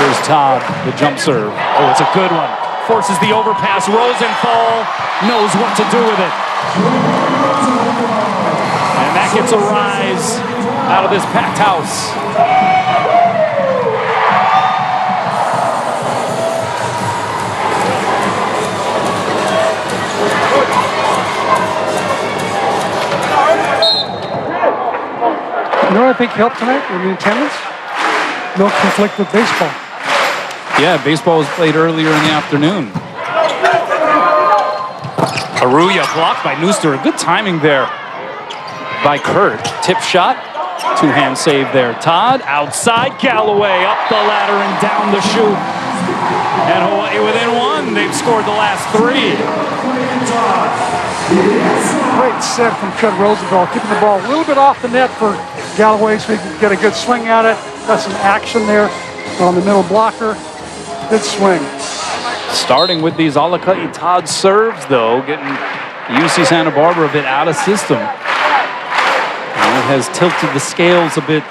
Here's Todd, the jump serve. Oh, it's a good one. Forces the overpass. Rosenthal knows what to do with it. And that gets a rise out of this packed house. You know what I think helped tonight in the attendance? No conflict with baseball. Yeah, baseball was played earlier in the afternoon. Aruya blocked by Nooster. Good timing there by Kurt. Tip shot. 2-hand save there. Todd outside. Galloway up the ladder and down the chute. And Hawaii within 1. They've scored the last 3. Great set from Trent Rosenthal, keeping the ball a little bit off the net for Galloway so he can get a good swing at it. Got some action there on the middle blocker. Good swing. Starting with these Alaka'i Todd serves, though, getting UC Santa Barbara a bit out of system. And it has tilted the scales a bit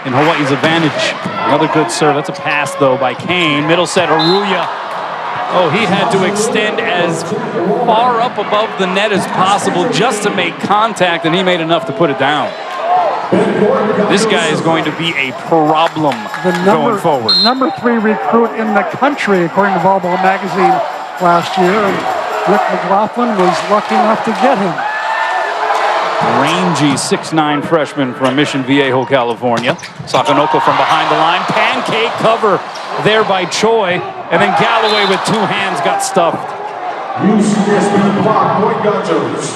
in Hawaii's advantage. Another good serve. That's a pass, though, by Kane. Middle set, Aruya. Oh, he had to extend as far up above the net as possible just to make contact, and he made enough to put it down. This guy is going to be a problem going forward. Number 3 recruit in the country, according to Volleyball magazine last year. And Rick McLaughlin was lucky enough to get him. Rangy 6'9" freshman from Mission Viejo, California. Sakanoko from behind the line. Pancake cover there by Choi. And then Galloway with 2 hands got stuffed. UCSB block, point Gauchos.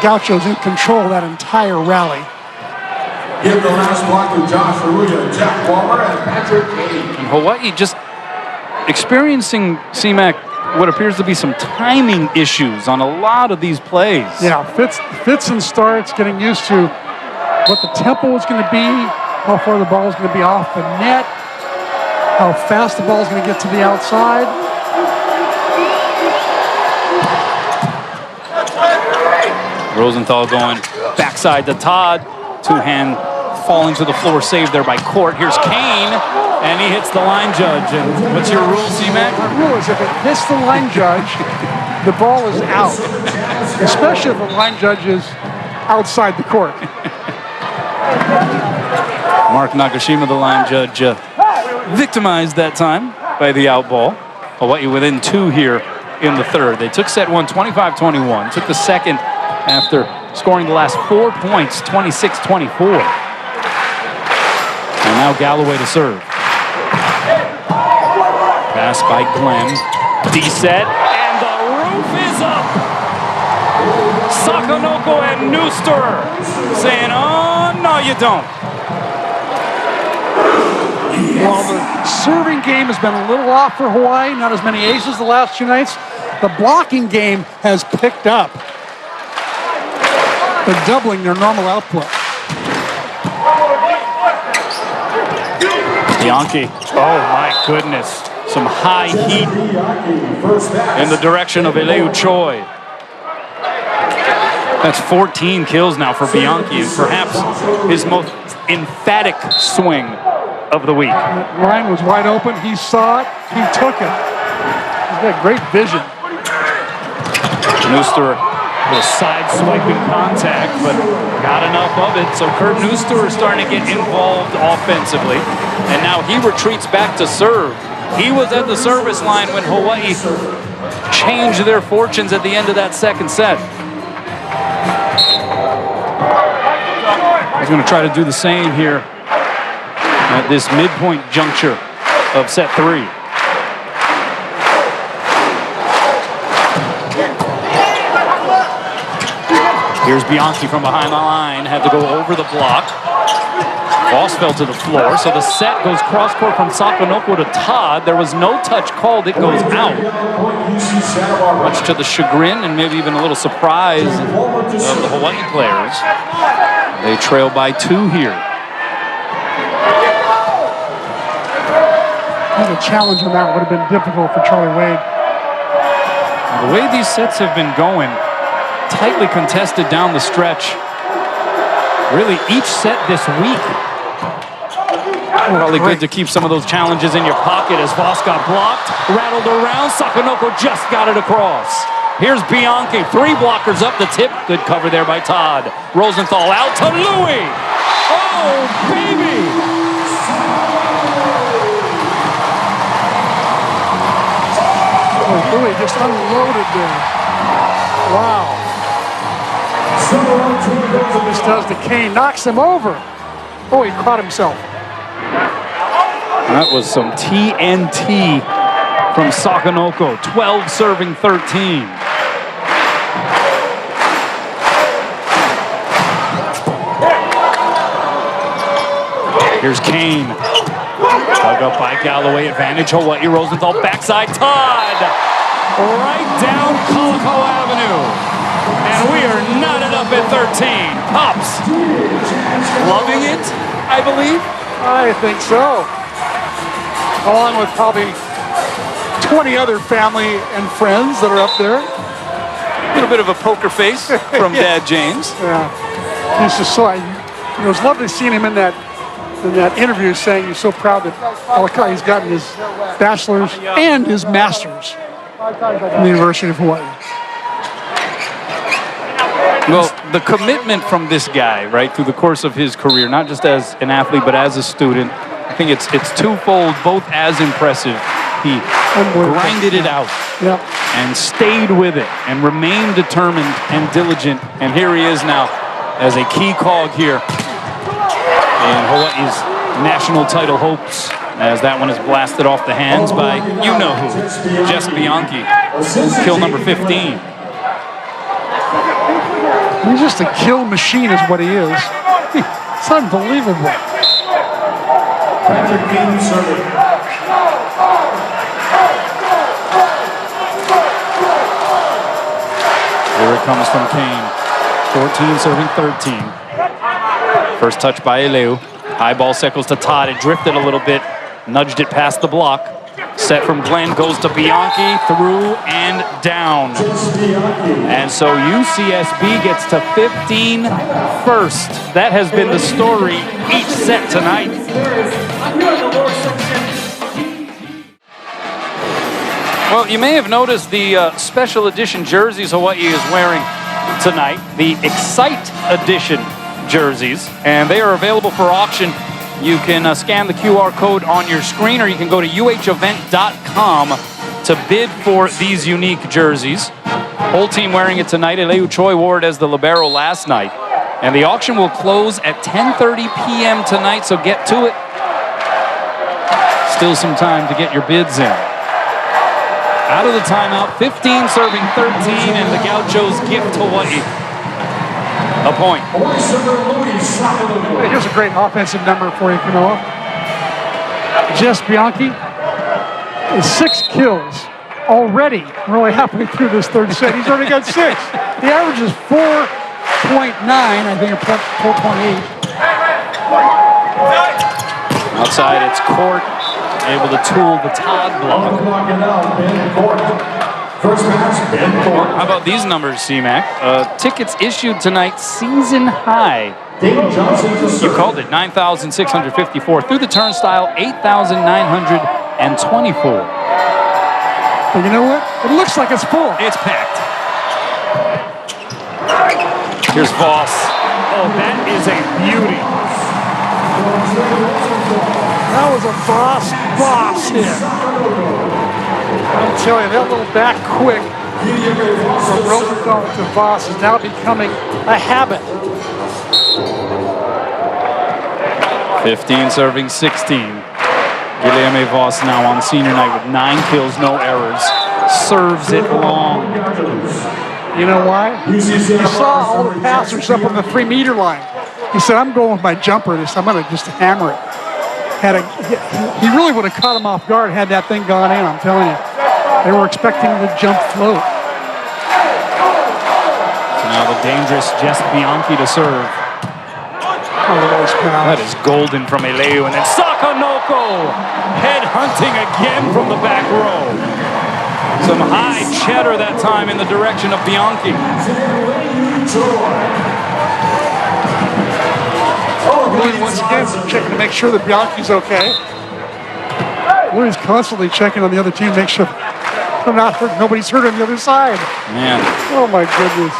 Gauchos in control of that entire rally. Give the last block to Josh Aruya, Jack Walmer, and Patrick Kane. And Hawaii just experiencing, CMAC, what appears to be some timing issues on a lot of these plays. Yeah, fits and starts, getting used to what the tempo is going to be, how far the ball is going to be off the net, how fast the ball is going to get to the outside. Rosenthal going backside to Todd. 2-hand falling to the floor, saved there by Court. Here's Kane, and he hits the line judge. And what's your rule, C-Mac? My rule is if it hits the line judge, the ball is out, especially if the line judge is outside the court. Mark Nakashima, the line judge, victimized that time by the out ball. Hawaii within 2 here in the third. They took set 1, 25-21. Took the second after scoring the last 4 points, 26-24. And now Galloway to serve. Pass by Glenn. D-set, and the roof is up! Sakonoko and Nooster saying, oh, no, you don't. While the serving game has been a little off for Hawaii, not as many aces the last 2 nights, the blocking game has picked up. They're doubling their normal output. Bianchi, oh my goodness. Some high heat in the direction of Eleu Choi. That's 14 kills now for Bianchi, and perhaps his most emphatic swing of the week. Ryan was wide open. He saw it. He took it. He's got great vision. Nooster with a side swiping contact, but not enough of it. So Kurt Nooster is starting to get involved offensively, and now he retreats back to serve. He was at the service line when Hawaii changed their fortunes at the end of that second set. He's going to try to do the same here at this midpoint juncture of set 3. Here's Bianchi from behind the line, had to go over the block. Boss fell to the floor, so the set goes cross-court from Sakonoko to Todd. There was no touch called, it goes out. Much to the chagrin and maybe even a little surprise of the Hawaii players. They trail by 2 here. The challenge on that would have been difficult for Charlie Wade. The way these sets have been going, tightly contested down the stretch. Really, each set this week. Probably good to keep some of those challenges in your pocket as Voss got blocked, rattled around. Sakonoko just got it across. Here's Bianchi, 3 blockers up the tip. Good cover there by Todd. Rosenthal out to Louis. Oh, baby! Oh, Louis just unloaded there. Wow. This does to Kane, knocks him over. Oh, he caught himself. That was some TNT from Sakonoko. 12 serving 13. Here's Kane. Dug up by Galloway. Advantage Hawaii. Rosenthal backside. Todd. Right down Kalakaua Avenue. And we are knotted up at 13. Pops. Loving it, I believe. I think so. Along with probably 20 other family and friends that are up there. A little bit of a poker face from Dad James. Yeah. He's just so, it was lovely seeing him in that interview saying he's so proud that he's gotten his bachelor's and his master's from the University of Hawaii. Well, the commitment from this guy, right, through the course of his career, not just as an athlete, but as a student, I think it's twofold, both as impressive. He grinded it out and stayed with it and remained determined and diligent. And here he is now as a key cog here in Hawaii's national title hopes, as that one is blasted off the hands by you-know-who, Jess Bianchi. Kill number 15. He's just a kill machine is what he is. It's unbelievable. Here it comes from Kane. 14 serving 13. First touch by Eleu. High ball circles to Todd. It drifted a little bit. Nudged it past the block. Set from Glenn goes to Bianchi, through and down. And so UCSB gets to 15 first. That has been the story each set tonight. Well, you may have noticed the special edition jerseys Hawaii is wearing tonight, the Excite Edition jerseys, and they are available for auction. You can scan the QR code on your screen, or you can go to uhevent.com to bid for these unique jerseys. Whole team wearing it tonight. Eleu Choi wore it as the libero last night. And the auction will close at 10:30 p.m. tonight, so get to it still some time to get your bids in. Out of the timeout, 15 serving 13, and the Gauchos gift Hawaii a point. Here's a great offensive number for you, Kanoa. Jess Bianchi is 6 kills already. We're only halfway through this third set. He's already got 6. The average is 4.9, I think, or 4.8. Outside, it's Court, able to tool the Todd block. How about these numbers, C-Mac? Tickets issued tonight, season high. You called it, 9,654. Through the turnstile, 8,924. But you know what? It looks like it's full. It's packed. Here's Voss. Oh, that is a beauty. That was a boss hit. I'm telling you, that little back quick from Rosenthal to Voss is now becoming a habit. 15 serving 16. Guilherme Voss now on senior night with 9 kills, no errors. Serves it long. You know why? He saw all the passers up on the 3-meter line. He said, I'm going with my jumper this. I'm going to just hammer it. He really would have caught him off guard had that thing gone in, I'm telling you. They were expecting the jump float. So now the dangerous Jess Bianchi to serve. That is golden from Eleu, and then Sakanoko head hunting again from the back row. Some high cheddar that time in the direction of Bianchi. Louis once again checking to make sure that Bianchi's okay. Louis constantly checking on the other team to make sure they're not hurt. Nobody's hurt on the other side. Man. Oh my goodness.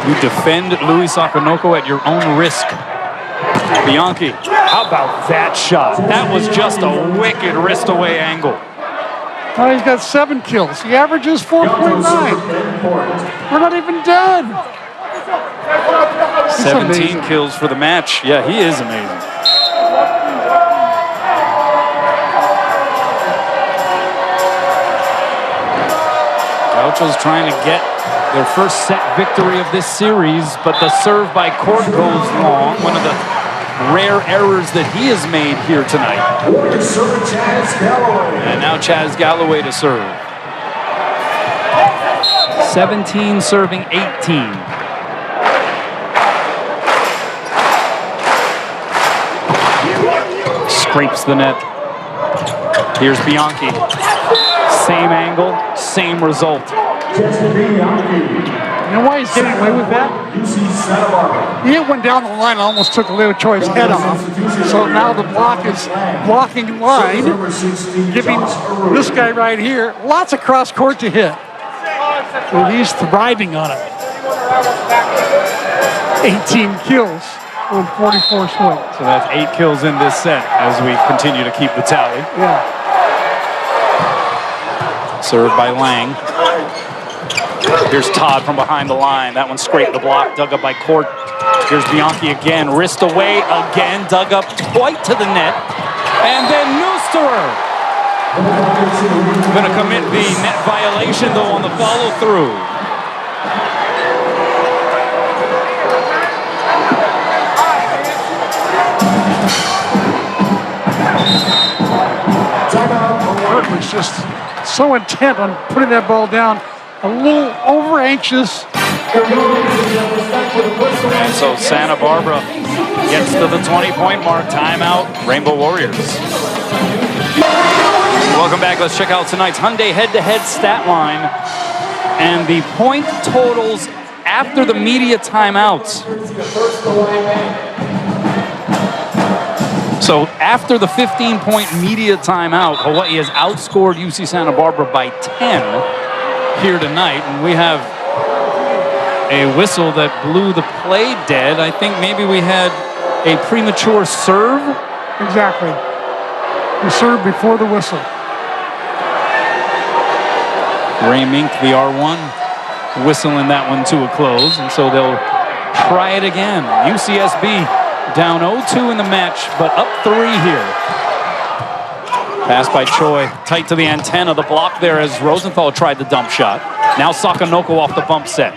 You defend Louis Sakanoko at your own risk. Bianchi, how about that shot? That was just a wicked wrist away angle. Oh, he's got 7 kills. He averages 4.9. We're not even done. 17 kills for the match. Yeah, he is amazing. Gauchos trying to get their first set victory of this series, but the serve by Court goes long. One of the rare errors that he has made here tonight. And now Chaz Galloway to serve. 17 serving 18. Scrapes the net. Here's Bianchi. Same angle, same result. You know why he's getting away with that? He hit one down the line and almost took Leo Choi's head off. So now the block is blocking line, giving this guy right here lots of cross court to hit. And he's thriving on it. 18 kills on 44 swings. So that's 8 kills in this set as we continue to keep the tally. Yeah. Served by Lang. Here's Todd from behind the line. That one scraped the block, dug up by Court. Here's Bianchi again, wrist away again, dug up quite to the net. And then Neusterer. Gonna commit the net violation though on the follow through. Bird was just so intent on putting that ball down, a little over anxious. And so Santa Barbara gets to the 20-point mark. Timeout, Rainbow Warriors. Welcome back. Let's check out tonight's Hyundai head-to-head stat line and the point totals after the media timeouts. So after the 15-point media timeout, Hawaii has outscored UC Santa Barbara by 10 here tonight. And we have a whistle that blew the play dead. I think maybe we had a premature serve. Exactly. The serve before the whistle. Ray Mink, the R1, whistling that one to a close. And so they'll try it again. UCSB down 0-2 in the match, but up 3 here. Pass by Choi, tight to the antenna. The block there as Rosenthal tried the dump shot. Now Sakonoko off the bump set.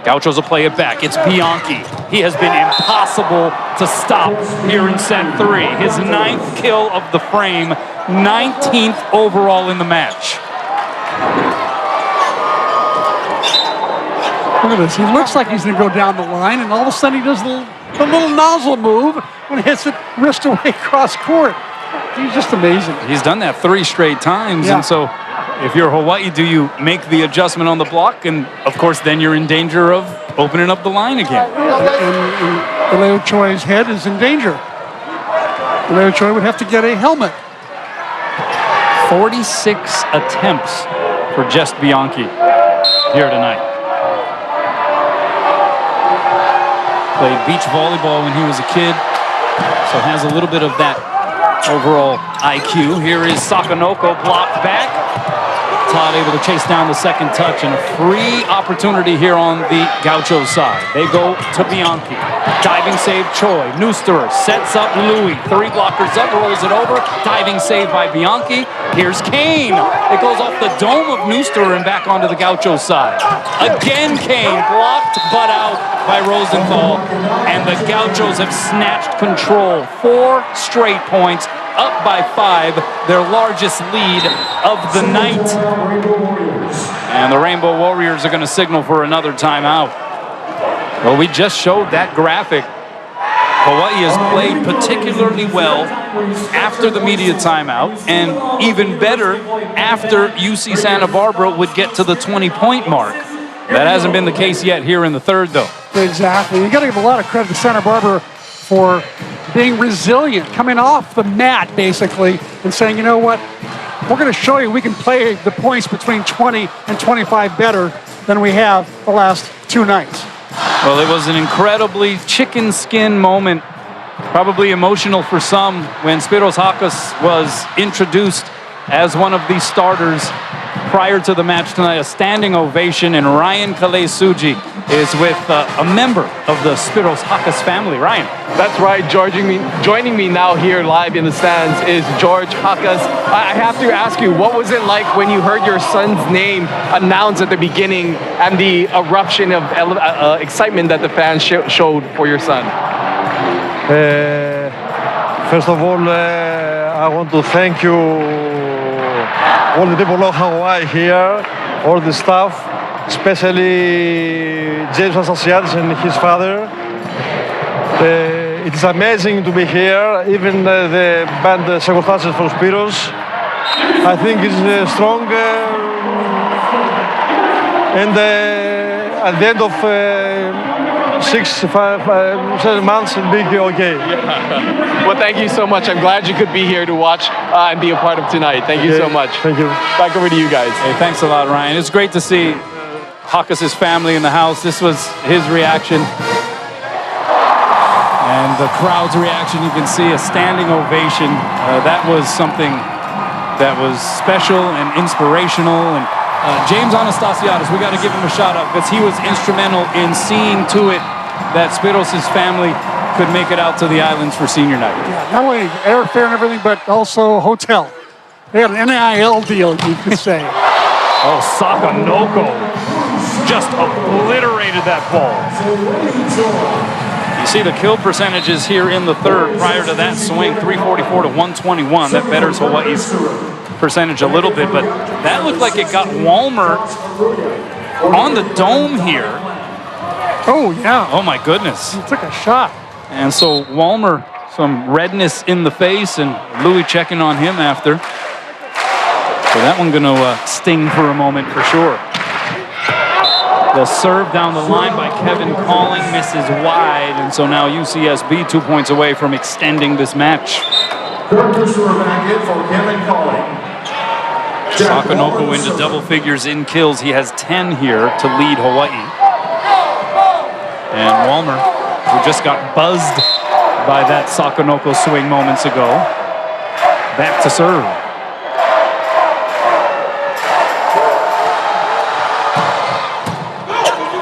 Gauchos will play it back. It's Bianchi. He has been impossible to stop here in set 3. His 9th kill of the frame, 19th overall in the match. Look at this. He looks like he's going to go down the line, and all of a sudden he does the little nozzle move and hits it wrist away cross court. He's just amazing. He's done that 3 straight times, and so if you're Hawaii, do you make the adjustment on the block? And, of course, then you're in danger of opening up the line again. And Leo Choi's head is in danger. Leo Choi would have to get a helmet. 46 attempts for Just Bianchi here tonight. Played beach volleyball when he was a kid, so has a little bit of that overall IQ. Here is Sakonoko, blocked back. Todd able to chase down the second touch, and a free opportunity here on the Gaucho side. They go to Bianchi. Diving save Choi. Neusterer sets up Louis. 3 blockers up, rolls it over. Diving save by Bianchi. Here's Kane. It goes off the dome of Neusterer and back onto the Gaucho side. Again Kane, blocked but out by Rosenthal. And the Gauchos have snatched control. 4 straight points. Up by 5, their largest lead of the night. And the Rainbow Warriors are going to signal for another timeout. Well, we just showed that graphic. Hawaii has played particularly well after the media timeout, and even better after UC Santa Barbara would get to the 20-point mark. That hasn't been the case yet here in the third, though. Exactly. You got to give a lot of credit to Santa Barbara for being resilient, coming off the mat, basically, and saying, you know what, we're going to show you we can play the points between 20 and 25 better than we have the last 2 nights. Well, it was an incredibly chicken skin moment, probably emotional for some, when Spiros Hakas was introduced as one of the starters prior to the match tonight. A standing ovation, and Ryan Kalesuji is with a member of the Spiros Hakas family. Ryan. That's right. Joining me now here live in the stands is George Hakas. I have to ask you, what was it like when you heard your son's name announced at the beginning and the eruption of excitement that the fans showed for your son? First of all, I want to thank you, all the people of Hawaii here, all the staff, especially James Associates and his father. It is amazing to be here, even the band circumstances from Spiros. I think it's strong, and at the end of 7 months, it'll be okay. Yeah. Well, thank you so much. I'm glad you could be here to watch and be a part of tonight. Thank you so much. Thank you. Back over to you guys. Hey, thanks a lot, Ryan. It's great to see Hakas' family in the house. This was his reaction. And the crowd's reaction, you can see a standing ovation. That was something that was special and inspirational. And James Anastasiadis, we got to give him a shout out because he was instrumental in seeing to it that Spiros' family could make it out to the islands for senior night. Yeah, not only airfare and everything, but also hotel. They had an NIL deal, you could say. Oh, Sakonoko just obliterated that ball. You see the kill percentages here in the third prior to that swing, 344 to 121. That betters Hawaii's percentage a little bit, but that looked like it got Walmer on the dome here. Oh, yeah. Oh, my goodness. He took a shot. And so Walmer, some redness in the face, and Louis checking on him after. So that one going to sting for a moment for sure. They'll serve down the line by Kevin Calling, misses wide, and so now UCSB 2 points away from extending this match. Sakonoko into double figures in kills. He has 10 here to lead Hawaii. And Walmer, who just got buzzed by that Sakonoko swing moments ago, back to serve.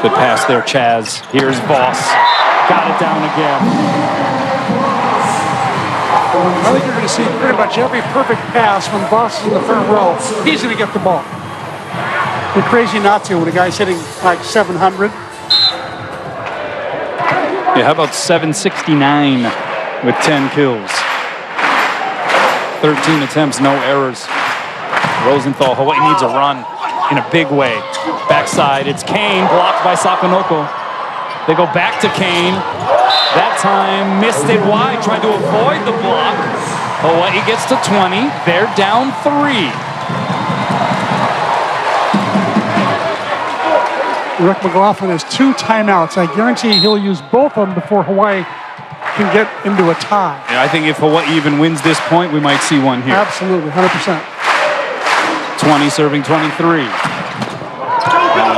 Good pass there, Chaz. Here's Voss. Got it down again. I think you're going to see pretty much every perfect pass when the boss is in the front row. He's going to get the ball. You're crazy not to when a guy's hitting like 700. Yeah, how about 769 with 10 kills? 13 attempts, no errors. Rosenthal, Hawaii needs a run in a big way. Backside, it's Kane, blocked by Sakonoko. They go back to Kane. That time, missed it wide, tried to avoid the block. Hawaii gets to 20. They're down 3. Rick McLaughlin has 2 timeouts. I guarantee he'll use both of them before Hawaii can get into a tie. Yeah, I think if Hawaii even wins this point, we might see one here. Absolutely, 100%. 20 serving 23.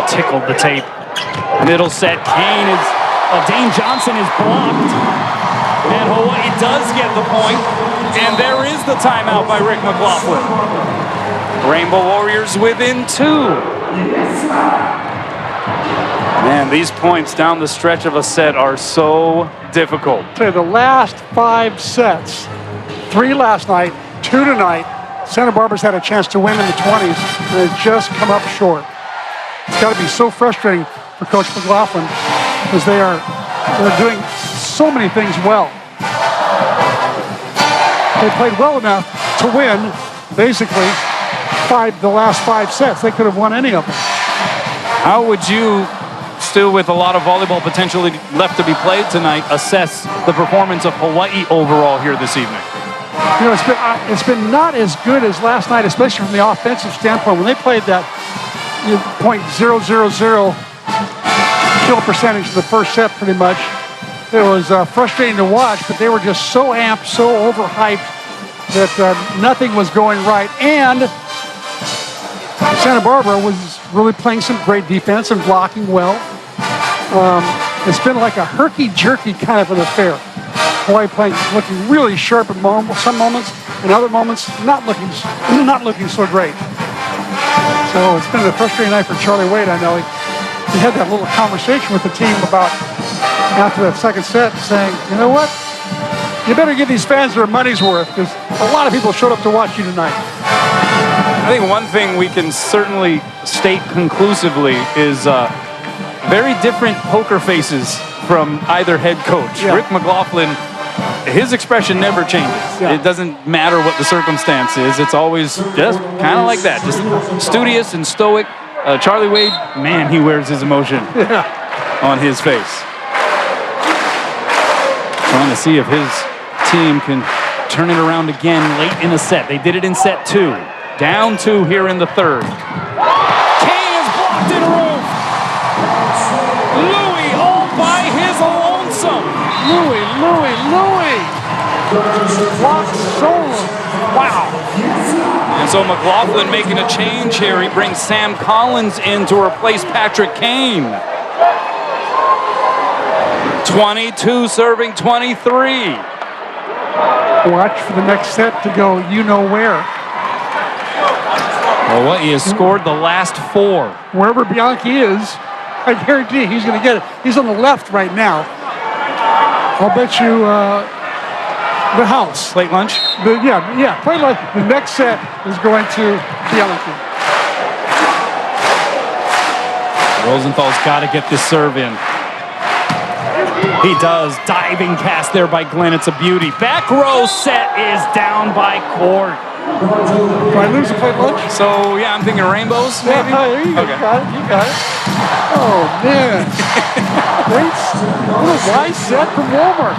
Tickled the tape. Middle set, Kane is, Dane Johnson is blocked. And Hawaii does get the point. And there is the timeout by Rick McLaughlin. Rainbow Warriors within 2. Man, these points down the stretch of a set are so difficult. The last 5 sets, 3 last night, 2 tonight, Santa Barbara's had a chance to win in the 20s, and it's just come up short. It's got to be so frustrating for Coach McLaughlin because they're doing so many things well. They played well enough to win, basically, the last 5 sets. They could have won any of them. How would you, still with a lot of volleyball potentially left to be played tonight, assess the performance of Hawaii overall here this evening? You know, it's been not as good as last night, especially from the offensive standpoint. When they played that .000 kill percentage in the first set, pretty much, it was frustrating to watch. But they were just so amped, so overhyped that nothing was going right. And Santa Barbara was really playing some great defense and blocking well. It's been like a herky-jerky kind of an affair. Hawaii playing, looking really sharp at some moments, and other moments not looking so great. So it's been a frustrating night for Charlie Wade. I know he had that little conversation with the team about after that second set, saying, you know what, you better give these fans their money's worth because a lot of people showed up to watch you tonight. I think one thing we can certainly state conclusively is very different poker faces from either head coach. Yeah. Rick McLaughlin, his expression never changes. Yeah. It doesn't matter what the circumstance is. It's always just kind of like that, just studious and stoic. Charlie Wade, man, he wears his emotion on his face. Trying to see if his team can turn it around again late in a set. They did it in set 2. Down 2 here in the 3rd. Kane is blocked in a row. Louis all by his lonesome. Louis. Blocked solo. Wow. And so McLaughlin making a change here. He brings Sam Collins in to replace Patrick Kane. 22 serving 23. Watch for the next set to go you know where. Hawaii has scored the last 4. Wherever Bianchi is, I guarantee he's going to get it. He's on the left right now. I'll bet you the house. Late lunch? Yeah. Play like the next set is going to Bianchi. Rosenthal's got to get this serve in. He does. Diving cast there by Glenn. It's a beauty. Back row set is down by court. Do I lose a plate lunch? So, yeah, I'm thinking rainbows, maybe? Yeah, there you go. Okay. You got it. Oh, man. Great little wise set from Walmart.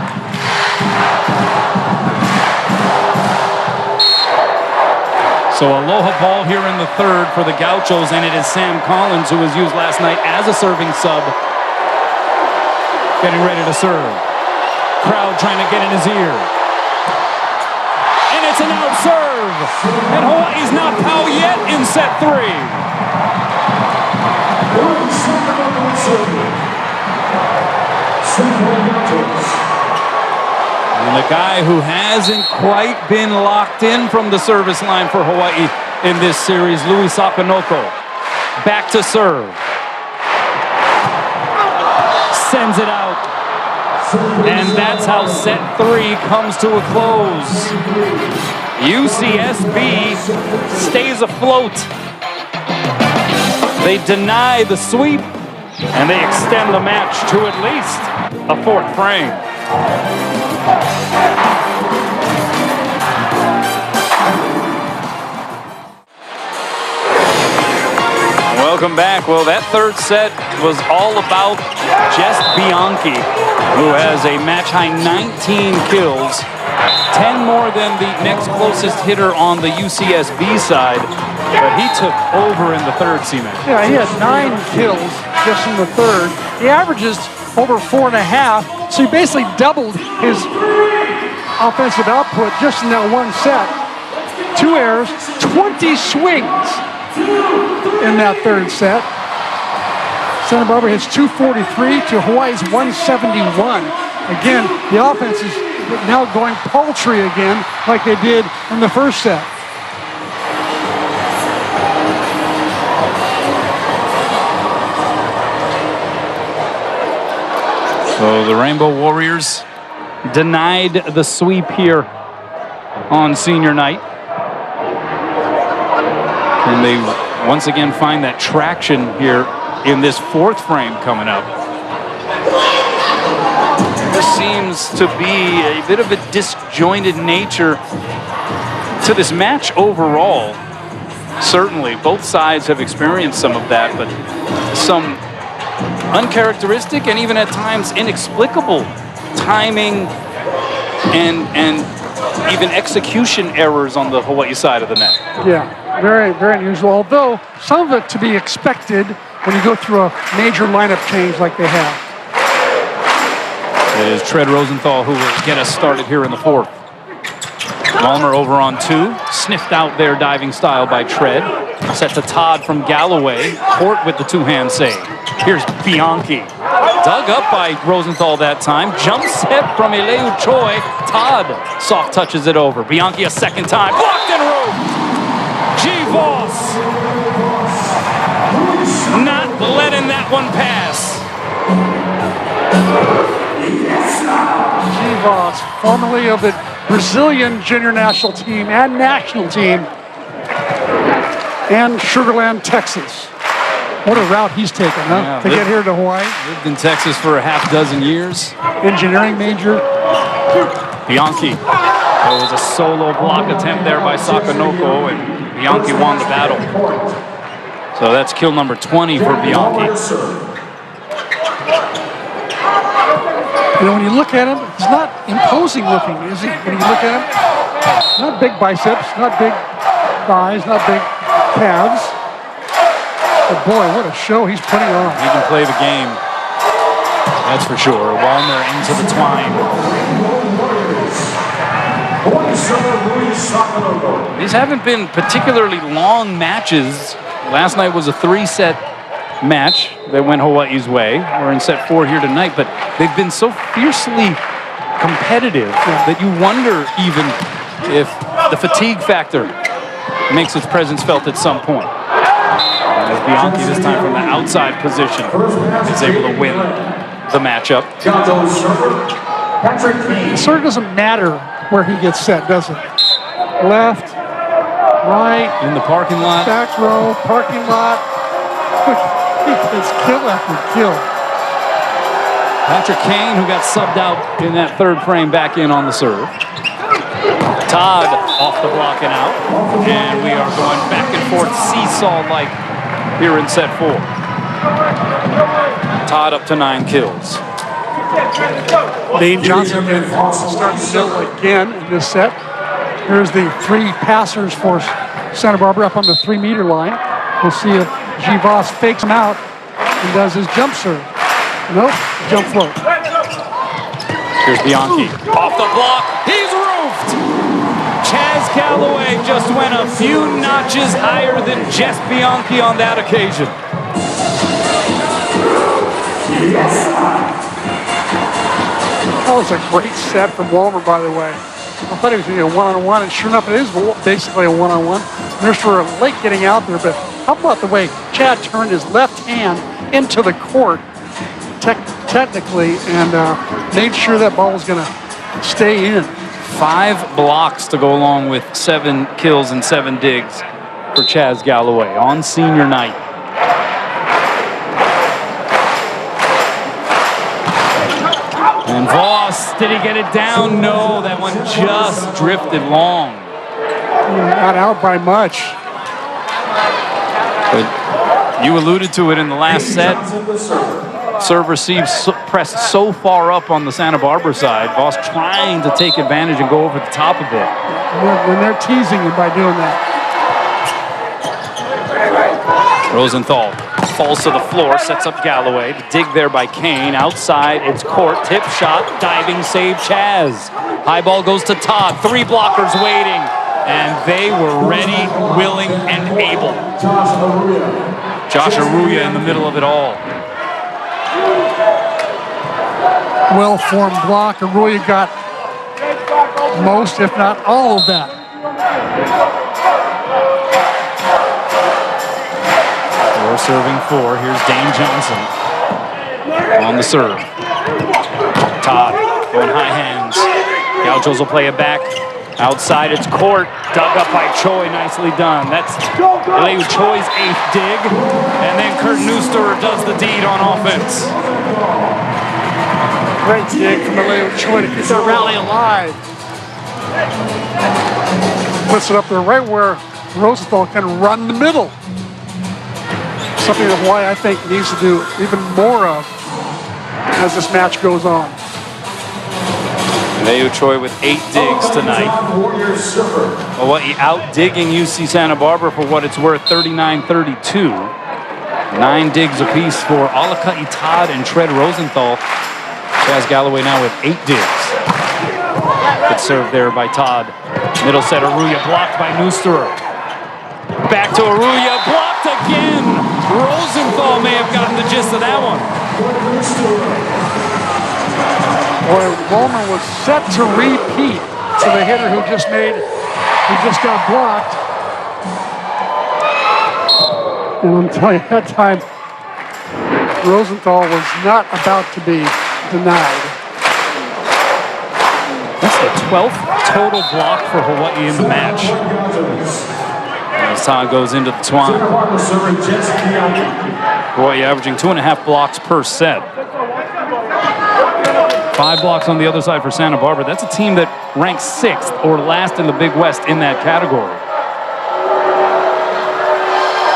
So aloha ball here in the 3rd for the Gauchos, and it is Sam Collins, who was used last night as a serving sub, getting ready to serve. Crowd trying to get in his ear. And it's an out serve. And Hawaii's not pow yet in set 3. And the guy who hasn't quite been locked in from the service line for Hawaii in this series, Louis Sakonoko. Back to serve. Sends it out. And that's how set 3 comes to a close. UCSB stays afloat. They deny the sweep, and they extend the match to at least a 4th frame. Welcome back. Well, that 3rd set was all about Jess Bianchi, who has a match-high 19 kills, 10 more than the next closest hitter on the UCSB side, but he took over in the 3rd C-match. Yeah, he had 9 kills just in the 3rd. He averages over 4.5, so he basically doubled his offensive output just in that one set. 2 errors, 20 swings in that 3rd set. Santa Barbara hits 243 to Hawaii's 171. Again, the offense is now going paltry again like they did in the 1st set. So the Rainbow Warriors denied the sweep here on senior night. And they once again find that traction here in this 4th frame coming up. There seems to be a bit of a disjointed nature to this match overall. Certainly, both sides have experienced some of that, but some uncharacteristic and even at times inexplicable timing and even execution errors on the Hawaii side of the net. Yeah, very, very unusual, although some of it to be expected when you go through a major lineup change like they have. It is Tread Rosenthal who will get us started here in the 4th. Walmer over on 2, sniffed out their diving style by Tread. Set to Todd from Galloway. Court with the 2-hand save. Here's Bianchi. Dug up by Rosenthal that time. Jump set from Eleu Choi. Todd soft touches it over. Bianchi a 2nd time. Blocked and roofed. G-Voss not letting that one pass. G-Voss, formerly of the Brazilian junior national team and national team, and Sugar Land, Texas. What a route he's taken, huh? Yeah, to get here to Hawaii. Lived in Texas for a half dozen years. Engineering major. Bianchi. There was a solo block attempt there by Sakanoko, and Bianchi won the battle. So that's kill number 20 for Bianchi. You know, when you look at him, he's not imposing looking, is he? When you look at him, not big biceps, not big thighs, not big calves. But boy, what a show he's putting on. He can play the game. That's for sure. Walner into the twine. These haven't been particularly long matches. Last night was a 3-set match that went Hawaii's way. We're in set 4 here tonight, but they've been so fiercely competitive that you wonder even if the fatigue factor makes its presence felt at some point. As Bianchi this time from the outside position is able to win the matchup. The serve doesn't matter where he gets set, does it? Left, right. In the parking lot. Back row, parking lot. He gets kill after kill. Patrick Kane, who got subbed out in that 3rd frame, back in on the serve. Todd off the block and out. And we are going back and forth seesaw-like here in set 4. Todd up to 9 kills. Dane Johnson starting to build again in this set. Here's the 3 passers for Santa Barbara up on the 3-meter line. We'll see if G-Voss fakes him out and does his jump serve. Nope, jump float. Here's Bianchi. Off the block, he's roofed! Chaz Calloway just went a few notches higher than Jess Bianchi on that occasion. That was a great set from Walmer, by the way. I thought he was going to be a one-on-one, and sure enough, it is basically a one-on-one. Nurse were late getting out there, but how about the way Chad turned his left hand into the court, technically and made sure that ball was going to stay in. 5 blocks to go along with 7 kills and 7 digs for Chaz Galloway on senior night. And Voss, did he get it down? No, that one just drifted long. Not out by much. But you alluded to it in the last set. Serve receive pressed so far up on the Santa Barbara side. Voss trying to take advantage and go over the top of it. When they're teasing you by doing that. Rosenthal falls to the floor, sets up Galloway. The dig there by Kane. Outside, it's Court. Tip shot, diving save Chaz. High ball goes to Todd. 3 blockers waiting. And they were ready, willing, and able. Josh Aruya in the middle of it all. Well-formed block. Aruya got most, if not all of that. We're serving 4. Here's Dane Johnson on the serve. Todd going high hands. Gauchos will play it back. Outside, it's Court. Dug up by Choi. Nicely done. That's Leu Choi's 8th dig. And then Kurt Neusterer does the deed on offense. Great dig from Leu Choi to keep that rally alive. Puts it up there right where Rosenthal can run the middle. Something that Hawaii, I think, needs to do even more of as this match goes on. Leu Choi with 8 digs tonight. Hawaii out-digging UC Santa Barbara for what it's worth, 39-32. 9 digs apiece for Alaka'i Todd and Tread Rosenthal. Chaz Galloway now with 8 digs. Good serve there by Todd. Middle set, Aruya blocked by Neusterer. Back to Aruya, blocked again. Rosenthal may have gotten the gist of that one. Boy, Bowman was set to repeat to the hitter who just got blocked. And I'm telling you, that time, Rosenthal was not about to be denied. That's the 12th total block for Hawaii in the match. As Todd goes into the twine. Hawaii averaging 2.5 blocks per set. 5 blocks on the other side for Santa Barbara. That's a team that ranks 6th or last in the Big West in that category.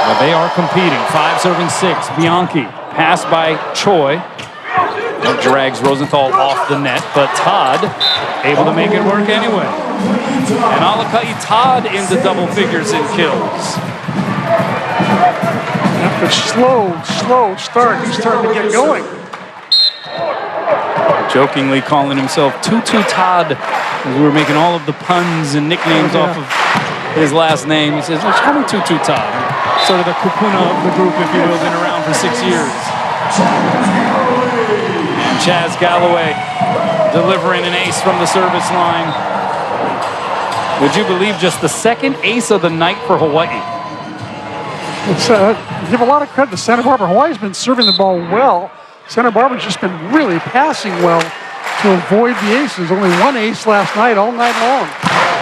But they are competing. 5 serving 6. Bianchi. Pass by Choi. That drags Rosenthal off the net, but Todd able to make it work anyway. And Alaka'i Todd into double figures in kills. After slow start, he's starting to get going. Jokingly calling himself Tutu Todd as we were making all of the puns and nicknames off of his last name. He says, let's call me Tutu Todd. Sort of the kupuna of the group, if you will, been around for 6 years. And Chaz Galloway delivering an ace from the service line. Would you believe just the 2nd ace of the night for Hawaii? It's, give a lot of credit to Santa Barbara. Hawaii's been serving the ball well. Santa Barbara's just been really passing well to avoid the aces. Only 1 ace last night, all night long.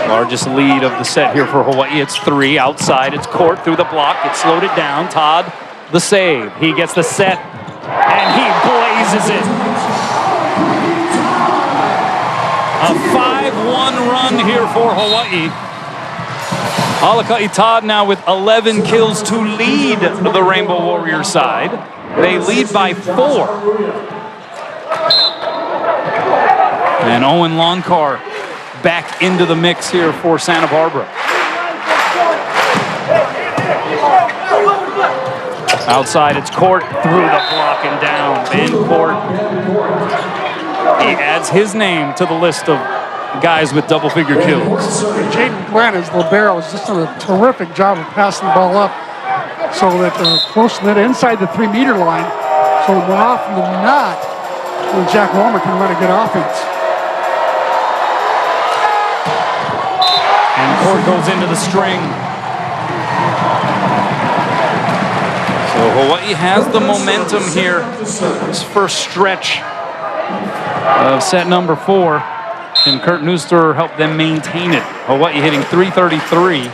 Largest lead of the set here for Hawaii. It's 3 outside. It's Court through the block. It slowed it down. Todd, the save. He gets the set, and he blazes it. A 5-1 run here for Hawaii. Alaka'i Todd now with 11 kills to lead the Rainbow Warriors side. They lead by 4. And Owen Loncar back into the mix here for Santa Barbara. Outside, it's Court through the block and down. Ben Court. He adds his name to the list of guys with double-figure kills. Jaden Glenn, as libero, has just done a terrific job of passing the ball up so that close to that inside the 3-meter line. So more often than not, Jack Walmer can run a good offense. And Court goes into the string. So Hawaii has the momentum here. This first stretch of set number 4. And Kurt Neuster helped them maintain it. Hawaii hitting .333.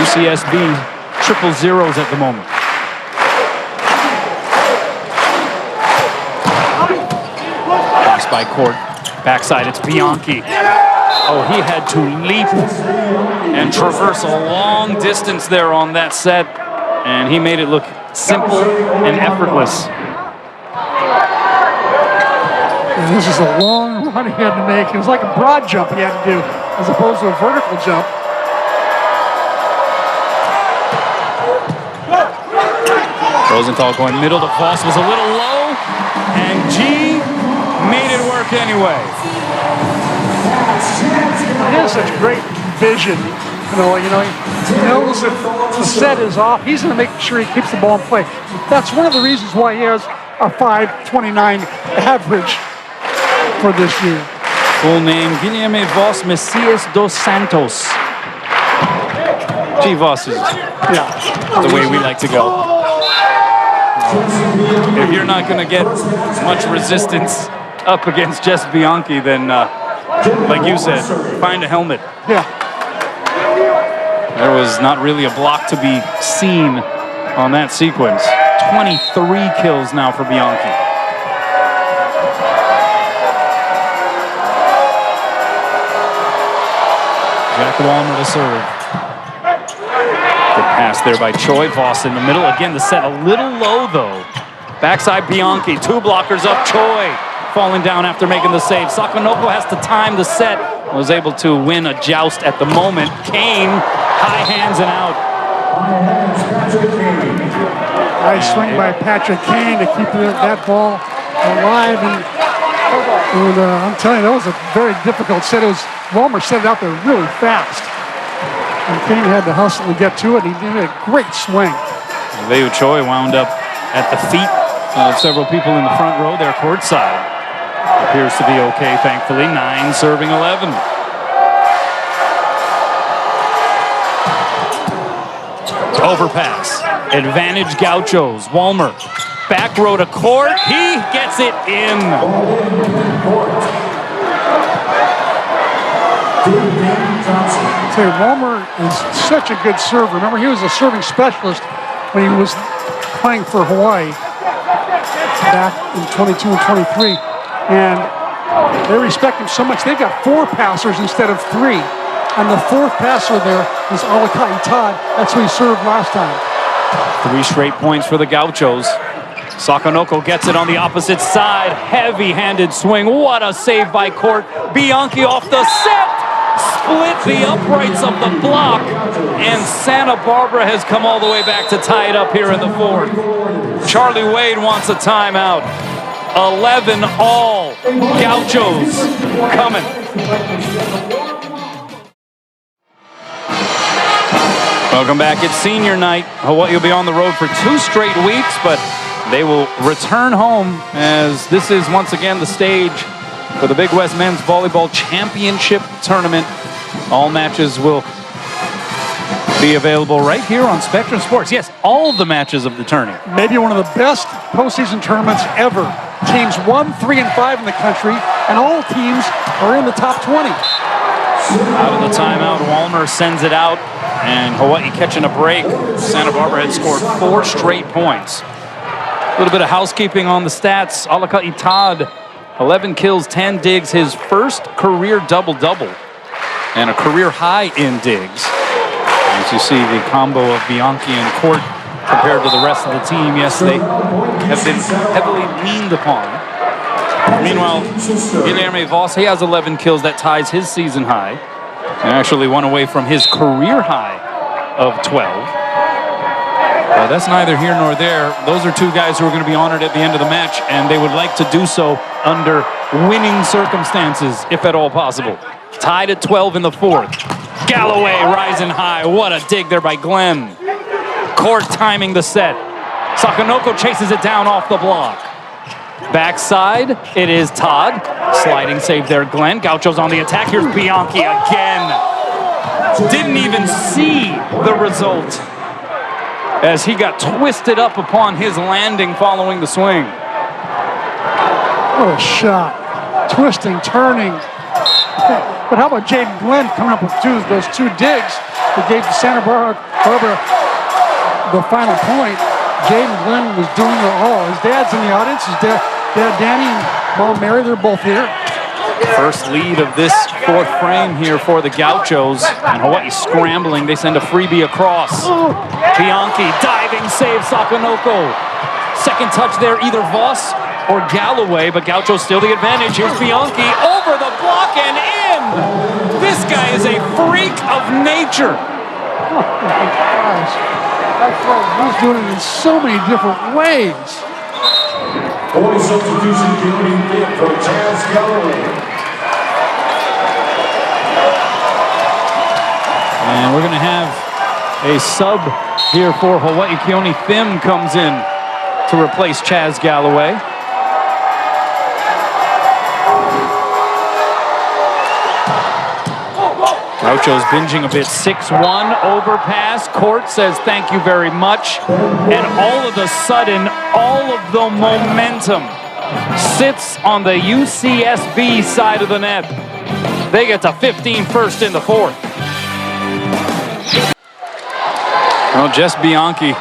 UCSB triple zeros at the moment. Pass by Court. Backside, it's Bianchi. Oh, he had to leap and traverse a long distance there on that set. And he made it look simple and effortless. And this is a long run he had to make. It was like a broad jump he had to do, as opposed to a vertical jump. Rosenthal going middle to Voss was a little low, and G made it work anyway. He has such great vision. He knows if the set is off, he's going to make sure he keeps the ball in play. That's one of the reasons why he has a 5.29 average for this year. Full name, Guilherme Voss Messias dos Santos. G. Voss is the way we like to go. If you're not going to get much resistance up against Jess Bianchi, then, like you said, find a helmet. Yeah. There was not really a block to be seen on that sequence. 23 kills now for Bianchi. Jack Walmer to serve. Good pass there by Choi. Voss in the middle. Again, the set a little low, though. Backside Bianchi. 2 blockers up. Choi falling down after making the save. Sakonoko has to time the set. Was able to win a joust at the moment. Kane, high hands and out. Nice swing by Patrick Kane to keep that ball alive. And I'm telling you, that was a very difficult set. Walmer set it out there really fast. And Kane had to hustle to get to it. He did a great swing. Leo Choi wound up at the feet of several people in the front row there courtside. Appears to be okay, thankfully. 9 serving 11. Overpass. Advantage Gauchos. Walmer. Back row to Court. He gets it in. Say, Walmer is such a good server. Remember, he was a serving specialist when he was playing for Hawaii back in 22 and 23. And they respect him so much. They've got 4 passers instead of 3. And the 4th passer there is Alakai Todd. That's who he served last time. 3 straight points for the Gauchos. Sakonoko gets it on the opposite side. Heavy-handed swing. What a save by Court. Bianchi off the set. Split the uprights of the block. And Santa Barbara has come all the way back to tie it up here in the 4th. Charlie Wade wants a timeout. 11 all. Gauchos coming. Welcome back. It's senior night. Hawaii will be on the road for 2 straight weeks, but they will return home as this is once again the stage for the Big West Men's Volleyball Championship Tournament. All matches will be available right here on Spectrum Sports. Yes, all of the matches of the tourney. Maybe one of the best postseason tournaments ever. Teams 1, 3, and 5 in the country, and all teams are in the top 20. Out of the timeout, Walmer sends it out, and Hawaii catching a break. Santa Barbara had scored 4 straight points. A little bit of housekeeping on the stats. Alakai Todd, 11 kills, 10 digs, his first career double-double, and a career high in digs. As you see the combo of Bianchi and Court compared to the rest of the team, yes, they have been heavily leaned upon. Meanwhile, Guilherme Voss, he has 11 kills. That ties his season high. And actually one away from his career high of 12. But that's neither here nor there. Those are 2 guys who are going to be honored at the end of the match, and they would like to do so under winning circumstances, if at all possible. Tied at 12 in the 4th. Galloway rising high. What a dig there by Glenn. Court timing the set. Sakonoko chases it down off the block. Backside, it is Todd. Sliding save there, Glenn. Gauchos on the attack. Here's Bianchi again. Didn't even see the result. as he got twisted up upon his landing following the swing. What a shot. Twisting, turning. But how about Jaden Glenn coming up with those two digs that gave Santa Barbara the final point? Jaden Glenn was doing it all. His dad's in the audience. His dad Danny and Mom Mary, they're both here. First lead of this fourth frame here for the Gauchos. And Hawaii scrambling. They send a freebie across. Bianchi diving save Sakanoko. Second touch there, either Voss or Galloway, but Gauchos still the advantage. Here's Bianchi over the block and in. This guy is a freak of nature. Oh my gosh. He's doing it in so many different ways. Only substitution from Chaz Galloway. And we're going to have a sub here for Hawaii. Keone Thim comes in to replace Chaz Galloway. Gauchos binging a bit. 6-1 overpass. Court says thank you very much. And all of a sudden, all of the momentum sits on the UCSB side of the net. They get to 15 first in the fourth. Well, Jess Bianchi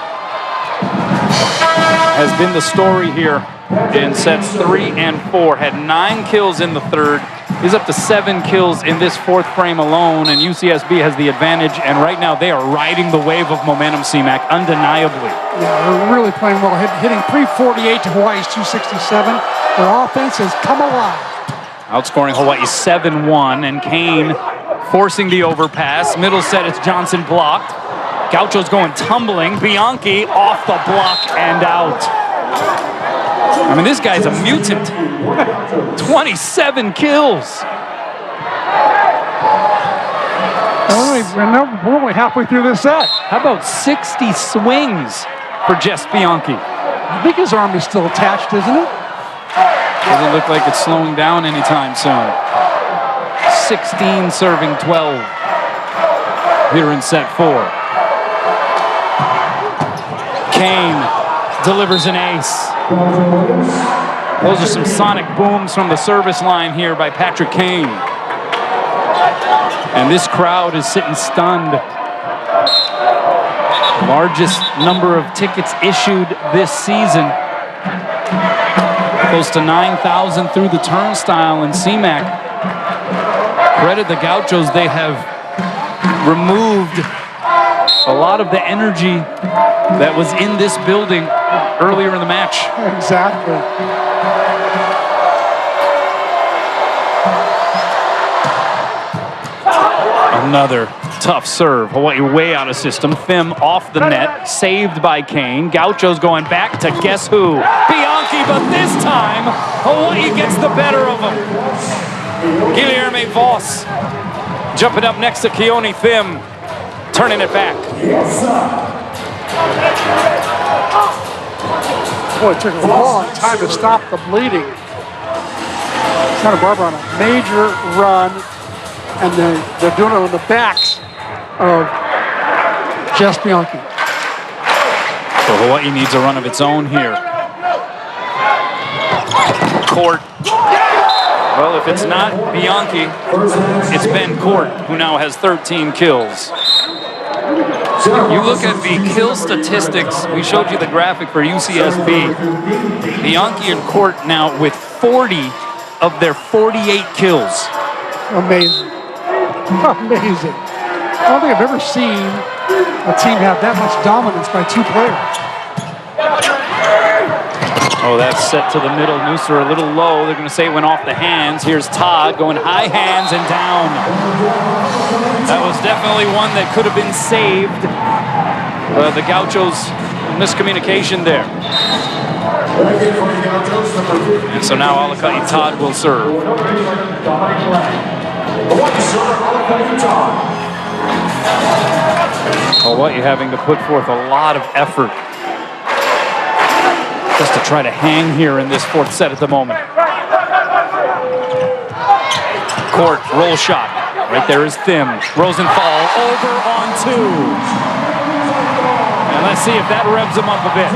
has been the story here in sets 3 and 4. Had 9 kills in the third. He's up to 7 kills in this fourth frame alone, and UCSB has the advantage, and right now they are riding the wave of momentum, C-Mac, undeniably. Yeah, they're really playing well, hitting 348 to Hawaii's 267. Their offense has come alive. Outscoring Hawaii 7-1, and Kane forcing the overpass. Middle set, it's Johnson blocked. Gauchos going tumbling. Bianchi off the block and out. I mean, this guy's a mutant. 27 kills. We're only halfway through this set. How about 60 swings for Jess Bianchi? I think his arm is still attached, isn't it? Doesn't look like it's slowing down anytime soon. 16 serving 12 here in set 4. Kane delivers an ace. Those are some sonic booms from the service line here by Patrick Kane. And this crowd is sitting stunned. Largest number of tickets issued this season. Close to 9,000 through the turnstile in CMAC. Credit the Gauchos, they have removed a lot of the energy that was in this building earlier in the match. Exactly. Another tough serve. Hawaii way out of system. Thim off the net, saved by Kane. Gauchos going back to guess who? Bianchi, but this time, Hawaii gets the better of them. Guilherme Voss jumping up next to Keone Thim, turning it back. Boy, it took a long time to stop the bleeding. Santa Barbara on a major run, and they're doing it on the backs of Jess Bianchi. So Hawaii needs a run of its own here. Court. Well, if it's not Bianchi, it's Ben Court, who now has 13 kills. You look at the kill statistics. We showed you the graphic for UCSB. Bianchi and Court now with 40 of their 48 kills. Amazing. Amazing. I don't think I've ever seen a team have that much dominance by 2 players. Oh, that's set to the middle. Nooser a little low. They're going to say it went off the hands. Here's Todd going high hands and down. That was definitely one that could have been saved. The Gauchos miscommunication there. And so now Alaka'i Todd will serve. Hawaii having to put forth a lot of effort just to try to hang here in this fourth set at the moment. Court, roll shot. Right there is Thim. Rosenthal over on 2. And let's see if that revs them up a bit.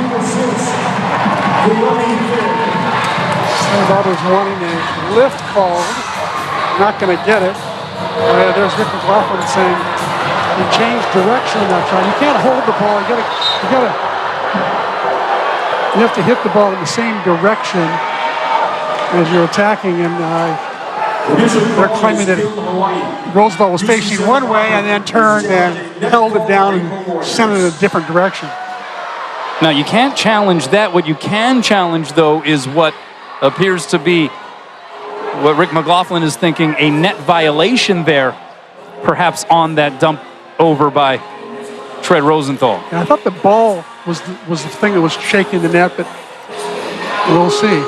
Bob was wanting a lift called, not going to get it. There's Rick McLaughlin saying he changed direction on that shot. You can't hold the ball. You have to hit the ball in the same direction as you're attacking, and they're claiming that Roosevelt was facing one way and then turned and held it down and sent it in a different direction. Now, you can't challenge that. What you can challenge, though, is what appears to be what Rick McLaughlin is thinking, a net violation there, perhaps on that dump over by Fred Rosenthal. And I thought the ball was the thing that was shaking the net, but we'll see.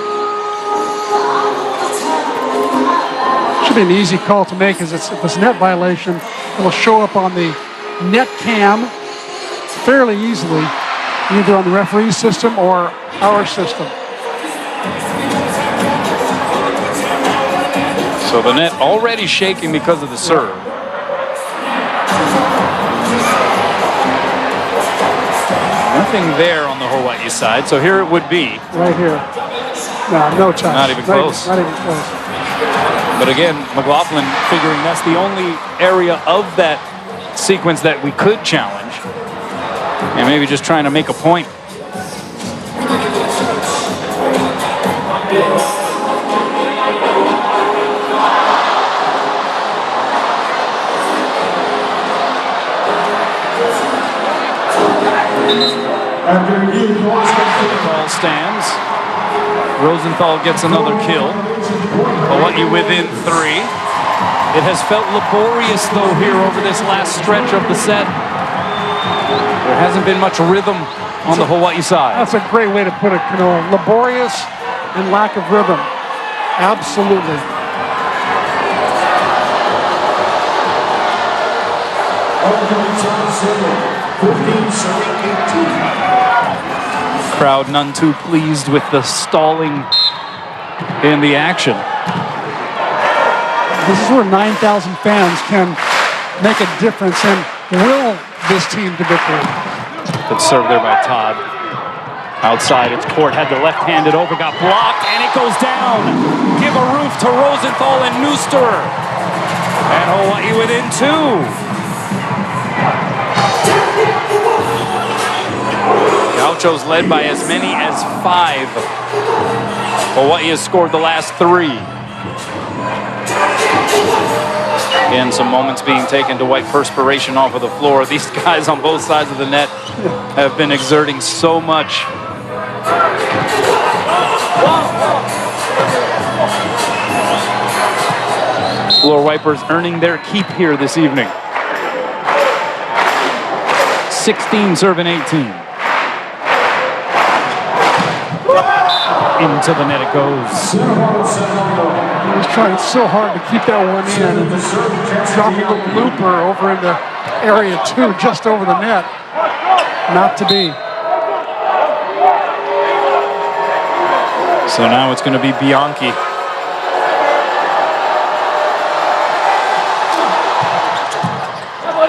Should be an easy call to make, because if it's a net violation, it'll show up on the net cam fairly easily, either on the referee's system or our system. So the net already shaking because of the serve. Nothing there on the Hawaii side, so here it would be. Right here. No chance. Not even close. Not even close. But again, McLaughlin figuring that's the only area of that sequence that we could challenge. And maybe just trying to make a point. Ball stands. Rosenthal gets another kill. Hawaii within 3. It has felt laborious, though, here over this last stretch of the set. There hasn't been much rhythm on the Hawaii side. That's a great way to put it, Kanoa. Laborious and lack of rhythm. Absolutely. Crowd none too pleased with the stalling in the action. This is where 9,000 fans can make a difference and will this team to victory. Good serve there by Todd. Outside, it's Court, had the left-handed over, got blocked, and it goes down. Give a roof to Rosenthal and Nooster. And Hawaii within 2. Gauchos led by as many as 5. Hawaii has scored the last 3. Again, some moments being taken to wipe perspiration off of the floor. These guys on both sides of the net have been exerting so much. Floor wipers earning their keep here this evening. 16 serving 18. Into the net it goes. He's trying so hard to keep that one in, and dropping a looper over into area 2, just over the net. Not to be. So now it's going to be Bianchi.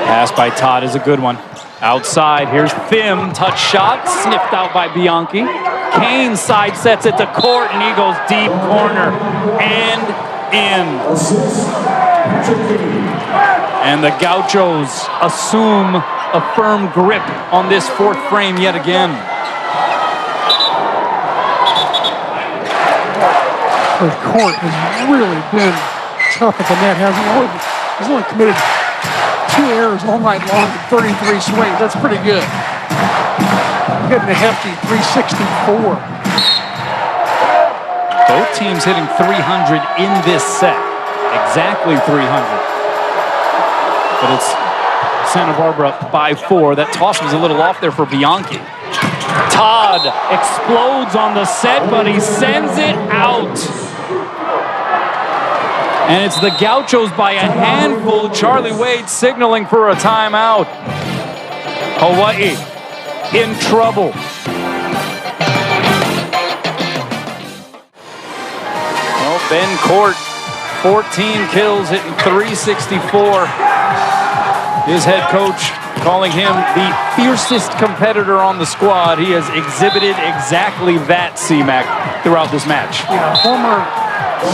Pass by Todd is a good one. Outside, here's Thim, touch shot, sniffed out by Bianchi. Kane side sets it to Court, and he goes deep corner and in. And the Gauchos assume a firm grip on this 4th frame yet again. Court has really been tough at the net, hasn't he? He's only committed 2 errors all night long to 33 swings. That's pretty good. Getting a hefty 364. Both teams hitting 300 in this set. Exactly 300. But it's Santa Barbara by 4. That toss was a little off there for Bianchi. Todd explodes on the set, but he sends it out. And it's the Gauchos by a handful. Charlie Wade signaling for a timeout. Hawaii in trouble. Well, Ben Court, 14 kills, hitting 364. His head coach calling him the fiercest competitor on the squad. He has exhibited exactly that, C-Mac, throughout this match. Yeah, former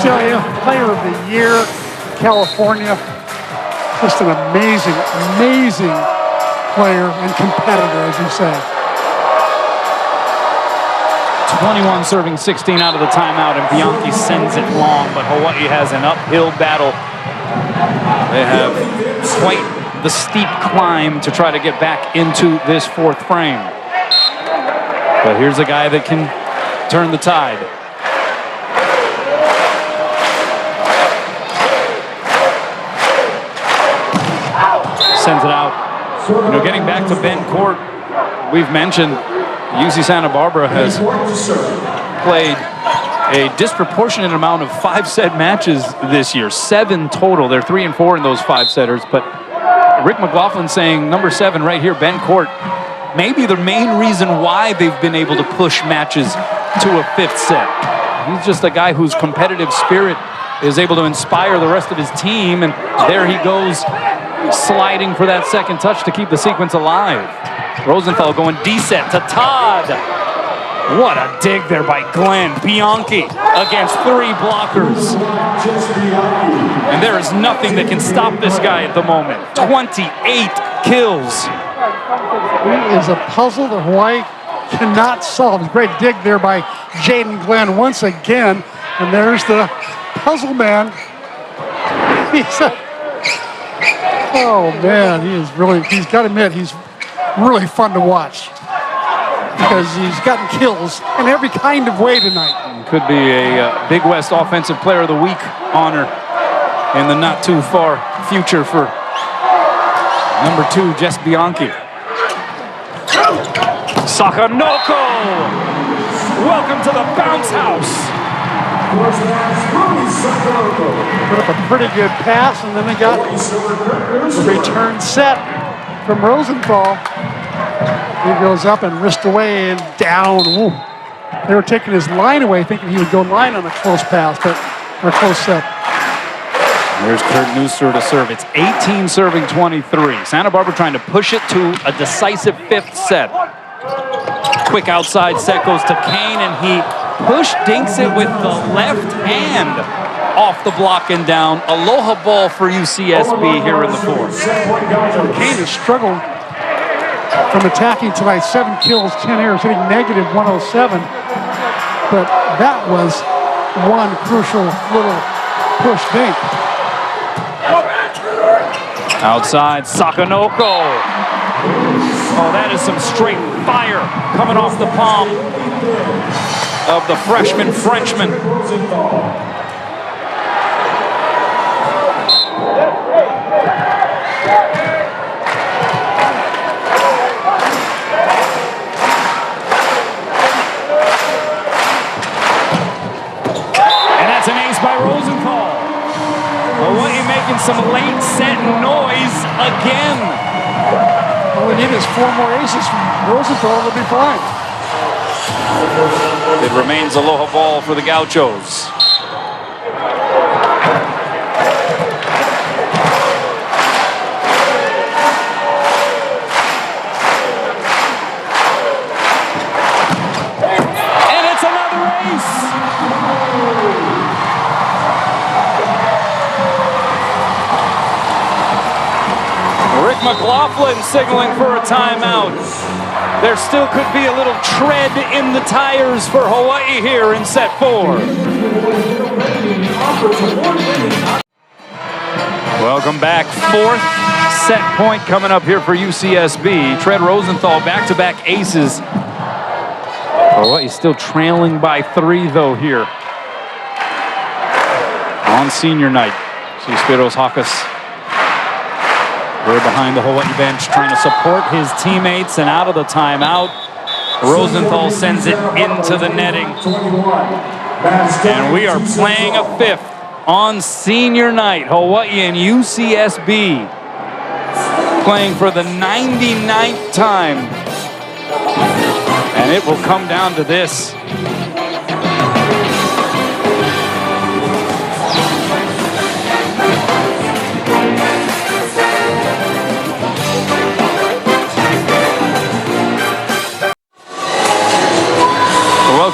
CIF Player of the Year, California. Just an amazing, amazing player and competitor, as you say. 21 serving 16 out of the timeout, and Bianchi sends it long, but Hawaii has an uphill battle. They have quite the steep climb to try to get back into this fourth frame. But here's a guy that can turn the tide. Sends it out. You know, getting back to Ben Court, we've mentioned UC Santa Barbara has played a disproportionate amount of 5-set matches this year. 7 total. They're 3 and 4 in those 5-setters. But Rick McLaughlin saying number 7 right here, Ben Court, maybe the main reason why they've been able to push matches to a 5th set. He's just a guy whose competitive spirit is able to inspire the rest of his team. And there he goes, sliding for that second touch to keep the sequence alive. Rosenthal going D-set to Todd. What a dig there by Glenn. Bianchi against 3 blockers. And there is nothing that can stop this guy at the moment. 28 kills. He is a puzzle that Hawaii cannot solve. Great dig there by Jaden Glenn once again. And there's the puzzle man. Oh man, he's got to admit, he's really fun to watch because he's gotten kills in every kind of way tonight. Could be a Big West Offensive Player of the Week honor in the not too far future for number 2, Jess Bianchi. Sakanoko! Welcome to the bounce house. Put up a pretty good pass, and then they got the return set from Rosenthal. He goes up and wrist away and down. Ooh. They were taking his line away, thinking he would go line on a close pass, but or a close set. There's Kurt Nusser to serve. It's 18 serving 23. Santa Barbara trying to push it to a decisive 5th set. Quick outside set goes to Kane, and he dinks it with the left hand off the block and down. Aloha ball for UCSB here in the 4th. Kane has struggled from attacking tonight. 7 kills, 10 errors, hitting negative 107. But that was one crucial little push dink. Outside, Sakanoko. Oh, that is some straight fire coming off the palm of the freshman Frenchman. And that's an ace by Rosenthal. Hawaii making some late set noise again. All we need is 4 more aces from Rosenthal, they'll be fine. It remains Aloha ball for the Gauchos. And it's another ace. Rick McLaughlin signaling for a timeout. There still could be a little tread in the tires for Hawaii here in set 4. Welcome back. 4th set point coming up here for UCSB. Tread Rosenthal, back-to-back aces. Hawaii still trailing by 3, though, here on senior night. See Spiros Hakas there behind the Hawaii bench trying to support his teammates, and out of the timeout, Rosenthal sends it into the netting. And we are playing a 5th on senior night. Hawaii and UCSB playing for the 99th time. And it will come down to this.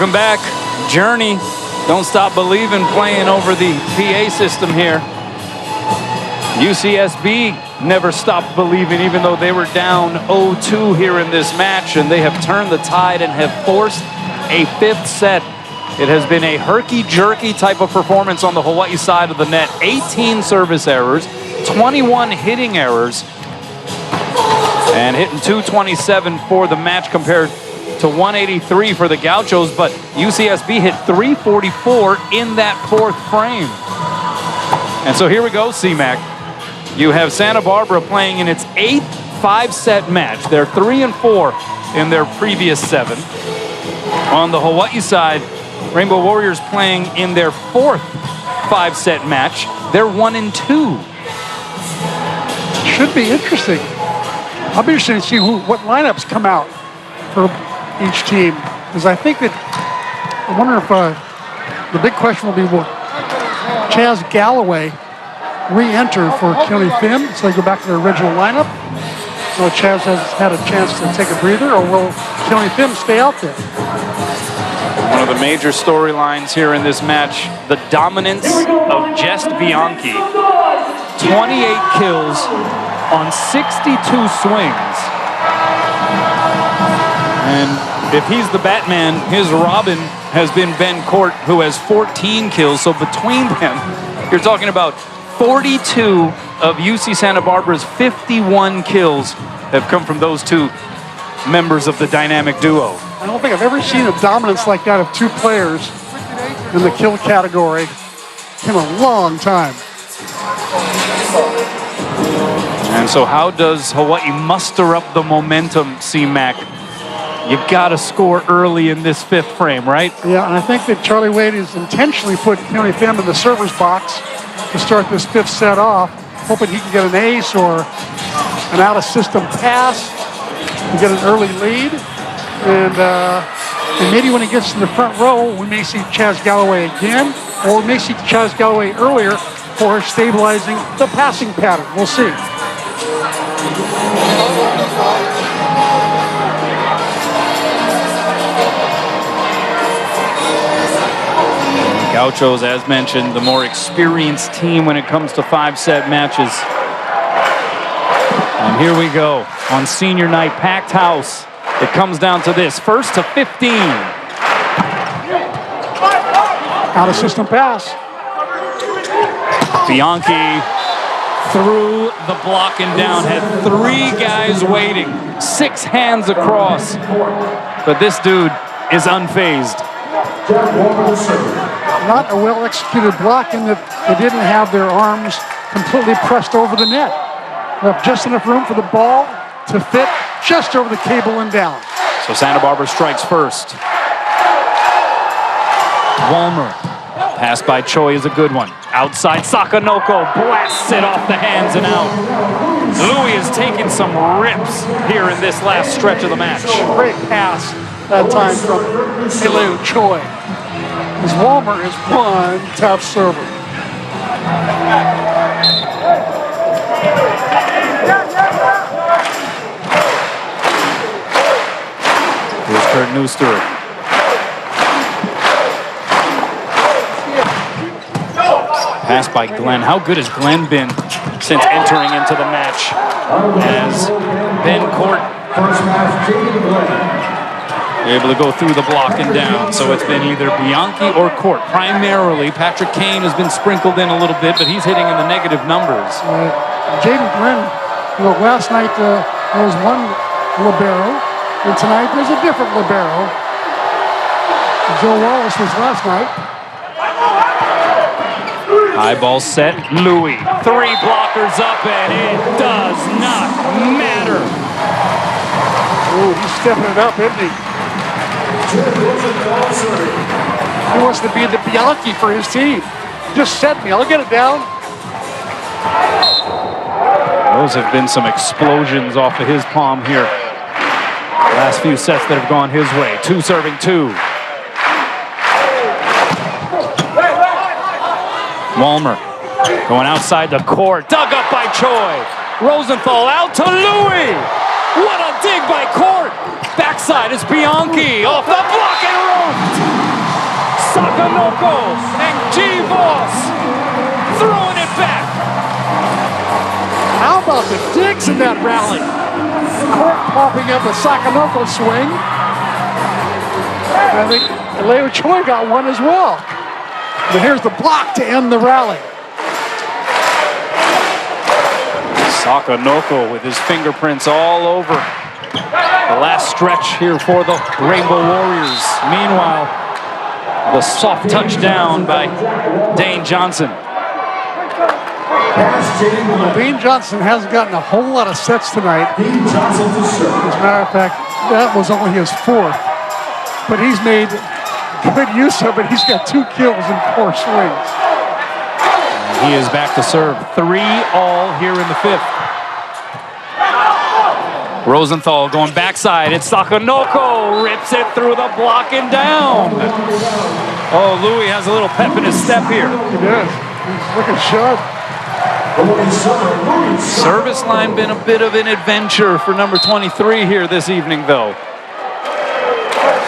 Welcome back. Journey, Don't Stop Believing, playing over the PA system here. UCSB never stopped believing, even though they were down 0-2 here in this match, and they have turned the tide and have forced a 5th set. It has been a herky-jerky type of performance on the Hawaii side of the net. 18 service errors, 21 hitting errors, and hitting 227 for the match compared to 183 for the Gauchos, but UCSB hit 344 in that 4th frame. And so here we go, C-Mac. You have Santa Barbara playing in its 8th 5-set match. They're 3-4 in their previous 7. On the Hawaii side, Rainbow Warriors playing in their 4th 5-set match. They're 1-2. Should be interesting. I'll be interested to see what lineups come out for each team, because I think that I wonder if the big question will be, will Chaz Galloway re-enter for Keone Phim, so they go back to their original lineup? So Chaz has had a chance to take a breather, or will Keone Phim stay out there? One of the major storylines here in this match, the dominance of Just Bianchi. 28 kills on 62 swings. And if he's the Batman, his Robin has been Ben Court, who has 14 kills. So between them, you're talking about 42 of UC Santa Barbara's 51 kills have come from those two members of the dynamic duo. I don't think I've ever seen a dominance like that of 2 players in the kill category in a long time. And so how does Hawaii muster up the momentum, C-Mac? You got to score early in this 5th frame, right? Yeah, and I think that Charlie Wade has intentionally put Keone Phim in the server's box to start this 5th set off, hoping he can get an ace or an out-of-system pass and get an early lead. And maybe when he gets in the front row, we may see Chaz Galloway again, or we may see Chaz Galloway earlier for stabilizing the passing pattern. We'll see. Gauchos, as mentioned, the more experienced team when it comes to 5-set matches. And here we go on senior night, packed house. It comes down to this, 1st to 15. Out of system pass. Bianchi through the block and down, had 3 guys waiting, 6 hands across. But this dude is unfazed. Not a well-executed block in that they didn't have their arms completely pressed over the net. Left just enough room for the ball to fit just over the cable and down. So Santa Barbara strikes first. Walmer. Pass by Choi is a good one. Outside, Sakanoko blasts it off the hands and out. Louis is taking some rips here in this last stretch of the match. Great pass that time from Elu Choi. As Walmer is one tough server. Here's Kurt Neuster. Pass by Glenn. How good has Glenn been since entering into the match? As Ben Court able to go through the block and down. So it's been either Bianchi or Court. Primarily, Patrick Kane has been sprinkled in a little bit, but he's hitting in the negative numbers. Jaden Glenn, last night there was one libero, and tonight there's a different libero. Joe Wallace was last night. High ball set, Louis. 3 blockers up, and it does not matter. Oh, he's stepping it up, isn't he? He wants to be the Bianchi for his team. Just set me, I'll get it down. Those have been some explosions off of his palm here. Last few sets that have gone his way. 2 serving 2. Walmer going outside the court. Dug up by Choi. Rosenthal out to Louis. What a dig by Court. Backside is Bianchi off the block and rope. Sakanoko and G. Voss throwing it back. How about the digs in that rally? Court popping up a Sakanoko swing. I think Leo Choi got one as well. But here's the block to end the rally. Sakanoko with his fingerprints all over the last stretch here for the Rainbow Warriors. Meanwhile, the soft touchdown by Dane Johnson. Well, Dean Johnson hasn't gotten a whole lot of sets tonight. As a matter of fact, that was only his fourth. But he's made good use of it. He's got 2 kills and 4 swings. He is back to serve. 3 all here in the 5th. Rosenthal going backside. It's Sakanoko. Rips it through the block and down. Oh, Louis has a little pep in his step here. He does. He's looking sharp. Service line been a bit of an adventure for number 23 here this evening, though.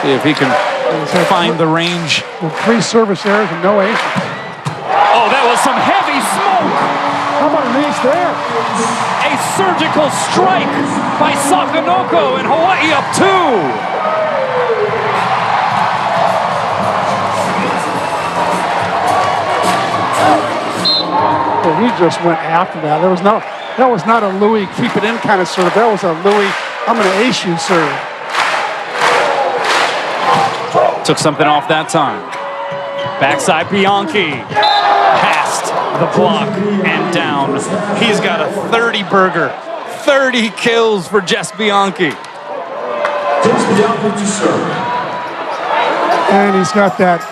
See if he can find the range. With 3 service errors and no ace. Oh, that was some heavy smoke. How about an ace there? A surgical strike by Sakanoko, and Hawaii up 2. Well, he just went after that. That was not a Louis keep it in kind of serve. That was a Louis, I'm going to ace you serve. Took something off that time. Backside Bianchi. Past the block and down. He's got a 30 burger. 30 kills for Jess Bianchi. And he's got that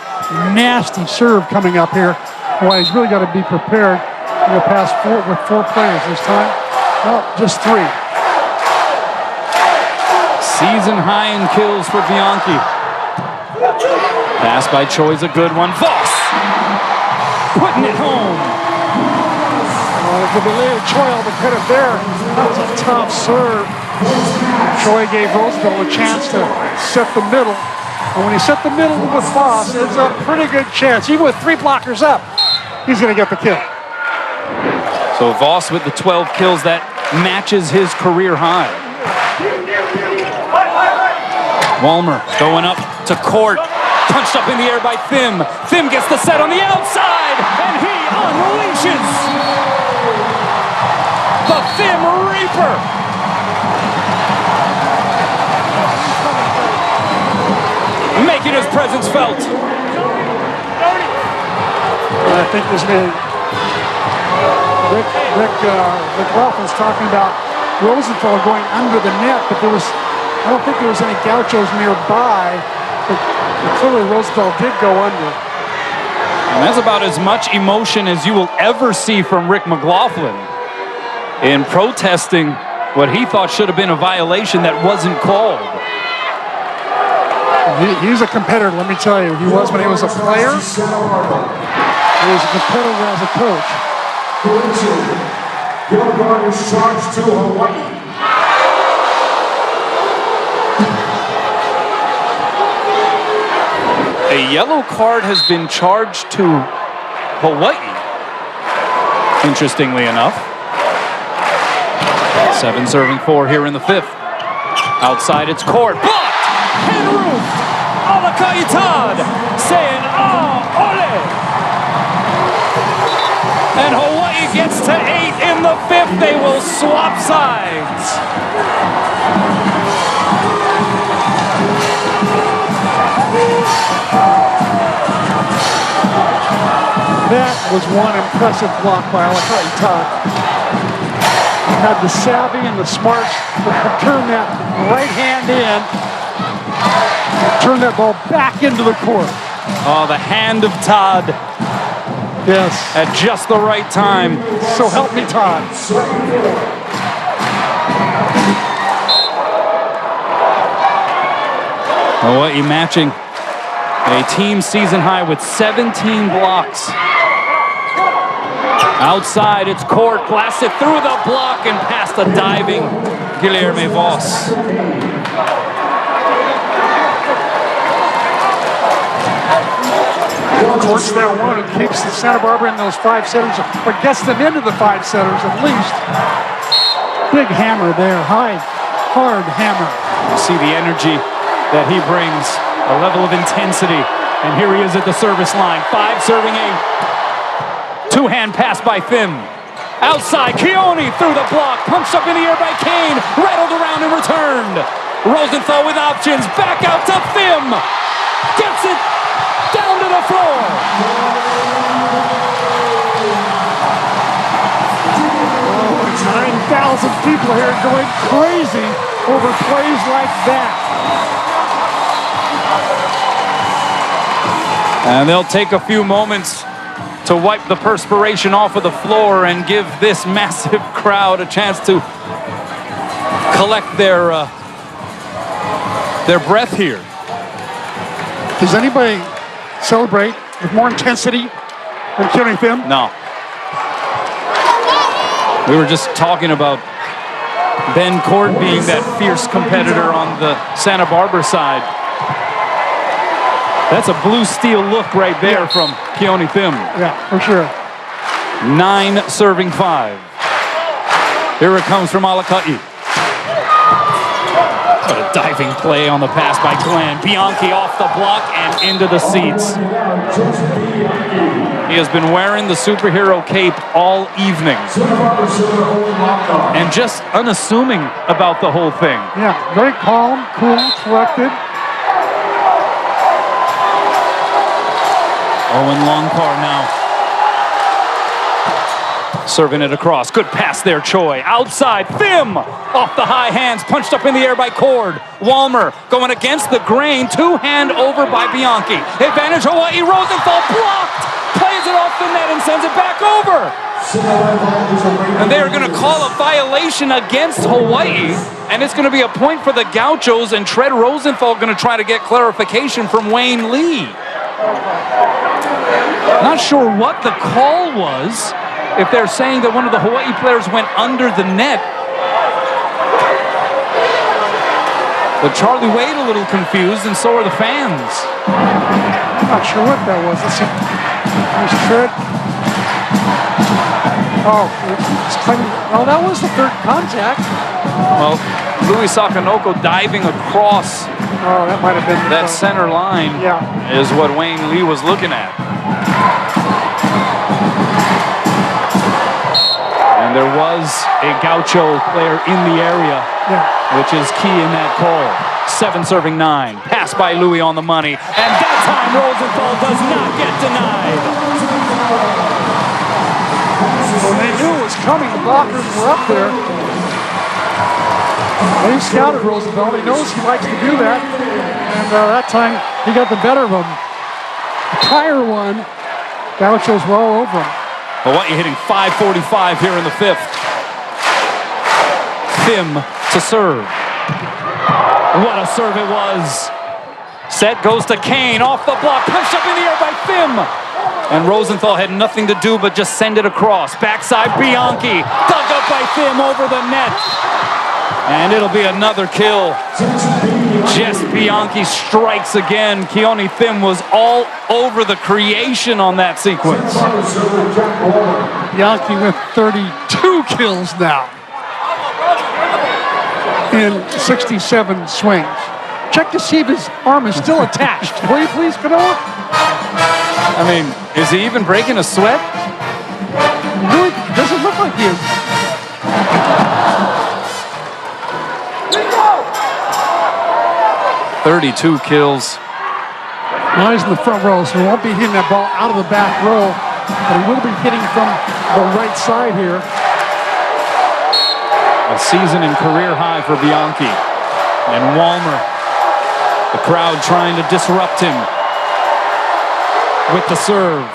nasty serve coming up here. Boy, he's really got to be prepared. He'll pass 4 with 4 players this time. No, just 3. Season high in kills for Bianchi. Pass by Choi's a good one. Voss putting it home. For the little Choi all the credit there. That was a tough serve. Choi gave Roosevelt a chance to set the middle. And when he set the middle with Voss, it's a pretty good chance. Even with 3 blockers up, he's going to get the kill. So Voss with the 12 kills, that matches his career high. Walmer going up to Court. Punched up in the air by Thim. Thim gets the set on the outside, and he unleashes the Thim Reaper. Making his presence felt. I think this man, Rick McLaughlin's talking about Rosenthal going under the net, but I don't think there was any Gauchos nearby. But clearly Rosenthal did go under. And that's about as much emotion as you will ever see from Rick McLaughlin in protesting what he thought should have been a violation that wasn't called. He's a competitor, let me tell you. He was when he was a player. He was a competitor as a coach. Your guard is charged to Hawaii. A yellow card has been charged to Hawaii, interestingly enough. 7 serving 4 here in the 5th. Outside it's Court. Blocked! Henroofed! Alakaitad saying, ole! And Hawaii gets to 8 in the 5th. They will swap sides. That was one impressive block by Alakaitad. Had the savvy and the smarts to turn that right hand in, turn that ball back into the court. Oh, the hand of Todd. Yes. At just the right time. So help me, Todd. Hawaii matching a team season high with 17 blocks. Outside, it's Court, blasted through the block and past the diving Guilherme Voss. Works that one and keeps the Santa Barbara in those 5 setters, or gets them into the 5 setters at least. Big hammer there, hard hammer. You see the energy that he brings, a level of intensity. And here he is at the service line. 5 serving 8. Two-hand pass by Thim. Outside, Keone through the block, punched up in the air by Kane, rattled around and returned. Rosenthal with options, back out to Thim. Gets it down to the floor. 9,000 people here going crazy over plays like that. And they'll take a few moments to wipe the perspiration off of the floor and give this massive crowd a chance to collect their breath here. Does anybody celebrate with more intensity than Keone Thim? No. We were just talking about Ben Cord being that fierce competitor on the Santa Barbara side. That's a blue steel look right there from Keone Thim. Yeah, for sure. 9 serving 5. Here it comes from Alakai. What a diving play on the pass by Glenn. Bianchi off the block and into the seats. He has been wearing the superhero cape all evening. And just unassuming about the whole thing. Yeah, very calm, cool, collected. Owen Longcar now. Serving it across. Good pass there, Choi. Outside, Thim! Off the high hands, punched up in the air by Cord. Walmer going against the grain. 2-hand over by Bianchi. Advantage Hawaii. Rosenthal blocked! Plays it off the net and sends it back over. And they are going to call a violation against Hawaii. And it's going to be a point for the Gauchos, and Tread Rosenthal going to try to get clarification from Wayne Lee. Not sure what the call was. If they're saying that one of the Hawaii players went under the net. But Charlie Wade a little confused, and so are the fans. I'm not sure what that was. Let's see. There's Tread. Oh, that was the third contact. Well, Louis Sakanoko diving across that might have been that center line is what Wayne Lee was looking at. And there was a Gaucho player in the area, which is key in that call. 7 serving 9. Pass by Louis on the money. And that time Rosenthal does not get denied. Well, they knew it was coming. The blockers were up there. They scouted Rosenthal. He knows he likes to do that. And that time he got the better of him. The prior one, Gauchos were all over him. Hawaii hitting .545 here in the 5th. Thim to serve. What a serve it was. Set goes to Kane, off the block, punched up in the air by Thim. And Rosenthal had nothing to do but just send it across. Backside Bianchi, dug up by Thim over the net. And it'll be another kill. Jess Bianchi strikes again. Keone Thim was all over the creation on that sequence. Bianchi with 32 kills now in 67 swings. Check to see if his arm is still attached. Will you please, Canoa? I mean, is he even breaking a sweat? Really doesn't look like he is. 32 kills. Now he's in the front row, so he won't be hitting that ball out of the back row, but he will be hitting from the right side here. A season and career high for Bianchi. And Walmer, the crowd trying to disrupt him with the serve.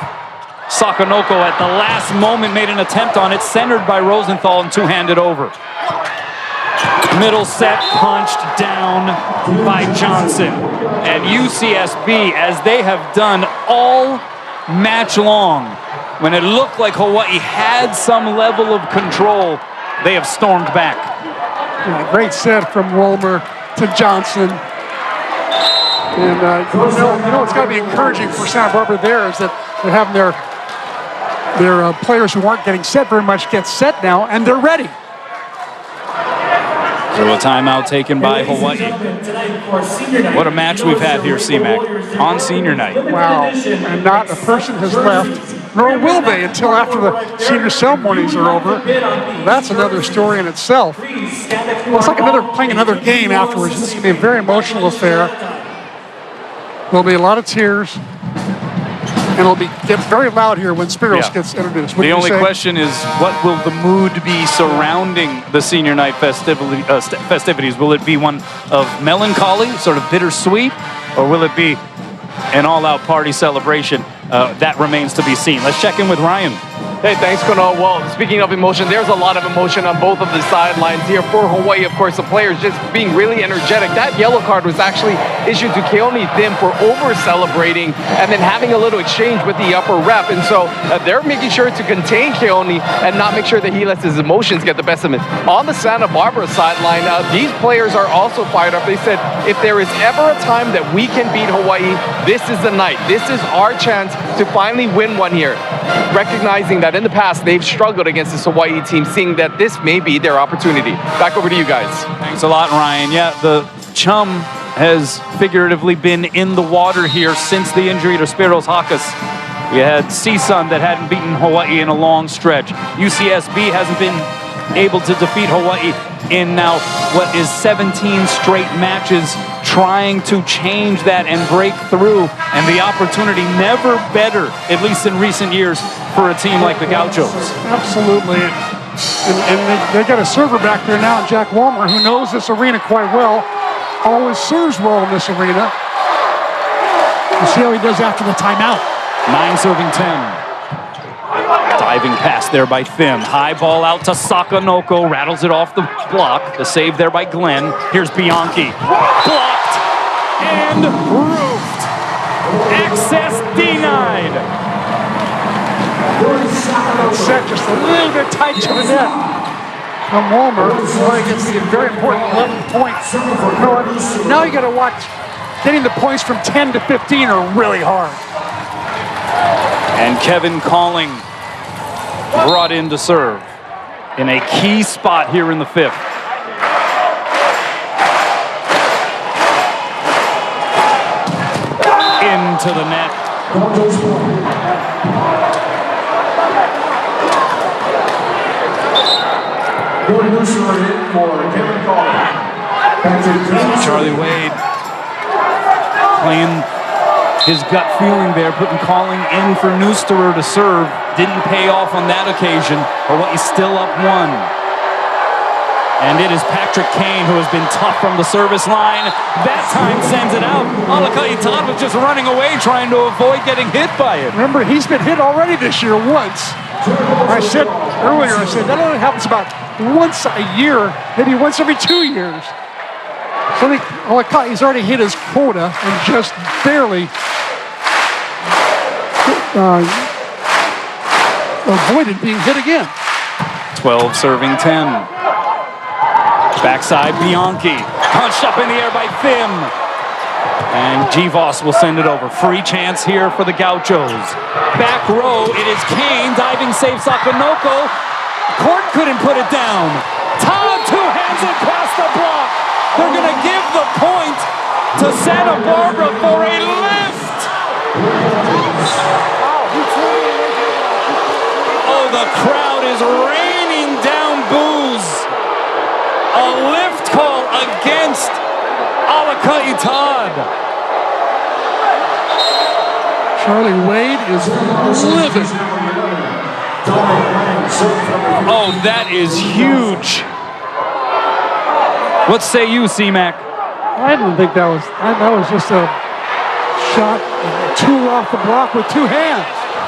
Sakanoko at the last moment made an attempt on it, centered by Rosenthal and 2-handed over. Middle set punched down by Johnson. And UCSB, as they have done all match long, when it looked like Hawaii had some level of control, they have stormed back. Yeah, great set from Walmer to Johnson. And you know what's got to be encouraging for Santa Barbara there is that They're having their players who aren't getting set very much get set now, and they're ready. So a timeout taken by Hawaii. What a match we've had here, C-Mac, on senior night. Wow, and not a person has left, nor will they until after the senior ceremonies are over. That's another story in itself. Well, it's like playing another game afterwards. This is going to be a very emotional affair. There'll be a lot of tears. And it'll get very loud here when Spiros gets introduced. The only question is, what will the mood be surrounding the senior night festivities? Will it be one of melancholy, sort of bittersweet, or will it be an all-out party celebration? That remains to be seen. Let's check in with Ryan. Hey, thanks, Kono. Well, speaking of emotion, there's a lot of emotion on both of the sidelines here for Hawaii. Of course, the players just being really energetic. That yellow card was actually issued to Keone Thim for over-celebrating and then having a little exchange with the upper ref. And so they're making sure to contain Keone and not make sure that he lets his emotions get the best of him. On the Santa Barbara sideline, these players are also fired up. They said, if there is ever a time that we can beat Hawaii, this is the night. This is our chance to finally win one here. Recognizing that in the past they've struggled against this Hawaii team, seeing that this may be their opportunity. Back over to you guys. Thanks a lot, Ryan. Yeah, the chum has figuratively been in the water here since the injury to Spiros Hakas. We had CSUN that hadn't beaten Hawaii in a long stretch. UCSB hasn't been able to defeat Hawaii in now what is 17 straight matches, trying to change that and break through, and the opportunity never better, at least in recent years, for a team like the Gauchos. Absolutely. And they got a server back there now, Jack Walmer, who knows this arena quite well, always serves well in this arena. We'll see how he does after the timeout. 9 serving 10. Diving pass there by Thim. High ball out to Sakanoko. Rattles it off the block. The save there by Glenn. Here's Bianchi. Blocked and roofed. Access denied. Set just a little bit tight to the net. From Walmer, he gets the very important 11 points. Now you got to watch. Getting the points from 10 to 15 are really hard. And Kevin Calling brought in to serve in a key spot here in the 5th. Into the net. Charlie Wade playing his gut feeling there, putting Calling in for Neusterer to serve. Didn't pay off on that occasion. Hawaii's still up 1. And it is Patrick Kane who has been tough from the service line. That time sends it out. Alakai Todd was just running away trying to avoid getting hit by it. Remember, he's been hit already this year once. I said earlier, that only happens about once a year, maybe once every 2 years. So I think Alakai's already hit his quota and just barely avoided being hit again. 12 serving 10. Backside Bianchi. Punched up in the air by Thim. And Givos will send it over. Free chance here for the Gauchos. Back row, it is Kane. Diving save Sakanoko. Court couldn't put it down. Todd, 2 hands it past the block. They're going to give the point to Santa Barbara for a lift. Oh, the crowd is raining down boos. A lift call against Alakai Todd. Charlie Wade is livid. Oh, that is huge. What say you, C-Mac? I didn't think that was just a shot, a tool off the block with 2 hands.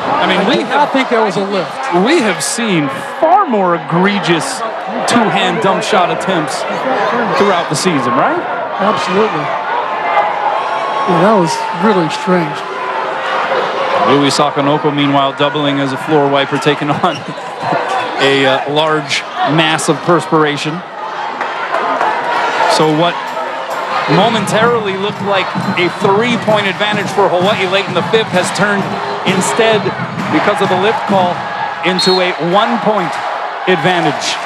I mean, I think that was a lift. We have seen far more egregious 2-hand dump shot attempts throughout the season, right? Absolutely. Yeah, that was really strange. Louis Sakanoko, meanwhile, doubling as a floor wiper, taking on a large mass of perspiration. So what momentarily looked like a 3-point advantage for Hawaii late in the fifth has turned instead, because of the lift call, into a 1-point advantage.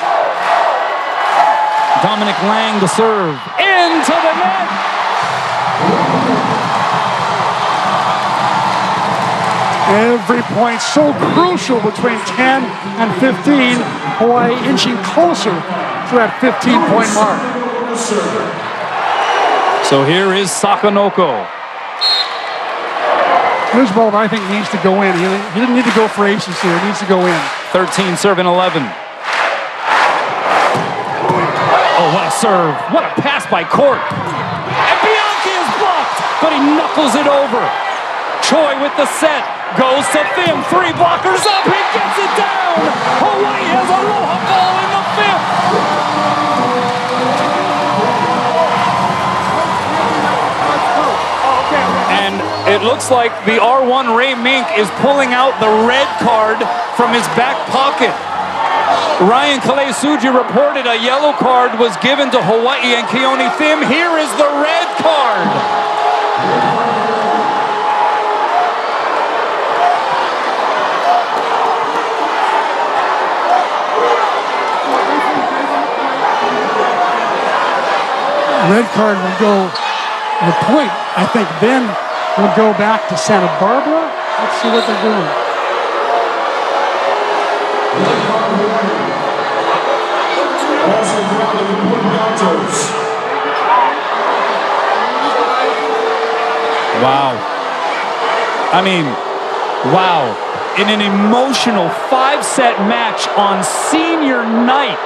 Dominic Lang to serve. Into the net! Every point so crucial between 10 and 15. Hawaii inching closer to that 15-point mark. So here is Sakanoko. Here's a ball that I think needs to go in. He didn't need to go for aces here. He needs to go in. 13 serving 11. Oh, what a serve. What a pass by Court. And Bianchi is blocked, but he knuckles it over. Choi with the set. Goes to Thim. 3 blockers up. He gets it down. Hawaii has Aloha ball in the fifth. And it looks like the R1 Ray Mink is pulling out the red card from his back pocket. Ryan Kalesuji reported a yellow card was given to Hawaii and Keone Thim. Here is the red card. Red card will go, the point, I think, then will go back to Santa Barbara. Let's see what they're doing. Wow. I mean, wow. In an emotional 5-set match on senior night,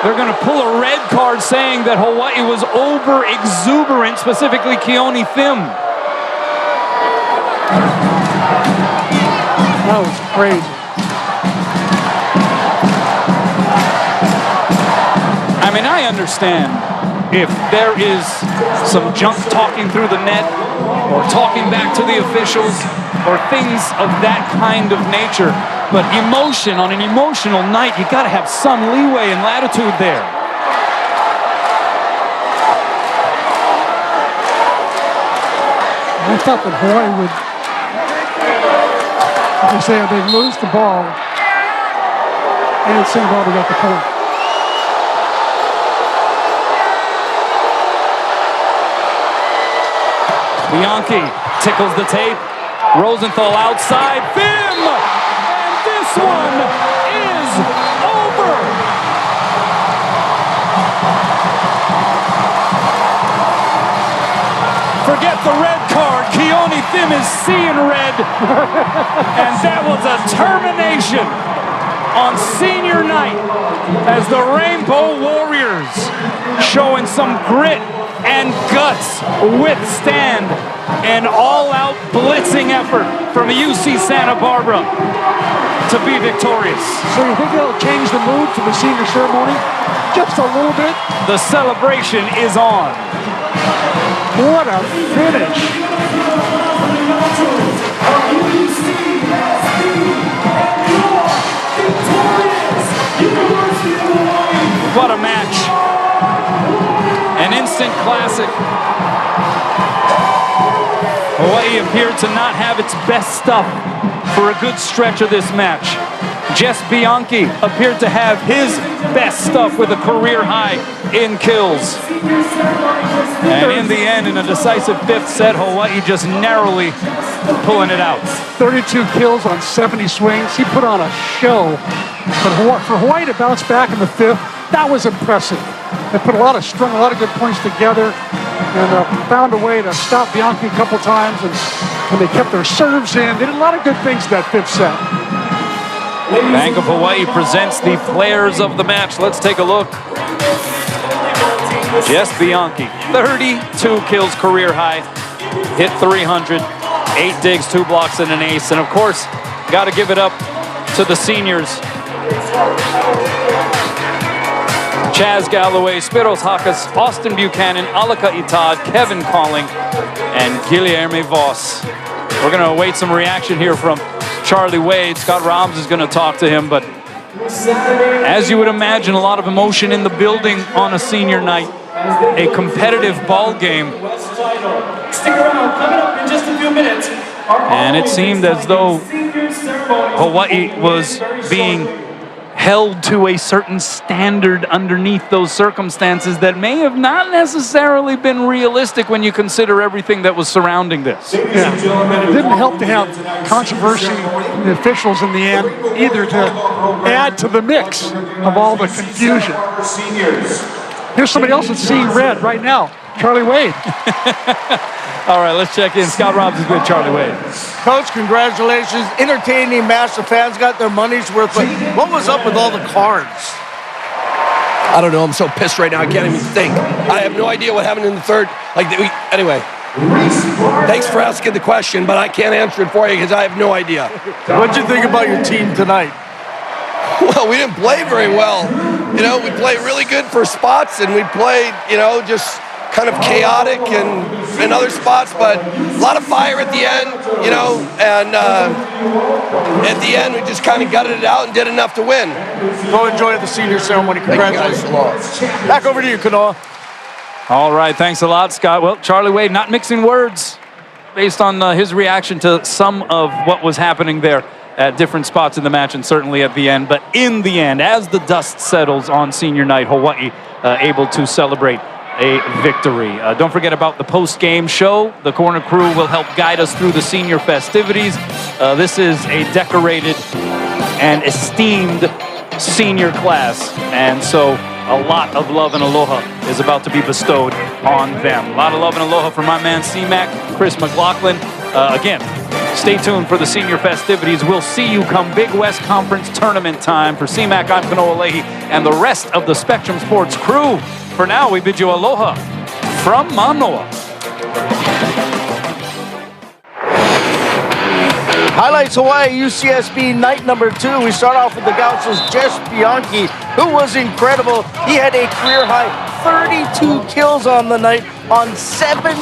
they're going to pull a red card saying that Hawaii was over-exuberant, specifically Keone Thim. That was crazy. I mean, I understand if there is some junk talking through the net or talking back to the officials or things of that kind of nature. But emotion on an emotional night, you got to have some leeway and latitude there. I thought that Hawaii would, as they say, they lose the ball, and Santa Barbara got the point. Bianchi tickles the tape. Rosenthal outside. Thim! And this one is over! Forget the red card. Keone Thim is seeing red. And that was a termination on senior night as the Rainbow Warriors, showing some grit and guts, withstand an all-out blitzing effort from UC Santa Barbara to be victorious. So you think they'll change the mood for the senior ceremony? Just a little bit? The celebration is on. What a finish. What a match. An instant classic. Hawaii appeared to not have its best stuff for a good stretch of this match. Jess Bianchi appeared to have his best stuff with a career high in kills. And in the end, in a decisive fifth set, Hawaii just narrowly pulling it out. 32 kills on 70 swings. He put on a show. But for Hawaii to bounce back in the fifth, that was impressive. They put strung a lot of good points together and found a way to stop Bianchi a couple times, and they kept their serves in. They did a lot of good things in that fifth set. Bank of Hawaii presents the players of the match. Let's take a look. Jess Bianchi, 32 kills, career high, hit 300, 8 digs, 2 blocks, and an ace. And of course, got to give it up to the seniors. Chaz Galloway, Spiros Hakas, Austin Buchanan, Alaka Itad, Kevin Calling, and Guilherme Voss. We're going to await some reaction here from Charlie Wade. Scott Robbs is going to talk to him, but as you would imagine, a lot of emotion in the building on a senior night. a competitive ball game. Stick around, coming up in just a few minutes. And it seemed as though Hawaii was being held to a certain standard underneath those circumstances that may have not necessarily been realistic when you consider everything that was surrounding this. Yeah. It didn't help to have controversy from the officials in the end either to add to the mix of all the confusion. Here's somebody else that's seeing red right now, Charlie Wade. All right, let's check in. Scott Robbs is with Charlie Wade. Coach, congratulations. Entertaining match. The fans got their money's worth. But what was up with all the cards? I don't know. I'm so pissed right now. I can't even think. I have no idea what happened in the third. Anyway, thanks for asking the question, but I can't answer it for you because I have no idea. What'd you think about your team tonight? Well, we didn't play very well. You know, we played really good for spots, and we played, just kind of chaotic in other spots, but a lot of fire at the end, and at the end we just kind of gutted it out and did enough to win. Go enjoy the senior ceremony. Congratulations. Back over to you, Kanoa. All right, thanks a lot, Scott. Well, Charlie Wade not mixing words based on his reaction to some of what was happening there at different spots in the match and certainly at the end. But in the end, as the dust settles on senior night, Hawaii able to celebrate a victory. Don't forget about the post-game show. The Corner Crew will help guide us through the senior festivities. This is a decorated and esteemed senior class, and so a lot of love and aloha is about to be bestowed on them. A lot of love and aloha from my man C-Mac, Chris McLaughlin. Again, stay tuned for the senior festivities. We'll see you come Big West Conference tournament time. For C-Mac, I'm Kanoa Leahy and the rest of the Spectrum Sports crew. For now, we bid you aloha from Mānoa. Highlights Hawaii UCSB night number 2. We start off with the Gauchos' Jess Bianchi, who was incredible. He had a career-high 32 kills on the night on 70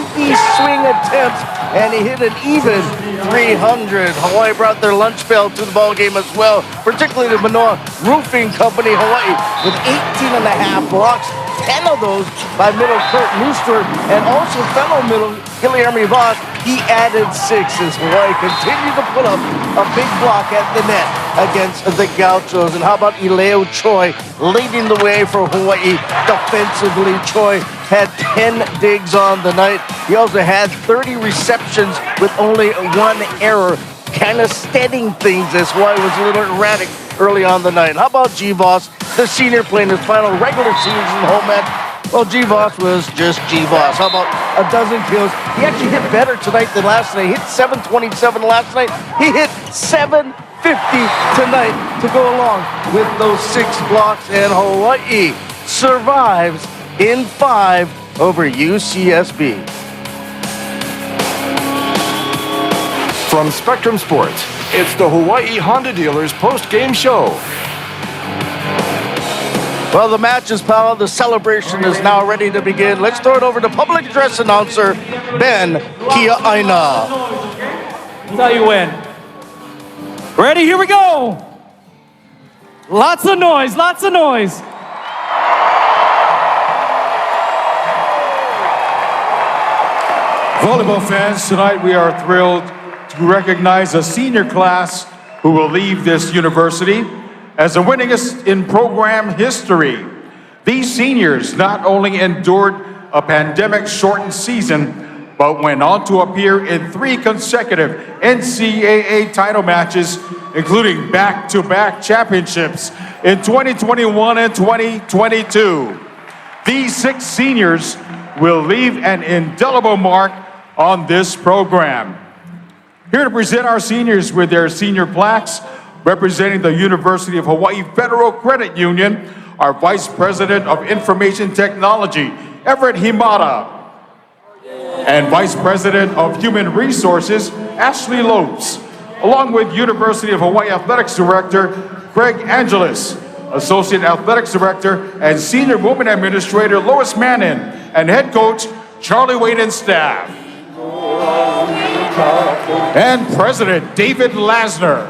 swing attempts, and he hit an even 300. Hawaii brought their lunch pail to the ball game as well, particularly the Mānoa Roofing Company Hawaii with 18 and a half blocks. 10 of those by middle Kurt Mooster, and also fellow middle Guilherme Voss. He added 6 as Hawaii continued to put up a big block at the net against the Gauchos. And how about Ileo Choi leading the way for Hawaii defensively? Choi had 10 digs on the night. He also had 30 receptions with only 1 error, kind of steadying things as Hawaii was a little erratic early on the night. How about G. Voss, the senior playing his final regular season home match? Well, G. Voss was just G. Voss. How about a dozen kills? He actually hit better tonight than last night. He hit 727 last night. He hit 750 tonight to go along with those 6 blocks, and Hawaii survives in 5 over UCSB. From Spectrum Sports, it's the Hawaii Honda Dealers post-game show. Well, the match is power. The celebration is now ready to begin. Let's throw it over to public address announcer Ben Kia'aina. Tell you when. Ready? Here we go. Lots of noise. Lots of noise. Volleyball fans, tonight we are thrilled to recognize a senior class who will leave this university as the winningest in program history. These seniors not only endured a pandemic-shortened season, but went on to appear in 3 consecutive NCAA title matches, including back-to-back championships in 2021 and 2022. These 6 seniors will leave an indelible mark on this program. Here to present our seniors with their senior plaques, representing the University of Hawaii Federal Credit Union, our Vice President of Information Technology, Everett Himada, and Vice President of Human Resources, Ashley Lopes, along with University of Hawaii Athletics Director, Craig Angeles, Associate Athletics Director and Senior Women Administrator, Lois Manning, and Head Coach, Charlie Wade and staff. And President David Lasner.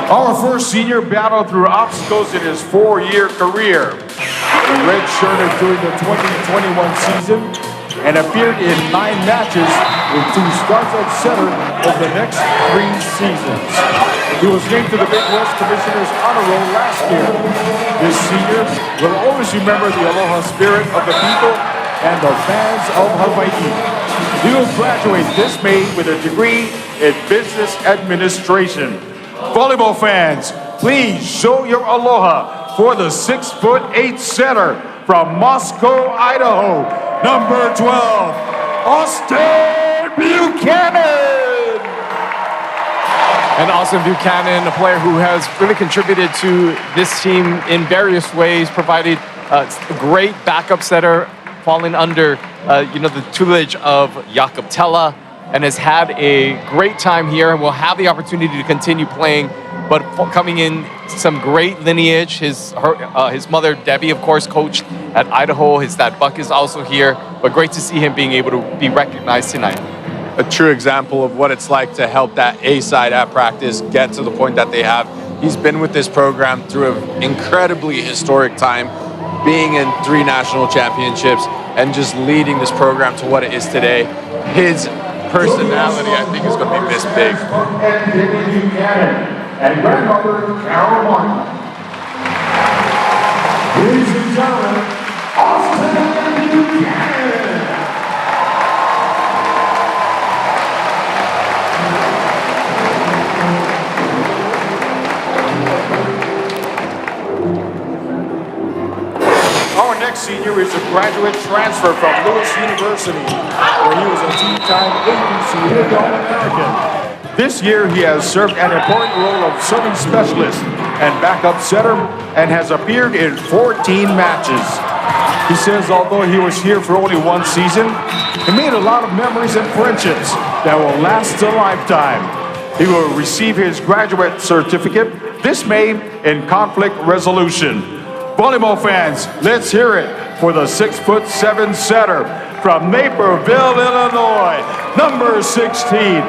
Our first senior battled through obstacles in his 4-year career. redshirted during the 2021 season and appeared in 9 matches with 2 starts at center over the next 3 seasons. He was named to the Big West Commissioner's Honor Roll last year. This senior will always remember the aloha spirit of the people and the fans of Hawaii. He will graduate this May with a degree in Business Administration. Volleyball fans, please show your aloha for the 6'8" center from Moscow, Idaho, number 12, Austin Buchanan. And Austin Buchanan, a player who has really contributed to this team in various ways, provided a great backup setter, falling under the tutelage of Jakob Tella, and has had a great time here and will have the opportunity to continue playing. But coming in some great lineage. His mother, Debbie, of course, coached at Idaho. His dad, Buck, is also here. But great to see him being able to be recognized tonight. A true example of what it's like to help that A side at practice get to the point that they have. He's been with this program through an incredibly historic time, being in 3 national championships and just leading this program to what it is today. His personality, I think, is going to be missed big. And grandmother Carol Martin. Ladies and gentlemen, Austin Buchanan. Our next senior is a graduate transfer from Lewis University, where he was a 2-time ABCA All-American. This year, he has served an important role of serving specialist and backup setter and has appeared in 14 matches. He says although he was here for only 1 season, he made a lot of memories and friendships that will last a lifetime. He will receive his graduate certificate this May in conflict resolution. Volleyball fans, let's hear it for the 6'7" setter from Naperville, Illinois, number 16.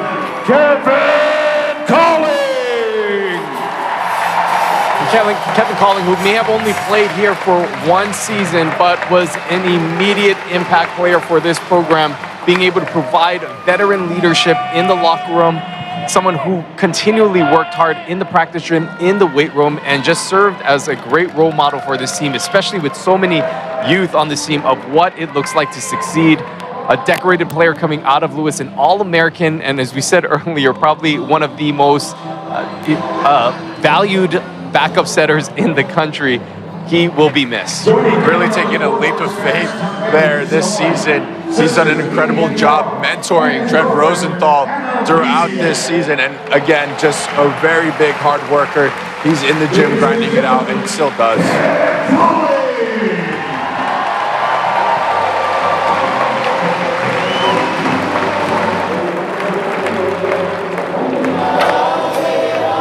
Kevin Calling! Kevin Calling, who may have only played here for 1 season, but was an immediate impact player for this program, being able to provide veteran leadership in the locker room, someone who continually worked hard in the practice gym, in the weight room, and just served as a great role model for this team, especially with so many youth on this team, of what it looks like to succeed. A decorated player coming out of Lewis, an All-American, and as we said earlier, probably one of the most valued backup setters in the country. He will be missed. Really taking a leap of faith there this season. He's done an incredible job mentoring Trent Rosenthal throughout this season, and again, just a very big hard worker. He's in the gym grinding it out, and he still does.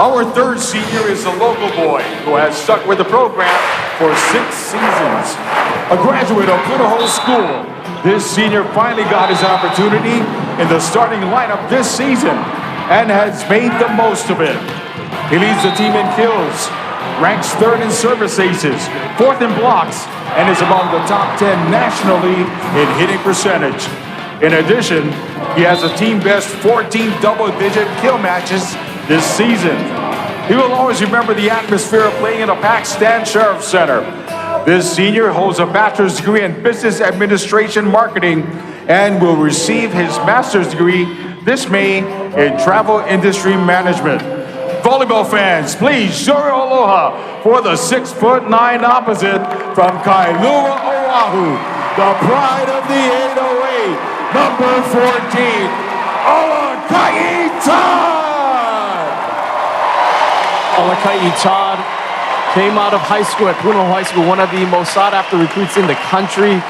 Our third senior is a local boy who has stuck with the program for 6 seasons. A graduate of Idaho School, this senior finally got his opportunity in the starting lineup this season and has made the most of it. He leads the team in kills, ranks 3rd in service aces, 4th in blocks, and is among the top 10 nationally in hitting percentage. In addition, he has a team best 14 double-digit kill matches this season. He will always remember the atmosphere of playing in a packed Stan Sheriff Center. This senior holds a bachelor's degree in business administration marketing and will receive his master's degree this May in travel industry management. Volleyball fans, please show your aloha for the 6'9" opposite from Kailua, Oahu, the pride of the 808, number 14, Alakai Todd! Alakai Todd came out of high school at Punahou High School, one of the most sought-after recruits in the country.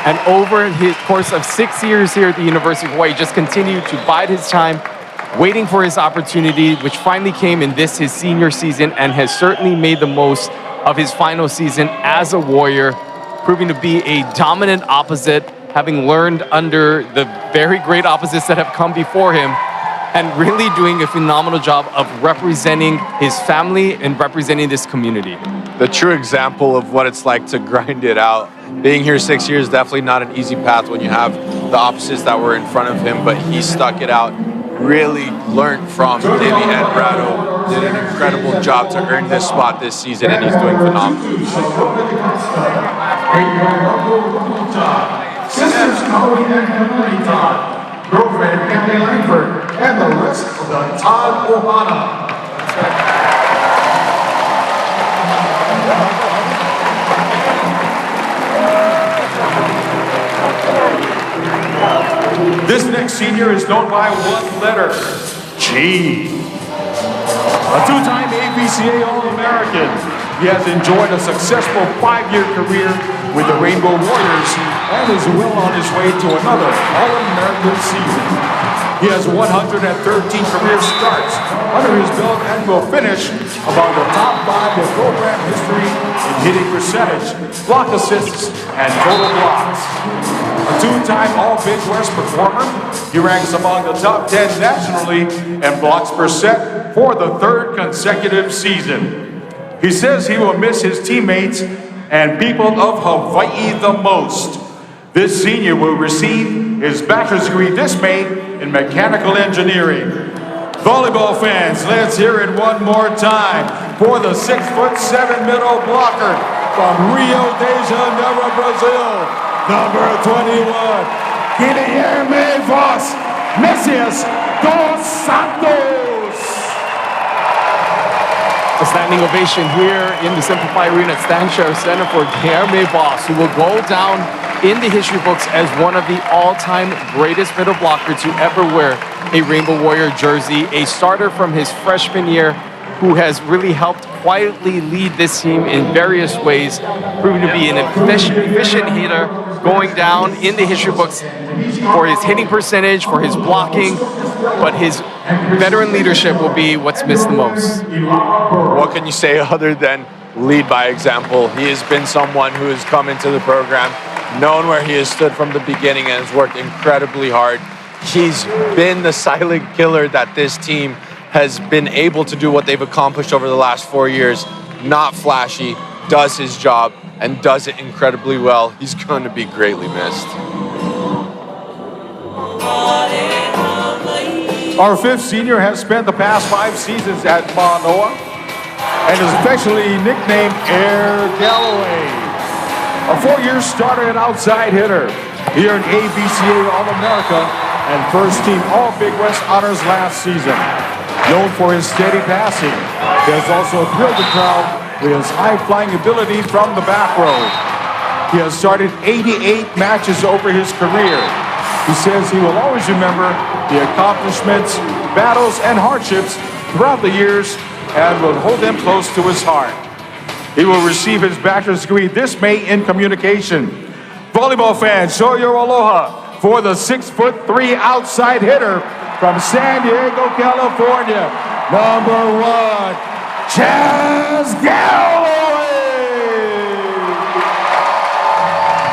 And over his course of 6 years here at the University of Hawaii, just continued to bide his time, waiting for his opportunity, which finally came in this, his senior season, and has certainly made the most of his final season as a Warrior, proving to be a dominant opposite, having learned under the very great opposites that have come before him, and really doing a phenomenal job of representing his family and representing this community. the true example of what it's like to grind it out. Being here 6 years, definitely not an easy path when you have the opposites that were in front of him, but he stuck it out, really learned from Davey and Brado, did an incredible job to earn this spot this season, and he's doing phenomenal. Sisters Chloe and Emily Todd, girlfriend Emily Langford, and the rest of the Todd Ohana. This next senior is known by one letter, G. A two-time ABCA All-American, he has enjoyed a successful 5-year career with the Rainbow Warriors and is well on his way to another All-American season. He has 113 career starts under his belt and will finish among the top 5 in program history in hitting percentage, block assists, and total blocks. A two-time All-Big West performer, he ranks among the top 10 nationally in blocks per set for the 3rd consecutive season. He says he will miss his teammates and people of Hawaii the most. This senior will receive his bachelor's degree this May in mechanical engineering. Volleyball fans, let's hear it one more time for the 6'7" middle blocker from Rio de Janeiro, Brazil, number 21, Guilherme Vos Messias dos Santos. A standing ovation here in the Simplify Arena at Stan Sheriff Center for Guilherme Vos, who will go down in the history books as one of the all-time greatest middle blockers to ever wear a Rainbow Warrior jersey, a starter from his freshman year who has really helped quietly lead this team in various ways, proving to be an efficient hitter, going down in the history books for his hitting percentage, for his blocking, but his veteran leadership will be what's missed the most. What can you say other than lead by example? He has been someone who has come into the program, known where he has stood from the beginning, and has worked incredibly hard. He's been the silent killer that this team has been able to do what they've accomplished over the last 4 years. Not flashy, does his job, and does it incredibly well. He's going to be greatly missed. Our 5th senior has spent the past 5 seasons at Mānoa and is affectionately nicknamed Air Galloway. A 4-year starter and outside hitter. He earned ABCA All-America and first-team All-Big West honors last season. Known for his steady passing, he has also thrilled the crowd with his high-flying ability from the back row. He has started 88 matches over his career. He says he will always remember the accomplishments, battles, and hardships throughout the years and will hold them close to his heart. He will receive his bachelor's degree this May in communication. Volleyball fans, show your aloha for the 6'3" outside hitter from San Diego, California, number 1, Chaz Galloway.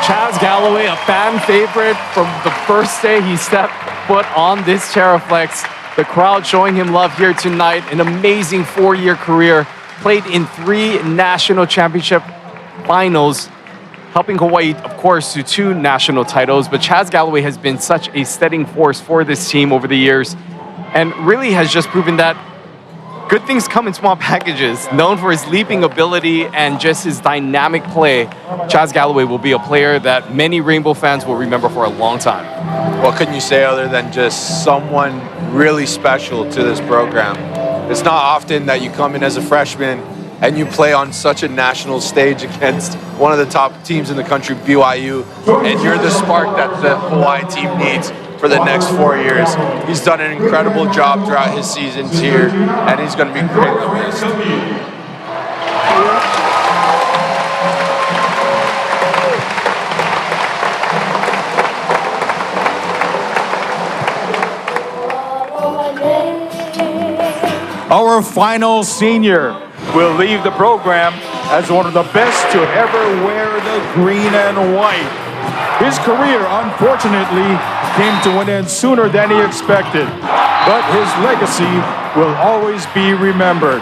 Chaz Galloway, a fan favorite from the first day he stepped foot on this Terraflex. The crowd showing him love here tonight. An amazing 4-year career. Played in 3 national championship finals, helping Hawaii, of course, to 2 national titles. But Chaz Galloway has been such a steadying force for this team over the years and really has just proven that good things come in small packages. Known for his leaping ability and just his dynamic play, Chaz Galloway will be a player that many Rainbow fans will remember for a long time. What can you say other than just someone really special to this program? It's not often that you come in as a freshman and you play on such a national stage against one of the top teams in the country, BYU, and you're the spark that the Hawaii team needs for the next 4 years. He's done an incredible job throughout his seasons here, and he's going to be greatly missed. Our final senior will leave the program as one of the best to ever wear the green and white. His career, unfortunately, came to an end sooner than he expected, but his legacy will always be remembered.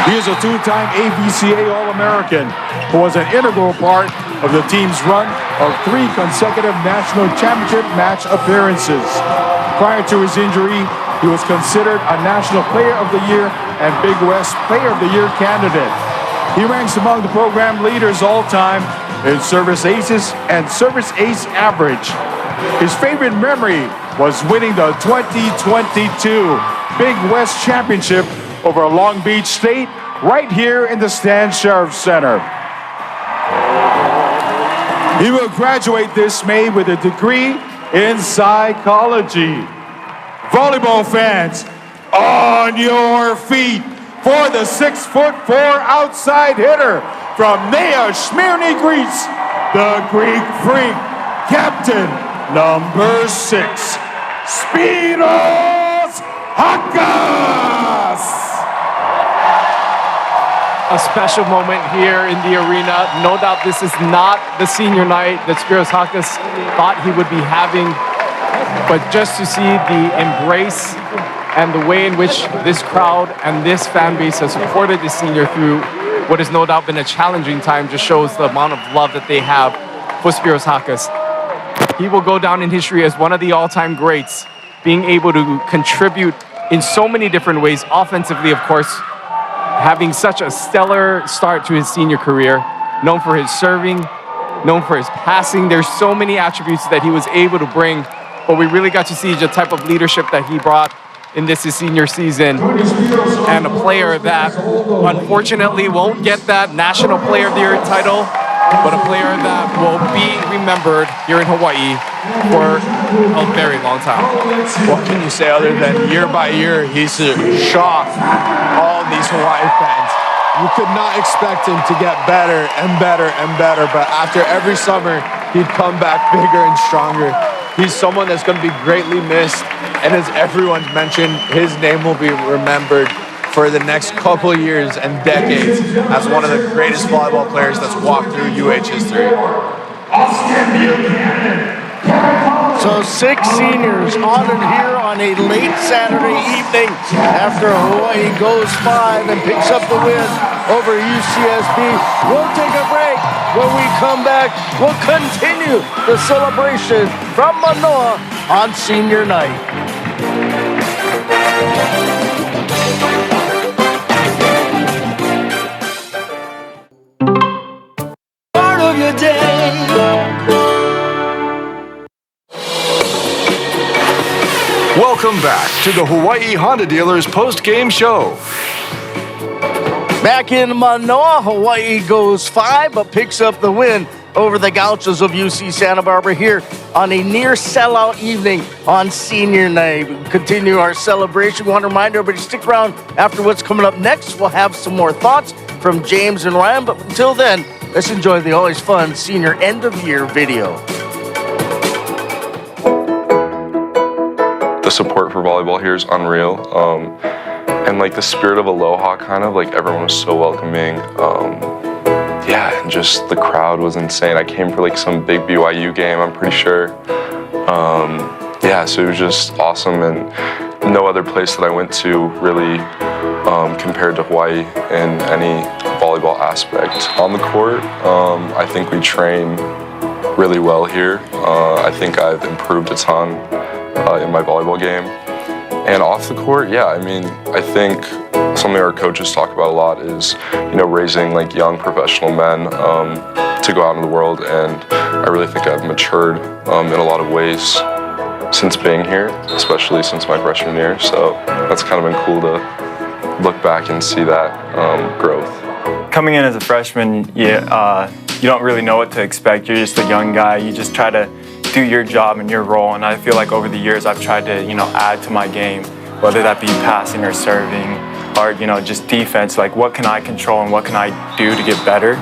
He is a two-time AVCA All-American who was an integral part of the team's run of 3 consecutive national championship match appearances. Prior to his injury, he was considered a National Player of the Year and Big West Player of the Year candidate. He ranks among the program leaders all-time in service aces and service ace average. His favorite memory was winning the 2022 Big West Championship over Long Beach State right here in the Stan Sheriff Center. He will graduate this May with a degree in psychology. Volleyball fans, on your feet for the 6'4" outside hitter from Nea Smyrni, Greece, the Greek Freak, Captain number 6, Spiros Hakas. A special moment here in the arena. No doubt this is not the senior night that Spiros Hakas thought he would be having, but just to see the embrace and the way in which this crowd and this fan base has supported the senior through what has no doubt been a challenging time just shows the amount of love that they have for Spiros Hakas. He will go down in history as one of the all-time greats, being able to contribute in so many different ways, offensively, of course, having such a stellar start to his senior career, known for his serving, known for his passing. There's so many attributes that he was able to bring, but we really got to see the type of leadership that he brought in this his senior season, and a player that unfortunately won't get that National Player of the Year title, but a player that will be remembered here in Hawaii for a very long time. What can you say other than year by year, he's shocked all these Hawaii fans. You could not expect him to get better and better and better, but after every summer, he'd come back bigger and stronger. He's someone that's going to be greatly missed, and as everyone's mentioned, his name will be remembered for the next couple of years and decades as one of the greatest volleyball players that's walked through UH history. So 6 seniors honored here on a late Saturday evening after Hawaii goes 5 and picks up the win over UCSB. We'll take a break. When we come back, we'll continue the celebration from Mānoa on senior night. Part of your day. Welcome back to the Hawaii Honda Dealers post-game show. Back in Mānoa, Hawaii goes 5, but picks up the win over the Gauchos of UC Santa Barbara here on a near sellout evening on senior night. We continue our celebration. We want to remind everybody to stick around after what's coming up next. We'll have some more thoughts from James and Ryan, but until then, let's enjoy the always fun senior end-of-year video. The support for volleyball here is unreal. And like the spirit of aloha, kind of like everyone was so welcoming. Yeah, and just the crowd was insane. I came for like some big BYU game, I'm pretty sure. Yeah, so it was just awesome, and no other place that I went to really compared to Hawaii in any volleyball aspect. On the court, I think we train really well here. I think I've improved a ton in my volleyball game. And off the court, yeah, I mean, I think something our coaches talk about a lot is, you know, raising like young professional men to go out in the world, and I really think I've matured in a lot of ways since being here, especially since my freshman year. So that's kind of been cool to look back and see that growth. Coming in as a freshman, you don't really know what to expect. You're just a young guy. You just try to do your job and your role, and I feel like over the years I've tried to, you know, add to my game, whether that be passing or serving or, you know, just defense. Like, what can I control and what can I do to get better?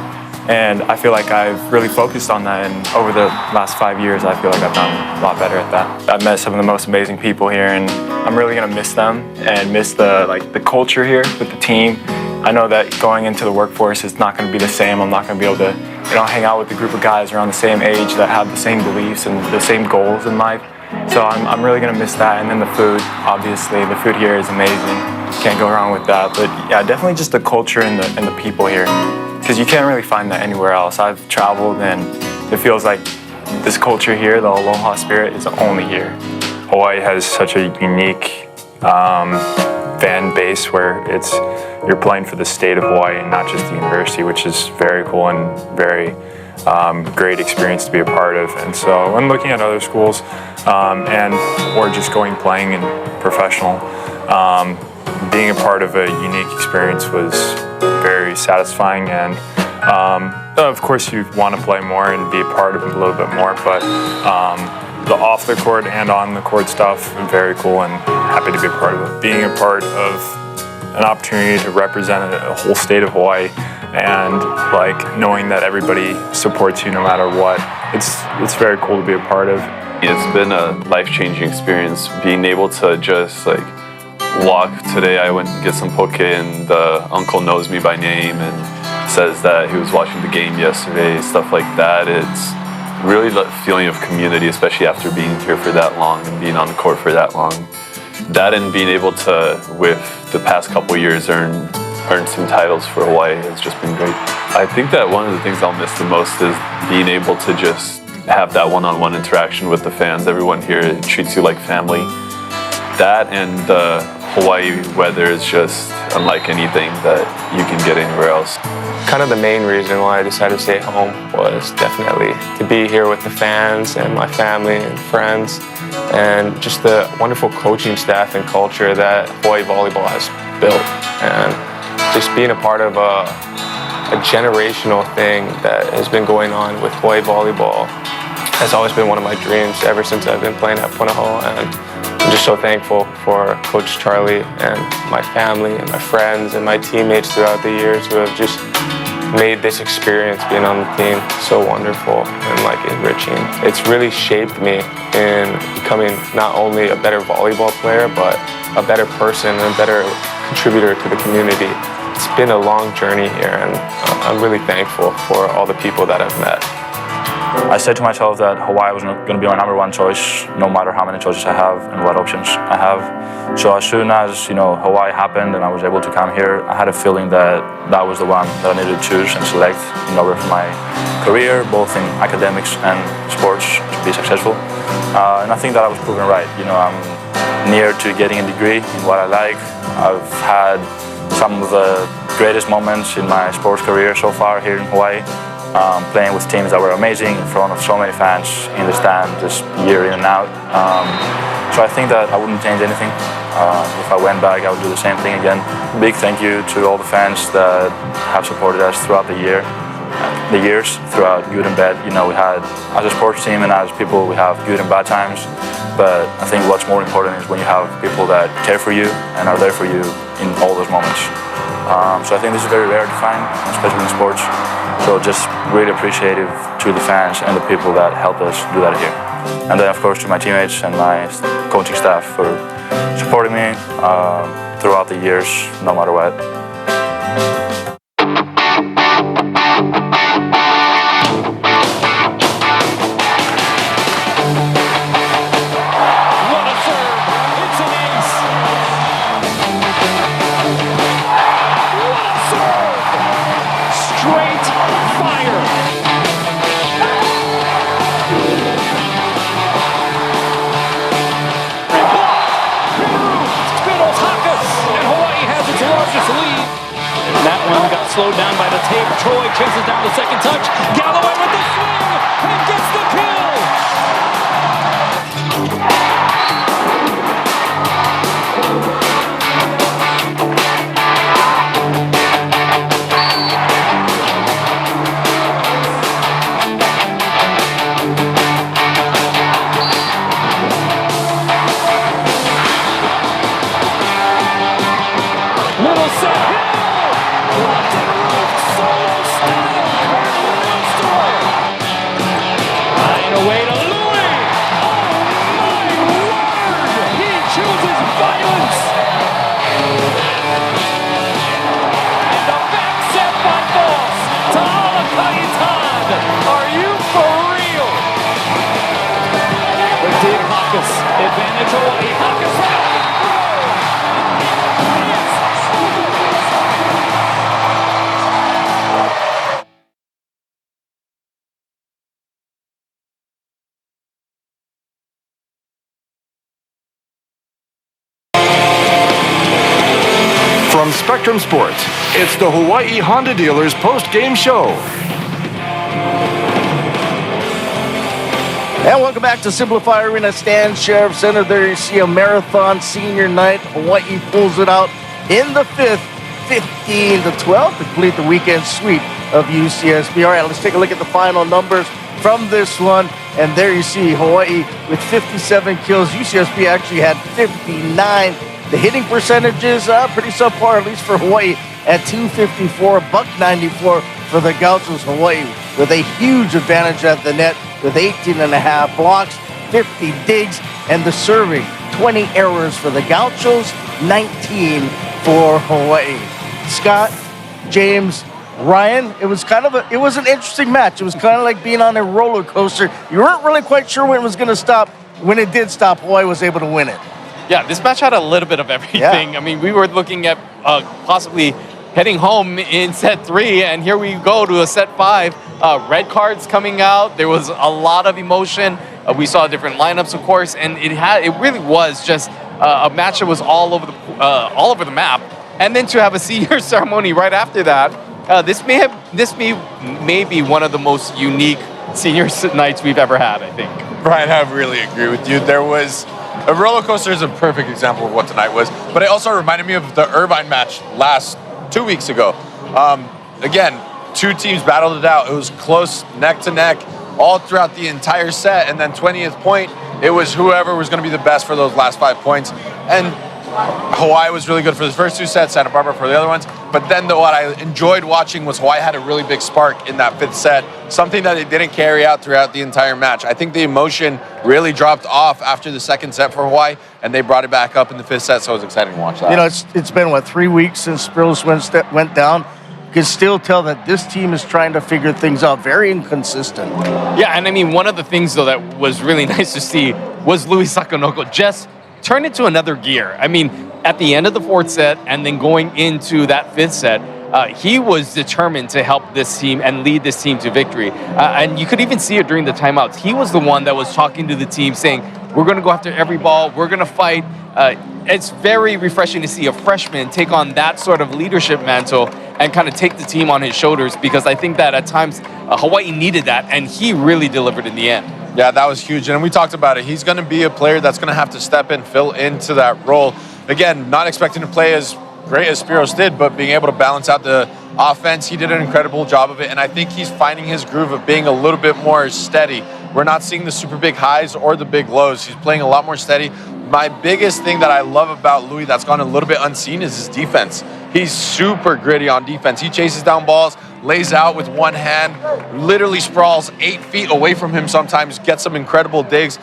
And I feel like I've really focused on that, and over the last 5 years I feel like I've done a lot better at that. I've met some of the most amazing people here, and I'm really gonna miss them and miss the culture here with the team. I know that going into the workforce is not going to be the same. I'm not going to be able to, you know, hang out with a group of guys around the same age that have the same beliefs and the same goals in life. So I'm really gonna miss that. And then the food, obviously, the food here is amazing. Can't go wrong with that. But yeah, definitely just the culture and the people here, because you can't really find that anywhere else. I've traveled and it feels like this culture here, the aloha spirit, is only here. Hawaii has such a unique fan base where you're playing for the state of Hawaii and not just the university, which is very cool and very great experience to be a part of. And so when looking at other schools or just going playing in professional, being a part of a unique experience was very satisfying. And of course you want to play more and be a part of it a little bit more, but the off the court and on the court stuff, very cool and happy to be a part of it. Being a part of an opportunity to represent a whole state of Hawaii and like knowing that everybody supports you no matter what, it's very cool to be a part of. It's been a life-changing experience being able to just like walk. Today I went and get some poke and the uncle knows me by name and says that he was watching the game yesterday, stuff like that. It's really the feeling of community, especially after being here for that long and being on the court for that long. That and being able to, with the past couple years, earn some titles for Hawaii has just been great. I think that one of the things I'll miss the most is being able to just have that one-on-one interaction with the fans. Everyone here treats you like family. That and the Hawaii weather is just unlike anything that you can get anywhere else. Kind of the main reason why I decided to stay home was definitely to be here with the fans and my family and friends, and just the wonderful coaching staff and culture that Hawaii Volleyball has built, and just being a part of a generational thing that has been going on with Hawaii Volleyball has always been one of my dreams ever since I've been playing at Punahou. And I'm just so thankful for Coach Charlie and my family and my friends and my teammates throughout the years who have just made this experience being on the team so wonderful and like enriching. It's really shaped me in becoming not only a better volleyball player, but a better person and a better contributor to the community. It's been a long journey here, and I'm really thankful for all the people that I've met. I said to myself that Hawaii was going to be my number one choice, no matter how many choices I have and what options I have. So as soon as Hawaii happened and I was able to come here, I had a feeling that that was the one that I needed to choose and select in order for my career, both in academics and sports, to be successful. And I think that I was proven right. I'm near to getting a degree in what I like. I've had some of the greatest moments in my sports career so far here in Hawaii. Playing with teams that were amazing in front of so many fans in the stand, just year in and out. So I think that I wouldn't change anything. If I went back, I would do the same thing again. Big thank you to all the fans that have supported us throughout the years, throughout good and bad. We had, as a sports team and as people, we have good and bad times. But I think what's more important is when you have people that care for you and are there for you in all those moments. So I think this is very rare to find, especially in sports. So just really appreciative to the fans and the people that helped us do that here. And then of course to my teammates and my coaching staff for supporting me throughout the years, no matter what. Slowed down by the tape. Troy chases down the second touch. Galloway with the swing and gets the kill. Little set. Hawkins. Advantage Hawaii. Hawkins right. From Spectrum Sports, it's the Hawaii Honda Dealers post-game show. And welcome back to Simplify Arena Stan Sheriff Center. There you see a marathon senior night. Hawaii pulls it out in the fifth, 15-12 to complete the weekend sweep of UCSB. All right, let's take a look at the final numbers from this one. And there you see Hawaii with 57 kills. UCSB actually had 59. The hitting percentage is pretty subpar, at least for Hawaii, at 254, $194 for the Gauchos. Hawaii with a huge advantage at the net with 18.5 blocks, 50 digs, and the serving, 20 errors for the Gauchos, 19 for Hawaii. Scott, James, Ryan, it was an interesting match. It was kind of like being on a roller coaster. You weren't really quite sure when it was going to stop. When it did stop, Hawaii was able to win it. Yeah, this match had a little bit of everything. Yeah. I mean, we were looking at possibly heading home in set 3, and here we go to a set 5. Red cards coming out. There was a lot of emotion. We saw different lineups, of course, and it really was just a match that was all over the map. And then to have a senior ceremony right after that, this may be one of the most unique senior nights we've ever had, I think. Brian, I really agree with you. There was a roller coaster is a perfect example of what tonight was, but it also reminded me of the Irvine match 2 weeks ago. Again, two teams battled it out. It was close, neck to neck, all throughout the entire set, and then 20th point, it was whoever was going to be the best for those last 5 points. And Hawaii was really good for the first 2 sets, Santa Barbara for the other ones. But then what I enjoyed watching was Hawaii had a really big spark in that 5th set, something that they didn't carry out throughout the entire match. I think the emotion really dropped off after the 2nd set for Hawaii, and they brought it back up in the 5th set, so it was exciting to watch that. You know, it's been, 3 weeks since Spruce went down. You can still tell that this team is trying to figure things out. Very inconsistent. Yeah, and I mean, one of the things, though, that was really nice to see was Louis Sakonoko just turn it to another gear. I mean, at the end of the 4th set and then going into that 5th set, he was determined to help this team and lead this team to victory. And you could even see it during the timeouts. He was the one that was talking to the team saying, we're going to go after every ball, we're going to fight. It's very refreshing to see a freshman take on that sort of leadership mantle and kind of take the team on his shoulders, because I think that at times Hawaii needed that, and he really delivered in the end. Yeah, that was huge. And we talked about it. He's going to be a player that's going to have to step in, fill into that role. Again, not expecting to play as great as Spiros did, but being able to balance out the offense, he did an incredible job of it. And I think he's finding his groove of being a little bit more steady. We're not seeing the super big highs or the big lows. He's playing a lot more steady. My biggest thing that I love about Louis that's gone a little bit unseen is his defense. He's super gritty on defense. He chases down balls, lays out with one hand, literally sprawls 8 feet away from him sometimes, gets some incredible digs.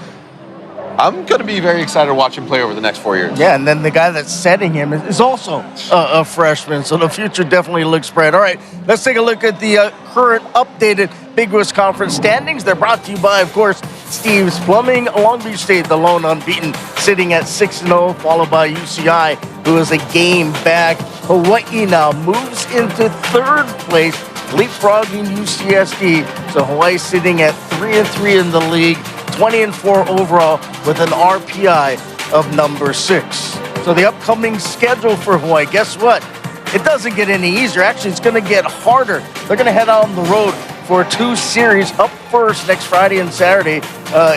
I'm going to be very excited to watch him play over the next 4 years. Yeah, and then the guy that's setting him is also a freshman, so the future definitely looks bright. All right, let's take a look at the current updated Big West Conference standings. They're brought to you by, of course, Steve's Plumbing. Long Beach State, the lone unbeaten, sitting at 6-0, followed by UCI, who is a game back. Hawaii now moves into 3rd place, leapfrogging UCSB. So Hawaii sitting at 3-3 in the league, 20-4 overall, with an RPI of number 6. So the upcoming schedule for Hawaii, guess what? It doesn't get any easier. Actually, it's going to get harder. They're going to head out on the road for 2 series. Up first next Friday and Saturday,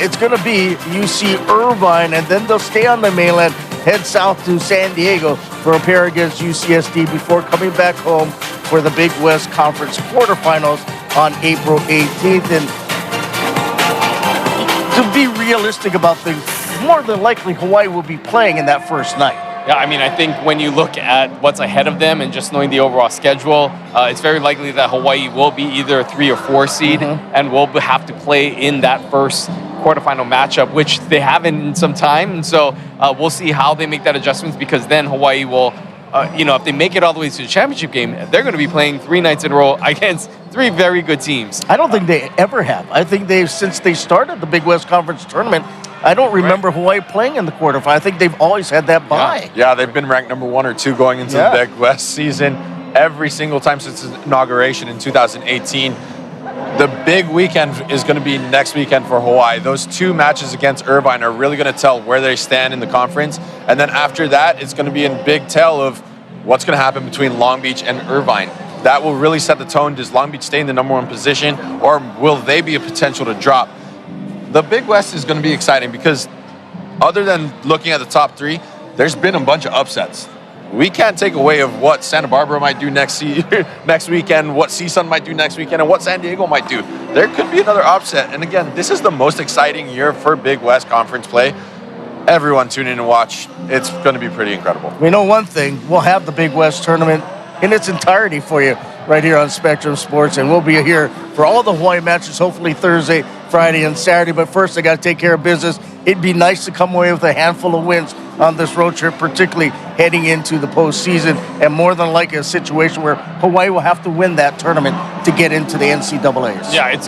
it's going to be UC Irvine, and then they'll stay on the mainland, head south to San Diego for a pair against UCSD before coming back home for the Big West Conference quarterfinals on April 18th. And to be realistic about things, more than likely Hawaii will be playing in that first night. Yeah, I mean, I think when you look at what's ahead of them and just knowing the overall schedule, it's very likely that Hawaii will be either a 3 or 4 seed and will have to play in that first quarterfinal matchup, which they haven't in some time. And so we'll see how they make that adjustments, because then Hawaii will, if they make it all the way to the championship game, they're going to be playing 3 nights in a row against 3 very good teams. I don't think they ever have. I think since they started the Big West Conference tournament, I don't remember Hawaii playing in the quarterfinal. I think they've always had that bye. Yeah, they've been ranked number 1 or 2 going into the Big West season every single time since its inauguration in 2018. The big weekend is going to be next weekend for Hawaii. Those 2 matches against Irvine are really going to tell where they stand in the conference. And then after that, it's going to be in big tell of what's going to happen between Long Beach and Irvine. That will really set the tone. Does Long Beach stay in the number 1 position, or will they be a potential to drop? The Big West is going to be exciting because other than looking at the top 3, there's been a bunch of upsets. We can't take away of what Santa Barbara might do next weekend, what CSUN might do next weekend, and what San Diego might do. There could be another upset. And again, this is the most exciting year for Big West Conference play. Everyone tune in and watch. It's going to be pretty incredible. We know one thing. We'll have the Big West tournament in its entirety for you right here on Spectrum Sports, and we'll be here for all the Hawaii matches, hopefully Thursday, Friday, and Saturday. But first, I got to take care of business. It'd be nice to come away with a handful of wins on this road trip, particularly heading into the postseason, and more than likely a situation where Hawaii will have to win that tournament to get into the NCAAs. Yeah, it's,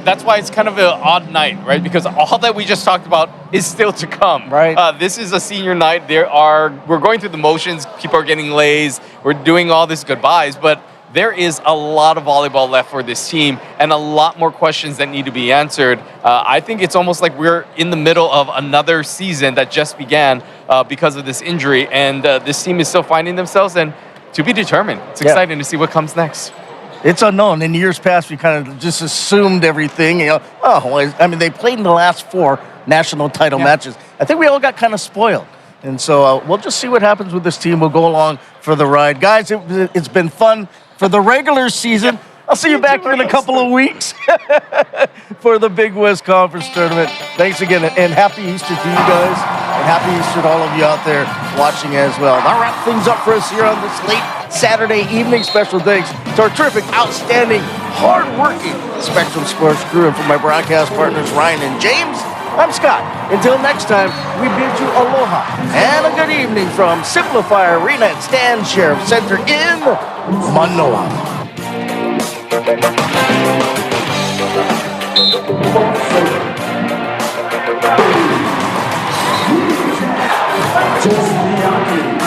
that's why it's kind of an odd night, right? Because all that we just talked about is still to come. Right. This is a senior night. We're going through the motions. People are getting lays. We're doing all this goodbyes, but there is a lot of volleyball left for this team and a lot more questions that need to be answered. I think it's almost like we're in the middle of another season that just began because of this injury, and this team is still finding themselves, and to be determined. It's exciting to see what comes next. It's unknown. In years past, we kind of just assumed everything. They played in the last 4 national title matches. I think we all got kind of spoiled. And so we'll just see what happens with this team. We'll go along for the ride. Guys, it's been fun for the regular season. I'll see you back here in a couple of weeks for the Big West Conference Tournament. Thanks again, and happy Easter to you guys, and happy Easter to all of you out there watching as well. That'll wrap things up for us here on this late Saturday evening. Special thanks to our terrific, outstanding, hard-working Spectrum Sports crew, and for my broadcast partners, Ryan and James. I'm Scott. Until next time, we bid you aloha and a good evening from Simplify Arena at Stan Sheriff Center in Mānoa. Just the